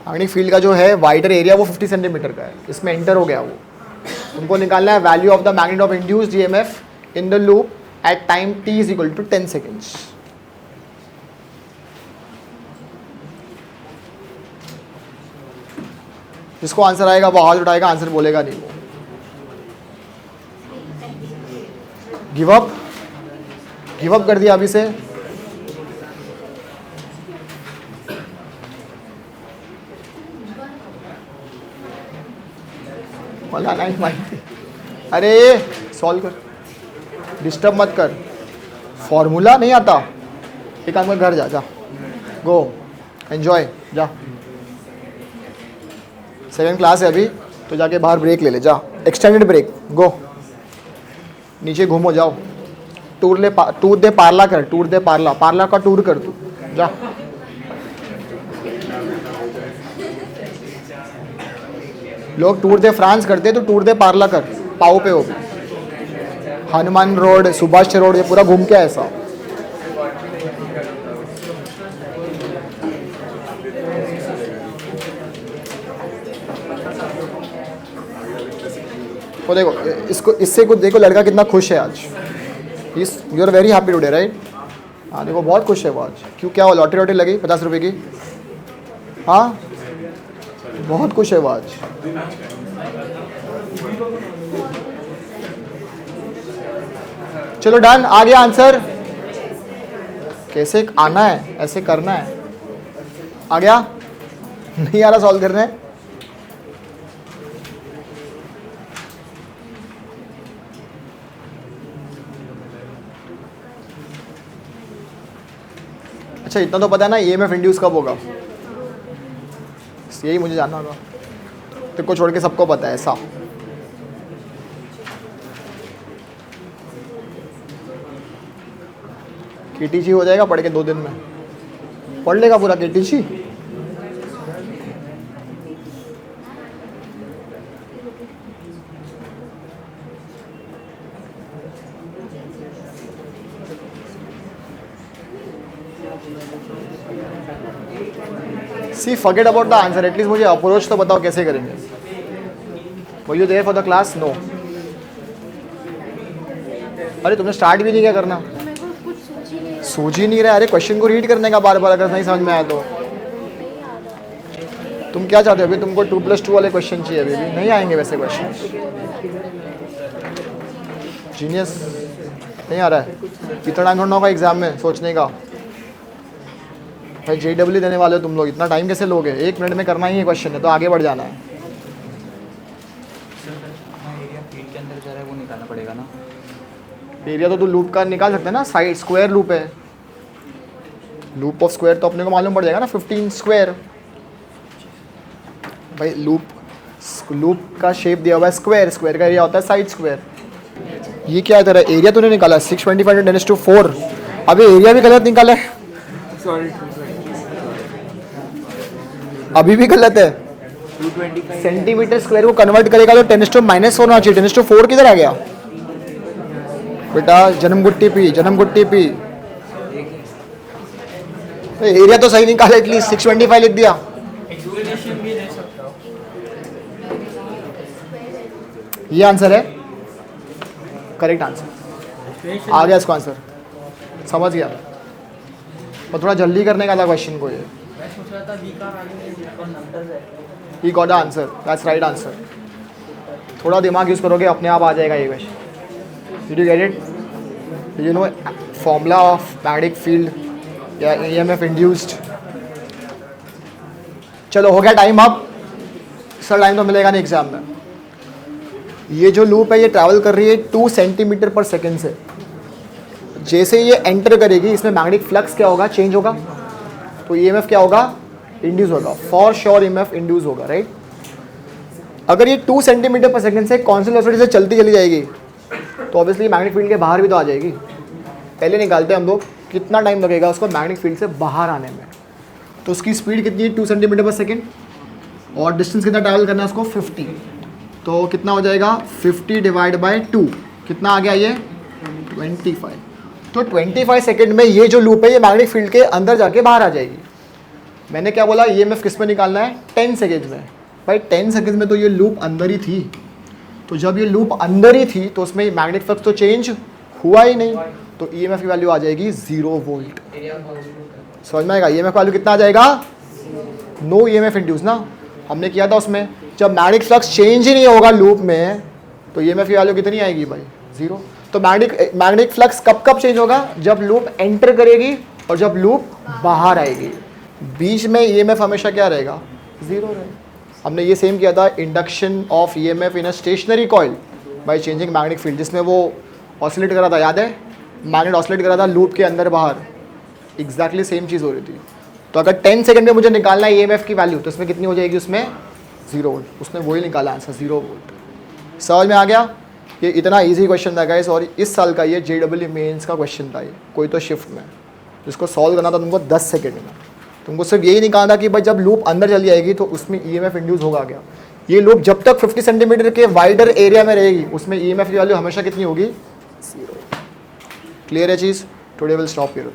Magnetic field का जो है वाइडर एरिया वो 50 सेंटीमीटर का है, इसमें एंटर हो गया वो। तुमको निकालना है value of the magnet of induced EMF in the loop at time t is equal to 10 seconds. जिसको आंसर आएगा वो हाथ उठाएगा, आंसर बोलेगा नहीं वो। गिव अप कर दिया अभी से। मला नहीं माहिती, अरे सॉल्व कर, डिस्टर्ब मत कर, फॉर्मूला नहीं आता। एक काम कर, घर जा, जा गो एंजॉय, जा। सेकंड क्लास है अभी तो जाके बाहर ब्रेक ले ले, जा, एक्सटेंडेड ब्रेक, गो नीचे घूमो, जाओ, टूर दे पार्ला कर, टूर दे पार्ला का टूर कर तू, जा। लोग टूर दे फ्रांस करते तो टूर दे पार्ला कर, पाओ पे हो, हनुमान रोड, सुभाष रोड, ये पूरा घूम के ऐसा। तो देखो इसको, इससे कुछ देखो, लड़का कितना खुश है आज। You are very happy today right? हाँ देखो बहुत खुश है वो आज। क्यों, क्या वो लॉटरी वॉटरी लगी 50 रुपए की? हाँ बहुत खुश है वो आज। चलो डन, आ गया आंसर। कैसे आना है, ऐसे करना है। आ गया? नहीं आ रहा सॉल्व करने? अच्छा इतना तो पता है ना EMF इंड्यूस कब होगा, यही मुझे जानना होगा। तो को छोड़ के सबको पता है ऐसा। KTG हो जाएगा पढ़ के 2 दिन में, पढ़ लेगा पूरा KTG। See forget about the answer, at least मुझे अप्रोच तो बताओ कैसे करेंगे। Were you there for the class? No. अरे तुमने स्टार्ट भी नहीं किया करना, सूझ ही नहीं रहा। अरे क्वेश्चन को रीड करने का बार बार, अगर नहीं समझ में आया तो। तुम क्या चाहते हो अभी? तुमको 2+2 वाले क्वेश्चन चाहिए? अभी भी नहीं आएंगे वैसे क्वेश्चन। जीनियस नहीं आ रहा है, इतना टाइम होगा एग्जाम में सोचने का। भाई JEE देने वाले हो तुम लोग, इतना टाइम कैसे लोगे? 1 मिनट में करना ही है क्वेश्चन है, तो आगे बढ़ जाना है। एरिया फील्ड के अंदर जा रहा है वो निकालना पड़ेगा ना। एरिया तो तू लूप का निकाल सकते हैं ना, साइड स्क्वायर लूप है, लूप ऑफ स्क्वायर तो अपने को मालूम पड़ जाएगा ना, 15 स्क्वायर। भाई लूप का शेप दिया हुआ है स्क्वायर, स्क्वायर का एरिया होता है साइड स्क्वायर। ये क्या है तेरा एरिया तूने निकाला 625 × 10⁴। अभी एरिया भी गलत निकाला है, अभी भी गलत है। 225 सेंटीमीटर स्क्वायर को कन्वर्ट करेगा तो 10⁻⁴ होना चाहिए। 10⁴ किधर आ गया बेटा? जन्मगुट्टी पी, जन्मगुट्टी पी। एरिया तो सही निकाला, एटलीस्ट 625 लिख दिया। ये आंसर है, करेक्ट आंसर आ गया इसको आंसर, समझ गया। और थोड़ा जल्दी करने का था क्वेश्चन को, ये he got the answer, that's right answer. थोड़ा दिमाग यूज करोगे अपने आप आ जाएगा ये question. Did you get it? You know formula of magnetic field या EMF इंड्यूस्ड। चलो हो गया टाइम, अब सर टाइम तो मिलेगा नहीं एग्जाम में। ये जो लूप है ये ट्रैवल कर रही है 2 सेंटीमीटर पर सेकेंड से। जैसे ये एंटर करेगी इसमें मैग्नेटिक फ्लक्स क्या होगा? चेंज होगा, तो EMF क्या होगा? इंड्यूस होगा। फॉर श्योर EMF इंड्यूस होगा, राइट। अगर ये 2 सेंटीमीटर पर सेकेंड से कांस्टेंट वेलोसिटी से चलती चली जाएगी तो ऑब्वियसली मैग्नेटिक फील्ड के बाहर भी तो आ जाएगी। पहले निकालते हैं हम लोग कितना टाइम लगेगा उसको मैग्नेटिक फील्ड से बाहर आने में। तो उसकी स्पीड कितनी है? 2 सेंटीमीटर पर सेकेंड, और डिस्टेंस कितना ट्रैवल करना है उसको? 50। तो कितना हो जाएगा? 50 / 2 कितना आ गया? ये 25। तो 25 सेकेंड में ये जो लूप है ये मैग्नेटिक फील्ड के अंदर जाके बाहर आ जाएगी। मैंने क्या बोला? EMF किस में निकालना है? 10 सेकेंड में। भाई 10 सेकेंड में तो ये लूप अंदर ही थी, तो जब ये लूप अंदर ही थी तो उसमें मैग्नेटिक फ्लक्स तो चेंज हुआ ही नहीं, तो EMF की वैल्यू आ जाएगी 0 वोल्ट। समझ में आएगा? EMF वैल्यू कितना आ जाएगा? नो EMF इंड्यूस ना, हमने किया था उसमें। जब मैग्नेटिक फ्लक्स चेंज ही नहीं होगा लूप में तो EMF की वैल्यू कितनी आएगी भाई? 0। तो मैग्नेटिक फ्लक्स कब कब चेंज होगा? जब लूप एंटर करेगी और जब लूप बाहर आएगी। बीच में EMF हमेशा क्या रहेगा? 0 रहेगा। हमने ये सेम किया था induction of EMF in a stationary coil by changing magnetic field, जिसमें वो ऑसिलेट करा था, याद है? मैग्नेट ऑसिलेट करा था लूप के अंदर बाहर, एग्जैक्टली सेम चीज़ हो रही थी। तो अगर 10 सेकंड में मुझे निकालना है EMF की वैल्यू तो इसमें कितनी हो जाएगी? उसमें 0 वोल्ट। उसने वही निकाला आंसर, 0 वोल्ट। समझ में आ गया? ये इतना इजी क्वेश्चन था गाइस, और इस साल का ये JEE मेंस का क्वेश्चन था ये, कोई तो शिफ्ट में, जिसको सॉल्व करना था तुमको 10 सेकेंड में। तुमको सिर्फ यही निकालना कि भाई जब लूप अंदर चली जाएगी तो उसमें EMF इंड्यूस होगा क्या। ये लूप जब तक 50 सेंटीमीटर के वाइडर एरिया में रहेगी उसमें EMF की वैल्यू हमेशा कितनी होगी? 0। क्लियर है चीज़? Today will stop here.